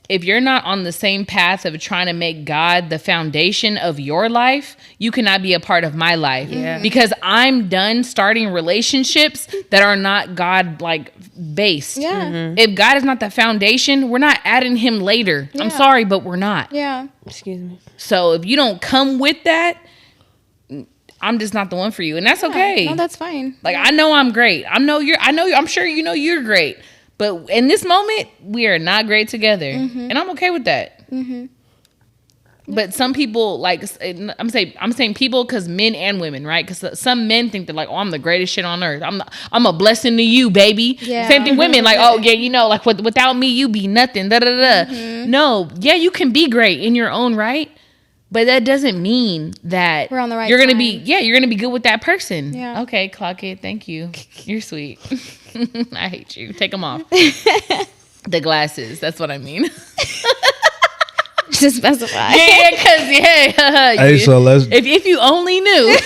if you're not on the same path of trying to make God the foundation of your life, you cannot be a part of my life. Yeah. Because I'm done starting relationships that are not God like based. Yeah. If God is not the foundation, we're not adding him later. I'm sorry, but we're not. Yeah. Excuse me. So if you don't come with that, I'm just not the one for you. And that's okay. No, that's fine. Like I know I'm great. I'm sure you know you're great. But in this moment, we are not great together. And I'm okay with that. But some people, like, I'm saying people because men and women, right? Because some men think they're like, oh, I'm the greatest shit on earth. I'm a blessing to you, baby. Yeah. Same thing women, like, oh, yeah, like, without me, you be nothing, da-da-da. No, yeah, you can be great in your own right. But that doesn't mean that We're on the right you're gonna time. you're gonna be good with that person. Yeah. Okay, clock it. Thank you. You're sweet. I hate you. Take them off. The glasses. That's what I mean. To specify. Hey, so let's If you only knew,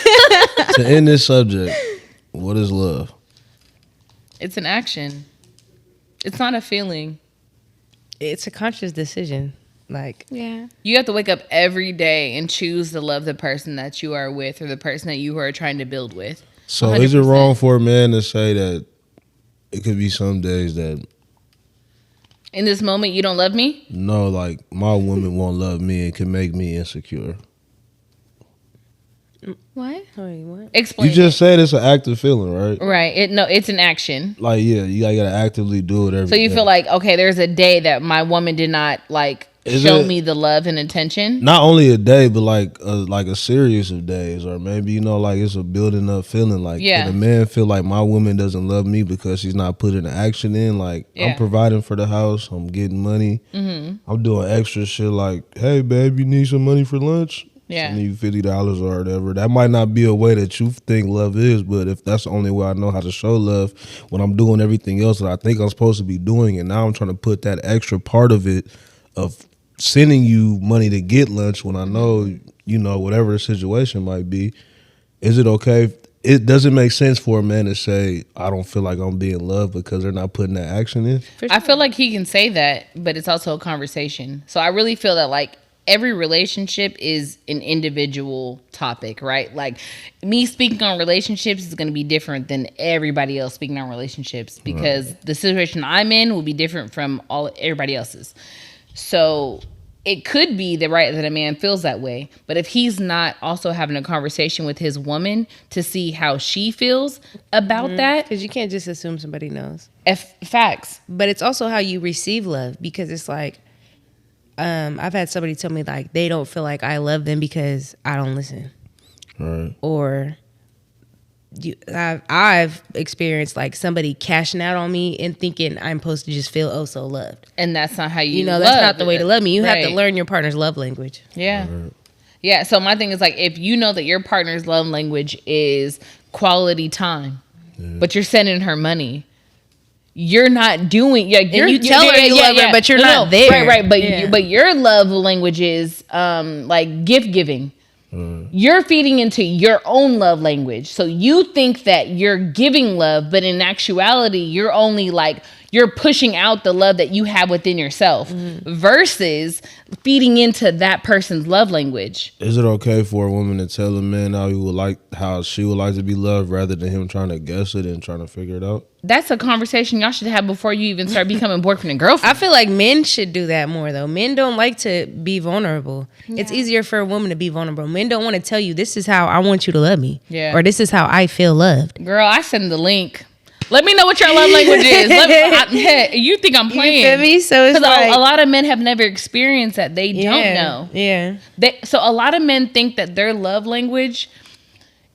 to end this subject. What is love? it's an action. It's not a feeling. It's a conscious decision. Like, Yeah. You have to wake up every day and choose to love the person that you are with or the person that you are trying to build with. So is it 100%. wrong for a man to say that it could be some days that In this moment, you don't love me? no, like my woman won't love me and can make me insecure? What? wait, what? Explain. You just said it's an active feeling, right? Right. It's an action. Like, yeah, you gotta actively do it every So you day. feel like, okay, there's a day that my woman did not like Is show it- me the love and attention. not only a day, but like a series of days, or maybe like it's a building up feeling. Like, Yeah. can a man feel like my woman doesn't love me because she's not putting the action in? Like, Yeah. I'm providing for the house, I'm getting money, I'm doing extra shit. Like, hey, babe, you need some money for lunch? Yeah. sending you $50 or whatever. That might not be a way that you think love is, but if that's the only way I know how to show love, when I'm doing everything else that I think I'm supposed to be doing, and now I'm trying to put that extra part of it of sending you money to get lunch when I know, you know, whatever the situation might be, is it okay? It doesn't make sense for a man to say, I don't feel like I'm being loved because they're not putting that action in. I feel like he can say that, but it's also a conversation. So I really feel that like every relationship is an individual topic, right? Like me speaking on relationships is going to be different than everybody else speaking on relationships because the situation I'm in will be different from everybody else's. So it could be that a man feels that way, but if he's not also having a conversation with his woman to see how she feels about that, Because you can't just assume somebody knows. facts. But it's also how you receive love, because it's like, I've had somebody tell me like they don't feel like I love them because I don't listen, Right. or I've experienced like somebody cashing out on me and thinking I'm supposed to just feel oh so loved. And that's not how you You know, that's love. not the way to love me. You have Right. to learn your partner's love language. Yeah. Yeah. So my thing is like, if you know that your partner's love language is quality time, but you're sending her money, you're not doing. Yeah, you tell her you love her, but you're not there. Right. But Yeah. but your love language is like gift giving. You're feeding into your own love language. So you think that you're giving love, but in actuality, you're only like, you're pushing out the love that you have within yourself versus feeding into that person's love language. Is it okay for a woman to tell a man how she would like to be loved rather than him trying to guess it and trying to figure it out? That's a conversation y'all should have before you even start becoming boyfriend and girlfriend. I feel like men should do that more though. Men don't like to be vulnerable. It's easier for a woman to be vulnerable. Men don't want to tell you this is how I want you to love me. Yeah. Or this is how I feel loved. Girl, I send the link. Let me know what your love language is. You think I'm playing? You feel me? So it's Because like a lot of men have never experienced that. They don't know. Yeah. So a lot of men think that their love language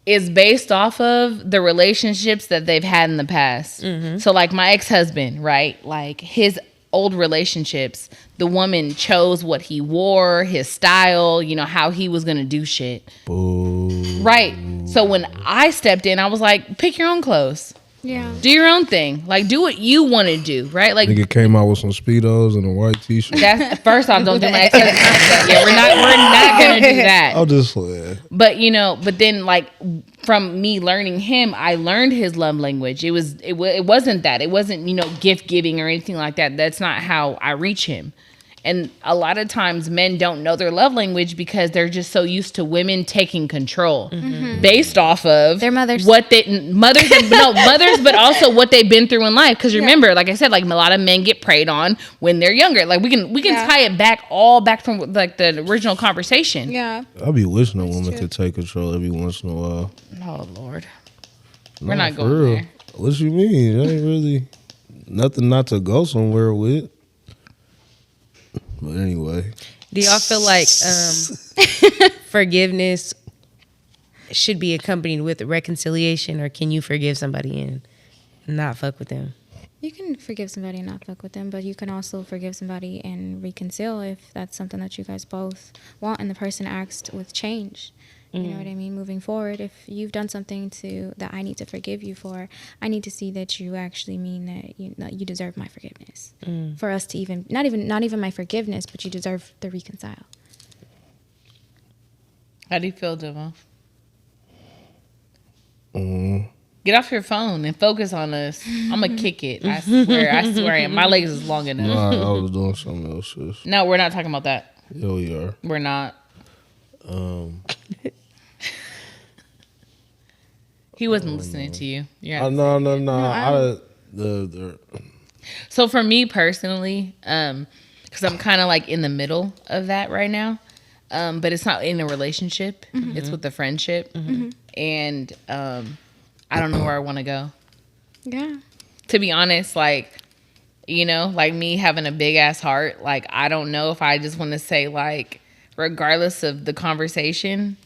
is based off of the relationships that they've had in the past. So like my ex-husband, right? Like his old relationships, the woman chose what he wore, his style, you know, how he was going to do shit. Boo. Right. So when I stepped in, I was like, pick your own clothes. Yeah. Do your own thing. Like, do what you want to do, right? Like, Nigga came out with some Speedos and a white t-shirt. that's first off, don't do my ex-husband like that. Yeah, we're not gonna do that. I'll just play. But you know, but then like from me learning him, I learned his love language. It wasn't that. It wasn't, you know, gift giving or anything like that. That's not how I reach him. And a lot of times men don't know their love language because they're just so used to women taking control based off of Their mothers. but also what they've been through in life. Because remember, like I said, like a lot of men get preyed on when they're younger. Like we can tie it back from like the original conversation. Yeah. I be wishing a woman could take control every once in a while. Oh Lord, we're Nah, not for going real. there. What you mean? That ain't really nothing not to go somewhere with. But anyway, Do y'all feel like forgiveness should be accompanied with reconciliation, or can you forgive somebody and not fuck with them? You can forgive somebody and not fuck with them, but you can also forgive somebody and reconcile if that's something that you guys both want and the person acts with change. You know what I mean? Moving forward, if you've done something that I need to forgive you for, I need to see that you actually mean that you deserve my forgiveness. For us to even not even my forgiveness, but you deserve the reconcile. How do you feel, Devon? Get off your phone and focus on us. I'm gonna kick it. I swear. My legs is long enough. nah, I was doing something else. Sis. No, we're not talking about that. Yeah, we are. We're not. He wasn't listening to you. You're No. So for me personally, because I'm kind of like in the middle of that right now, but it's not in a relationship. It's with a friendship, and I don't know where I want to go. Yeah. To be honest, like, you know, like me having a big ass heart, like I don't know if I just want to say like, regardless of the conversation,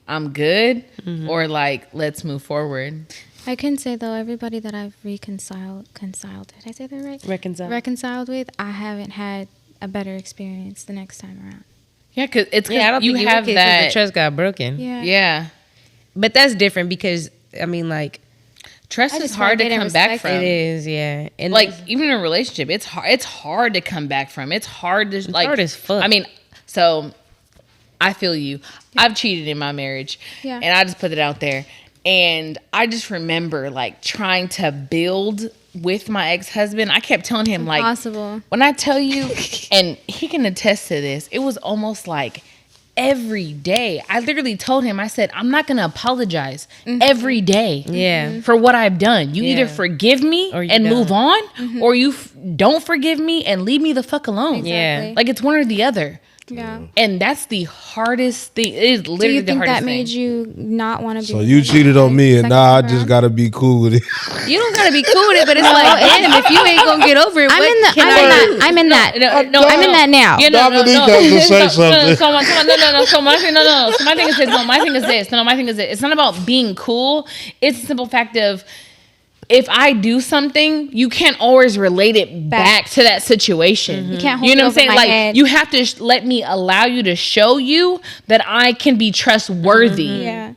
I'm good, or like let's move forward. I can say though, everybody that I've reconciled, did I say that right? Reconcile. Reconciled with, I haven't had a better experience the next time around. Yeah, because it's Yeah, I don't you think have the that. trust got broken. Yeah. Yeah, But that's different because I mean, like trust I is just hard to didn't come back respect from. it is, yeah. And Like even in a relationship, it's hard. It's hard to come back from. It's hard to like. hard as fuck. I mean, so I feel you. I've cheated in my marriage, Yeah. and I just put it out there. And I just remember like trying to build with my ex-husband. I kept telling him like, Impossible. when I tell you, and he can attest to this, it was almost like every day. I literally told him, I said, I'm not going to apologize every day Yeah. for what I've done. You Yeah. either forgive me Or you and move don't. on, or you don't forgive me and leave me the fuck alone. Yeah. Exactly. Like it's one or the other. Yeah. And that's the hardest thing. It is Do literally you the think hardest that made thing. you not want to be? So with you him cheated on me, and second now I time just around? gotta be cool with it. you don't gotta be cool with it, but it's like, damn, if you ain't gonna get over it, I'm what in can that. I'm in that. I'm in that now. Yeah, Dominique has to say something. So my thing is this. No, my thing is this. No, my thing is this. It's not about being cool. It's a simple fact of if I do something, you can't always relate it back to that situation. You can't hold You know it what I'm over saying? my Like head. you have to let me allow you to show you that I can be trustworthy. Yeah.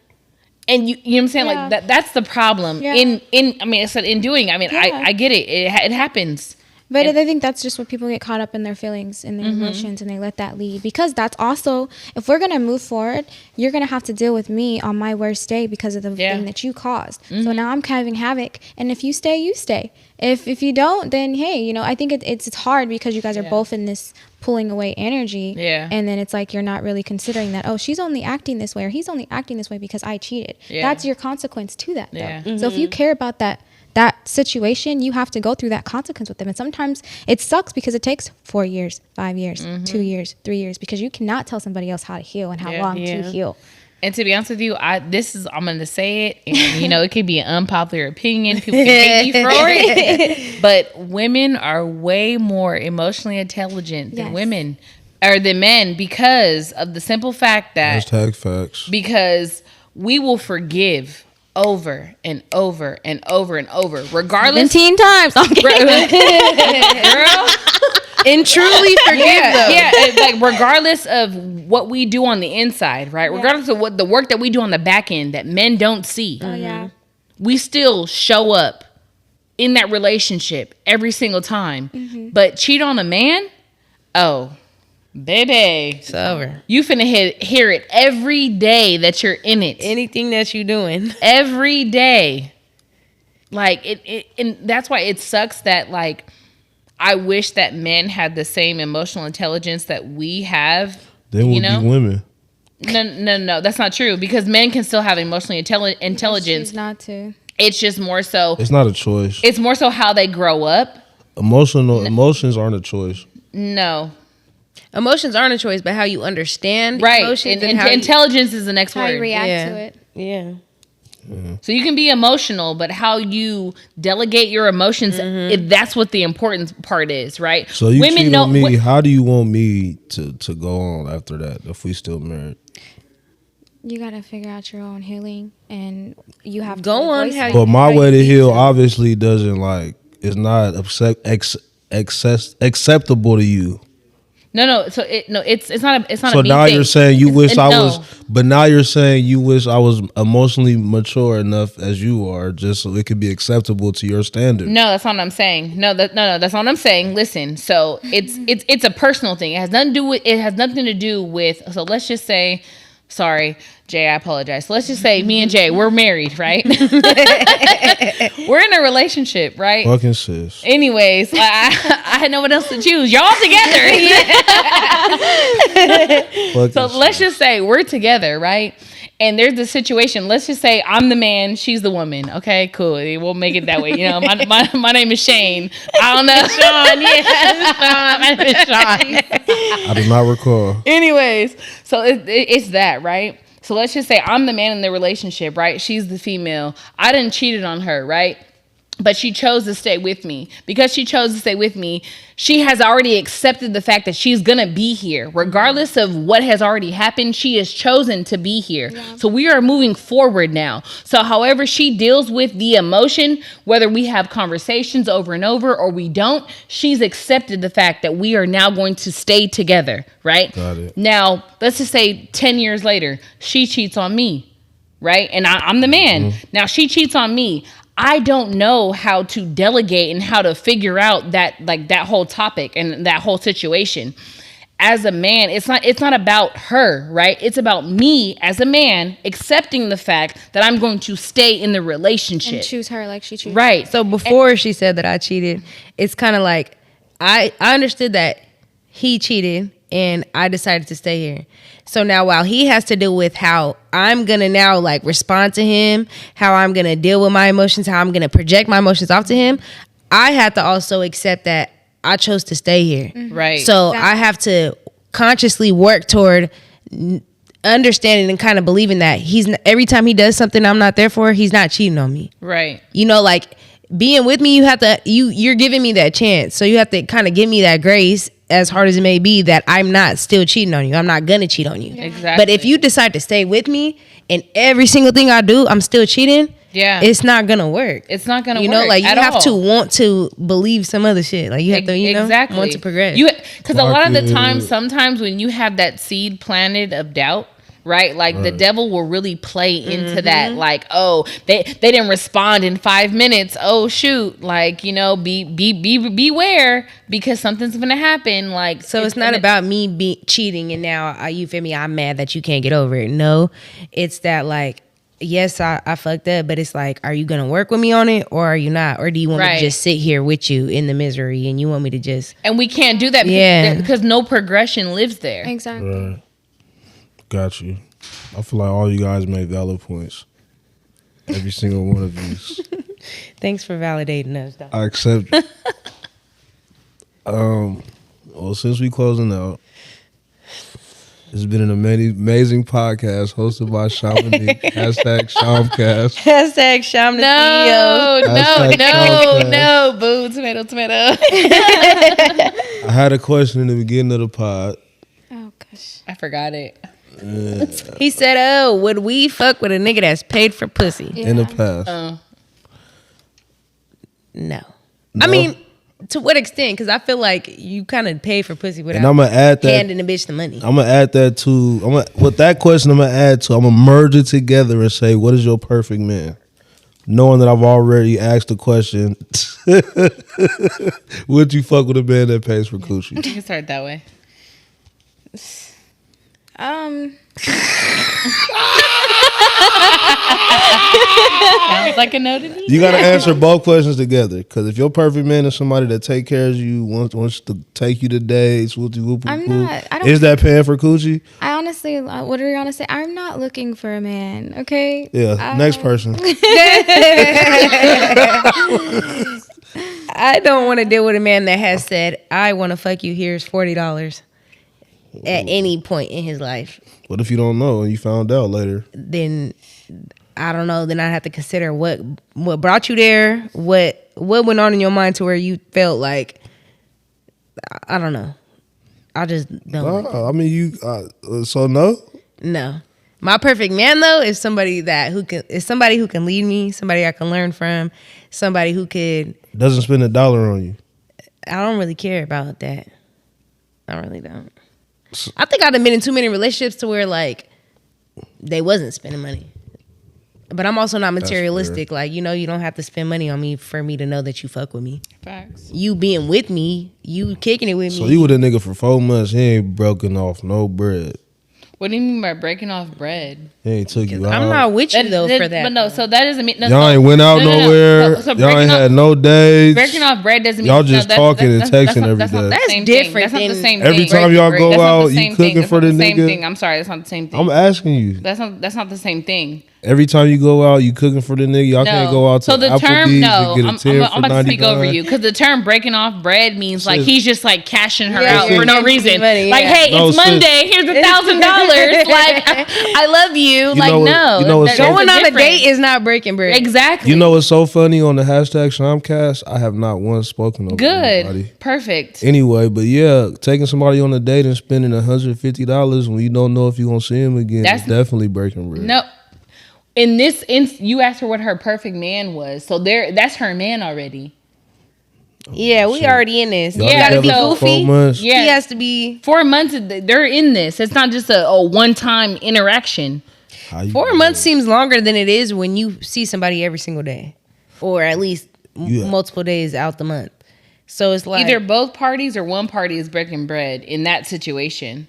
And you know what I'm saying? Yeah. Like that's the problem. Yeah. I mean, I said in doing. I mean, Yeah. I get it. It happens. But I think that's just what people get caught up in their feelings and their emotions, and they let that lead. Because that's also, if we're gonna move forward, you're gonna have to deal with me on my worst day because of the Yeah. thing that you caused. So now I'm having havoc, and if you stay, you stay. If you don't, then hey, you know, I think it's hard because you guys are both in this pulling away energy. Yeah. And then it's like you're not really considering that, oh, she's only acting this way, or he's only acting this way because I cheated. Yeah. That's your consequence to that. Though. Yeah. So if you care about that situation, you have to go through that consequence with them. And sometimes it sucks because it takes 4 years, 5 years, 2 years, 3 years, because you cannot tell somebody else how to heal and how Yeah. long Yeah. to heal. And to be honest with you, I'm going to say it, and you know, it could be an unpopular opinion. People can hate me for it, but women are way more emotionally intelligent than Yes. women or than men because of the simple fact that Hashtag facts. because we will forgive over and over and over and over, regardless. 17 times. Girl. and truly forgive them. Yeah, like regardless of what we do on the inside, right? Regardless of what the work that we do on the back end that men don't see, Oh, yeah. we still show up in that relationship every single time. But cheat on a man, oh, baby, It's over. you finna hear it every day that you're in it. Anything that you doing. Every day. Like it and that's why it sucks that like I wish that men had the same emotional intelligence that we have. They would you know? be women. No, that's not true because men can still have emotionally intelligence. Choose not to. It's just more so. It's not a choice. It's more so how they grow up. Emotions aren't a choice. No, Emotions aren't a choice, but how you understand right. emotions And, and how you, intelligence is the next How you word. react Yeah. to it. yeah. So you can be emotional, but how you delegate your emotions, that's what the important part is, right? So you cheat on me. wo- How do you want me to go on after that if we still married? You got to figure out your own healing, and you have Go to on, voice how it. But my how you way to need heal to. obviously doesn't it's not acceptable to you. No. So it's not a So me now thing. you're saying you wish I no. was, but now you're saying you wish I was emotionally mature enough as you are, just so it could be acceptable to your standard. No, that's not what I'm saying. No, that's not what I'm saying. Listen, so it's a personal thing. It has nothing to do with. So let's just say, sorry, Jay, I apologize. So let's just say me and Jay, we're married, right? We're in a relationship, right? Fucking sis. Anyways, I had no one else to choose. Y'all together. Fucking So sis. let's just say we're together, right? And there's the situation. Let's just say I'm the man, she's the woman. Okay, cool. We'll make it that way. You know, my name is Shane. I don't know, Sean. Yeah, Sean. My name is Sean. I do not recall. Anyways, so it's that, right? So let's just say I'm the man in the relationship, right? She's the female. I done cheated on her, right? but she chose to stay with me. Because she chose to stay with me, she has already accepted the fact that she's gonna be here. Regardless of what has already happened, she has chosen to be here. So we are moving forward now. So however she deals with the emotion, whether we have conversations over and over or we don't, she's accepted the fact that we are now going to stay together, right? Got it. Now, let's just say 10 years later, she cheats on me, right? And I'm the man. Now she cheats on me. I don't know how to delegate and how to figure out that whole topic and that whole situation. As a man, it's not about her, right? It's about me as a man accepting the fact that I'm going to stay in the relationship. And choose her like she chooses. Right. So before she said that I cheated, it's kind of like I understood that he cheated and I decided to stay here. So now while he has to deal with how I'm going to now like respond to him, how I'm going to deal with my emotions, how I'm going to project my emotions off to him, I had to also accept that I chose to stay here. Right. So I have to consciously work toward understanding and kind of believing that every time he does something I'm not there for, he's not cheating on me. Right. You know, like being with me, you're giving me that chance. So you have to kind of give me that grace, as hard as it may be, that I'm not still cheating on you. I'm not gonna cheat on you. Exactly. But if you decide to stay with me and every single thing I do, I'm still cheating, it's not gonna work. It's not gonna work. You know, like you at have all. to want to believe some other shit. Like you have to, Exactly. want to progress. Because a lot of the Fuck time, it. sometimes when you have that seed planted of doubt, right? Like the devil will really play into that. Like, oh, they didn't respond in 5 minutes. Oh shoot! Like, you know, beware because something's gonna happen. Like, So it's not about me cheating and now you feel me? I'm mad that you can't get over it. No, it's that like, yes, I fucked up, but it's like, are you gonna work with me on it or are you not? Or do you want me Right. to just sit here with you in the misery and you want me to just? And we can't do that because no progression lives there. Exactly. Right. Got you. I feel like all you guys made valid points. Every single one of these. Thanks for validating us, though. I accept. Well, since we closing out, it's been an amazing podcast hosted by Shamanique. Hashtag Shamcast. Hashtag Sham the CEO. No, boo, tomato. I had a question in the beginning of the pod. Oh gosh. I forgot it. He said, "Oh, would we fuck with a nigga that's paid for pussy?" Yeah. In the past. No. I mean, to what extent? Because I feel like you kind of pay for pussy without And I'm gonna add that. handing the bitch the money. I'm gonna add that to. With that question, I'm gonna add to. I'm gonna merge it together and say, what is your perfect man? Knowing that I've already asked the question, would you fuck with a man that pays for coochie? You can start that way. Sounds like a no to me. You gotta answer both questions together. Because if your perfect man is somebody that take care of you, wants to take you to dates, I'm not- I don't- is that paying for coochie? I honestly, what are you gonna say? I'm not looking for a man. Okay. Yeah. Next person. I don't want to deal with a man that has said, "I want to fuck you. Here's $40." At any point in his life, What if you don't know and you found out later? then I don't know. Then I have to consider what brought you there. What went on in your mind to where you felt like, I don't know. I just don't. I mean, you. So no. No. My perfect man though is somebody who can lead me, somebody I can learn from, somebody who could. Doesn't spend $1 on you. I don't really care about that. I really don't. I think I've been in too many relationships to where like they wasn't spending money. But I'm also not materialistic. Like, you know, you don't have to spend money on me for me to know that you fuck with me. Facts. You being with me, you kicking it with So me. you with a nigga for 4 months, he ain't broken off no bread. What do you mean by breaking off bread? He ain't took you out. I'm not with you though for that. But no, so that doesn't mean Y'all ain't went out nowhere. So Y'all ain't had no dates. breaking off bread doesn't mean Y'all just talking and texting every that's not day. the That's same different thing. That's not the than- same Every thing. time y'all go That's not the out, you same cooking thing. That's for not the same nigga? thing. I'm sorry, that's not the same thing. I'm asking you. That's not the same thing. Every time you go out, you cooking for the nigga. Y'all can't go out to so the Applebee's term no, to get a I'm 10 about for to speak over 99. you because the term breaking off bread means like Sis. he's just like cashing her Yeah, out yeah, for no yeah. reason. Money, like, yeah. hey, No, it's sis. Monday. Here's $1,000. Like, I love you. Like, know what- no. you know what's so- there's Going on a difference. date is not breaking bread. Exactly. You know what's so funny on the hashtag Shamcast? I have not once spoken over anybody. Good. Perfect. Anyway, but yeah, taking somebody on a date and spending $150 when you don't know if you're gonna see him again That's- is definitely breaking bread. No. In this you asked her what her perfect man was. So that's her man already. Yeah, we already in this. Y'all You gotta be together for 4 goofy. months? Yeah. He has to be 4 months, they're in this. It's not just a one-time interaction. How you 4 doing? months seems longer than it is when you see somebody every single day, or at least Yeah. multiple days out the month. So it's like Either both parties or one party is breaking bread in that situation.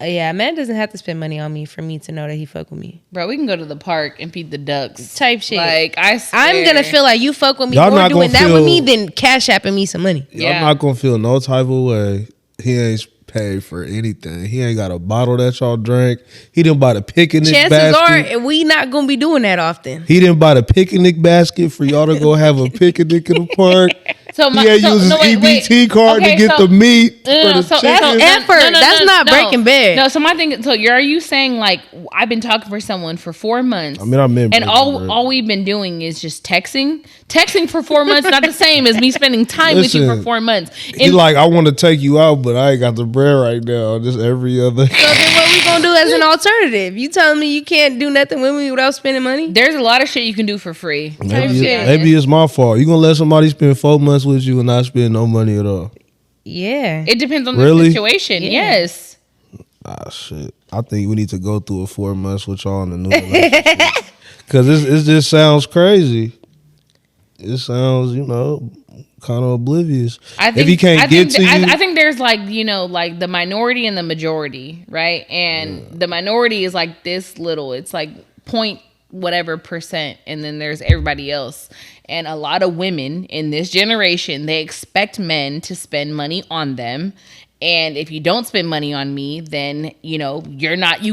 yeah, a man doesn't have to spend money on me for me to know that he fuck with me. Bro, we can go to the park and feed the ducks. Type shit. Like, I swear. I'm gonna feel like you fuck with me Y'all more not doing gonna that with me feel- than cash apping me some money. Y'all Yeah. not gonna feel no type of way. He ain't paid for anything. He ain't got a bottle that y'all drank. He didn't buy the picnic Chances basket. are we not gonna be doing that often. He didn't buy the picnic basket for y'all to go have a picnic in the park. So He ain't used his EBT card to get the meat for the chicken. effort. That's not breaking bread. No, so my thing. So are you saying like I've been talking for someone for 4 months? I mean, I meant and breaking bread. all we've been doing is just texting. Texting for 4 months, not the same as me spending time with you for Listen, 4 months. He like, I want to take you out, but I ain't got the bread right now. Just every other. So then what we gonna do as an alternative? You telling me you can't do nothing with me without spending money? There's a lot of shit you can do for free. Maybe it's my fault. You gonna let somebody spend 4 months with you and not spend no money at all? Yeah. It depends on Really? the situation. Yeah. Yes. Ah, shit. I think we need to go through a 4 months with y'all in the new relationship. Because it just sounds crazy. It sounds, kind of oblivious. If he can't get to you. I think there's like, like the minority and the majority, right? And the minority is like this little, it's like point whatever percent, and then there's everybody else. And a lot of women in this generation, they expect men to spend money on them. And if you don't spend money on me, then, you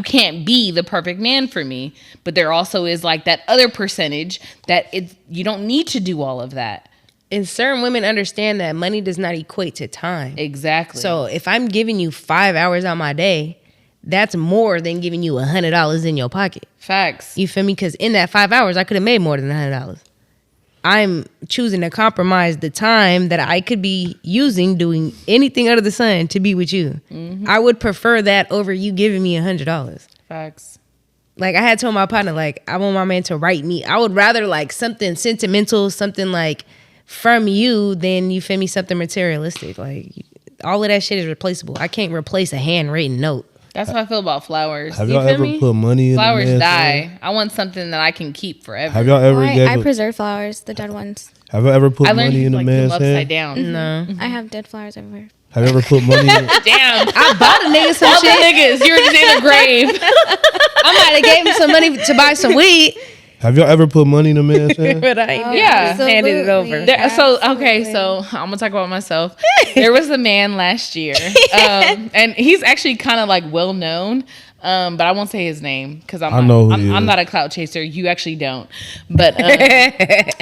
can't be the perfect man for me. But there also is like that other percentage that you don't need to do all of that. And certain women understand that money does not equate to time. Exactly. So if I'm giving you 5 hours out my day, that's more than giving you $100 in your pocket. Facts. You feel me? Because in that 5 hours, I could have made more than $100. I'm choosing to compromise the time that I could be using doing anything under the sun to be with you. Mm-hmm. I would prefer that over you giving me $100. Facts. Like I had told my partner, like I want my man to write me. I would rather like something sentimental, something like from you than you feel me, something materialistic. Like all of that shit is replaceable. I can't replace a handwritten note. That's how I feel about flowers. Have You y'all feel ever me? put money in Flowers a man's die. hand? I want something that I can keep forever. Have y'all ever I preserve flowers, the dead ones. Have you ever put I learned money to in a like them man's upside hand? down. No. I have dead flowers everywhere. Have you ever put money in Damn. I bought a nigga some All the shit. niggas, you're just in a grave. I might have gave him some money to buy some weed. Have y'all ever put money in a man's hand? But I ain't Yeah. handed it over. Absolutely. So I'm gonna talk about myself. There was a man last year, and he's actually kind of like well known, but I won't say his name because I know who he I'm is. not a clout chaser. You actually don't, but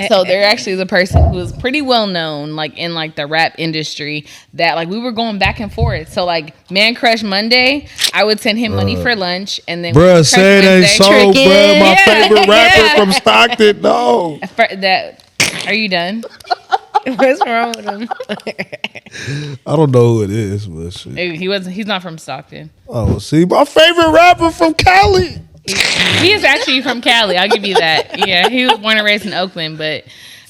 so there actually is a person who is pretty well known, like in like the rap industry. That like we were going back and forth. So like Man Crush Monday, I would send him money for lunch, and then Bruh, Crush say it ain't so, Wednesday- bruh. My Yeah. favorite rapper Yeah. from Stockton. No. Are you done? What's wrong with him? I don't know who it is, but shit. He's not from Stockton. Oh, see, my favorite rapper from Cali. He is actually from Cali. I'll give you that. Yeah, he was born and raised in Oakland, but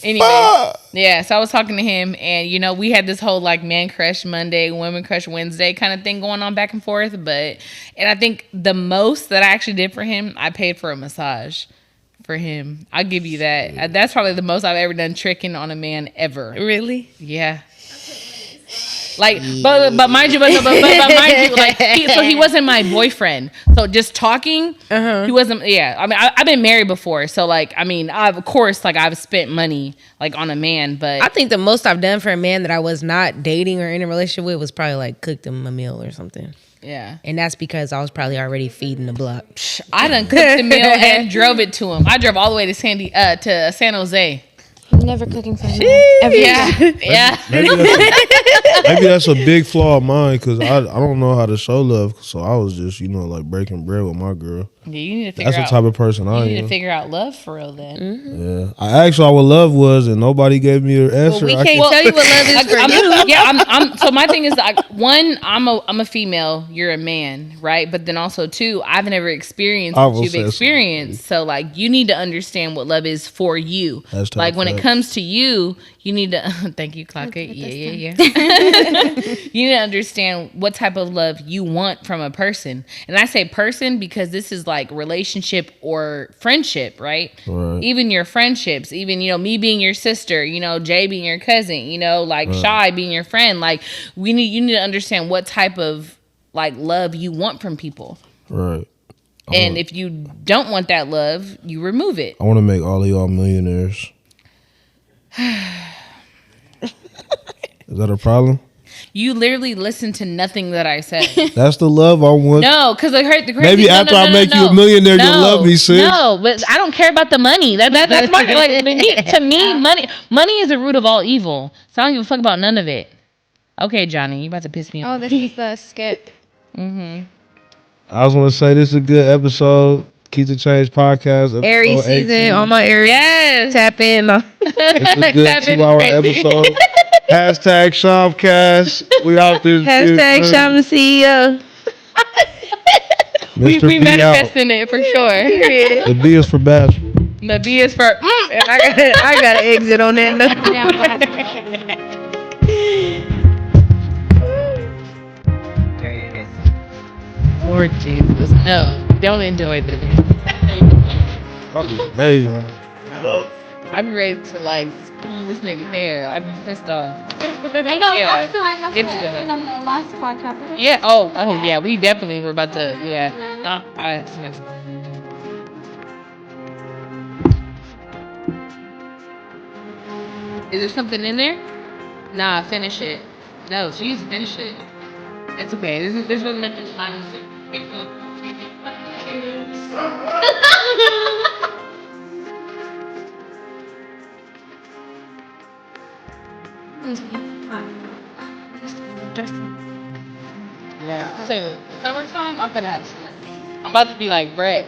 anyway. Fuck. Yeah, so I was talking to him, and we had this whole like Man Crush Monday, Women Crush Wednesday kind of thing going on back and forth. And I think the most that I actually did for him, I paid for a massage for him. I'll give you that. That's probably the most I've ever done tricking on a man ever. Really? Yeah. Like, but mind you, but mind you, like, he wasn't my boyfriend. So just talking, he wasn't. Yeah, I mean, I've been married before, so like, I mean, of course, like I've spent money like on a man, but I think the most I've done for a man that I was not dating or in a relationship with was probably like cooked him a meal or something. yeah, And that's because I was probably already feeding the block. I done cooked the meal and drove it to him. I drove all the way to San Jose. Yeah, never cooking for a man. Ever. Yeah. Maybe that's a big flaw of mine because I don't know how to show love. So I was just, like breaking bread with my girl. Yeah, you need to figure That's the out. type of person I You need am. to figure out love for real then. Yeah. I asked her what love was and nobody gave me an answer. we I can't tell you what love is for you. I'm so my thing is like one, I'm a female, you're a man, right? But then also two, I've never experienced I what will you've say something. experienced. So like you need to understand what love is for you. Hashtag Like when it facts. comes to you, you need to thank you, Clockett. Yeah. You need to understand what type of love you want from a person. And I say person because this is like relationship or friendship, right? Right. Even your friendships, even, me being your sister, Jay being your cousin, like Shy being your friend. Like you need to understand what type of like love you want from people. Right. And if you don't want that love, you remove it. I want to make all of y'all millionaires. Is that a problem? You literally listen to nothing that I say. That's the love I want. No, because I heard the crazy. Maybe after I make you a millionaire, you'll love me, sis. No, but I don't care about the money. That's my like. To me, money is the root of all evil. So I don't give a fuck about none of it. Okay, Johnny, you about to piss me off. Oh, this is the skip. I just want to say this is a good episode. Keep the Change podcast. Aries episode 18. season, all my Aries. Yes. Tap in. It's a good Tap in, 2-hour baby. episode. Hashtag Shamcast. We out there. Hashtag Sham the CEO. We Mr. B out. manifesting it for sure. The B is for bathroom. The B is for. I got to exit on that note. Lord Jesus, no, don't enjoy this. Amazing. I'm ready to like pull this nigga hair. I'm pissed off. I know. Yeah. I feel like that's It's what good. happened on the last podcast. Yeah. Oh yeah. We definitely were about to. Yeah. Is there something in there? Nah. Finish it. No. She's finish it. It's okay. This wasn't meant to time. Yeah. So summertime, I'm about to be like Brett.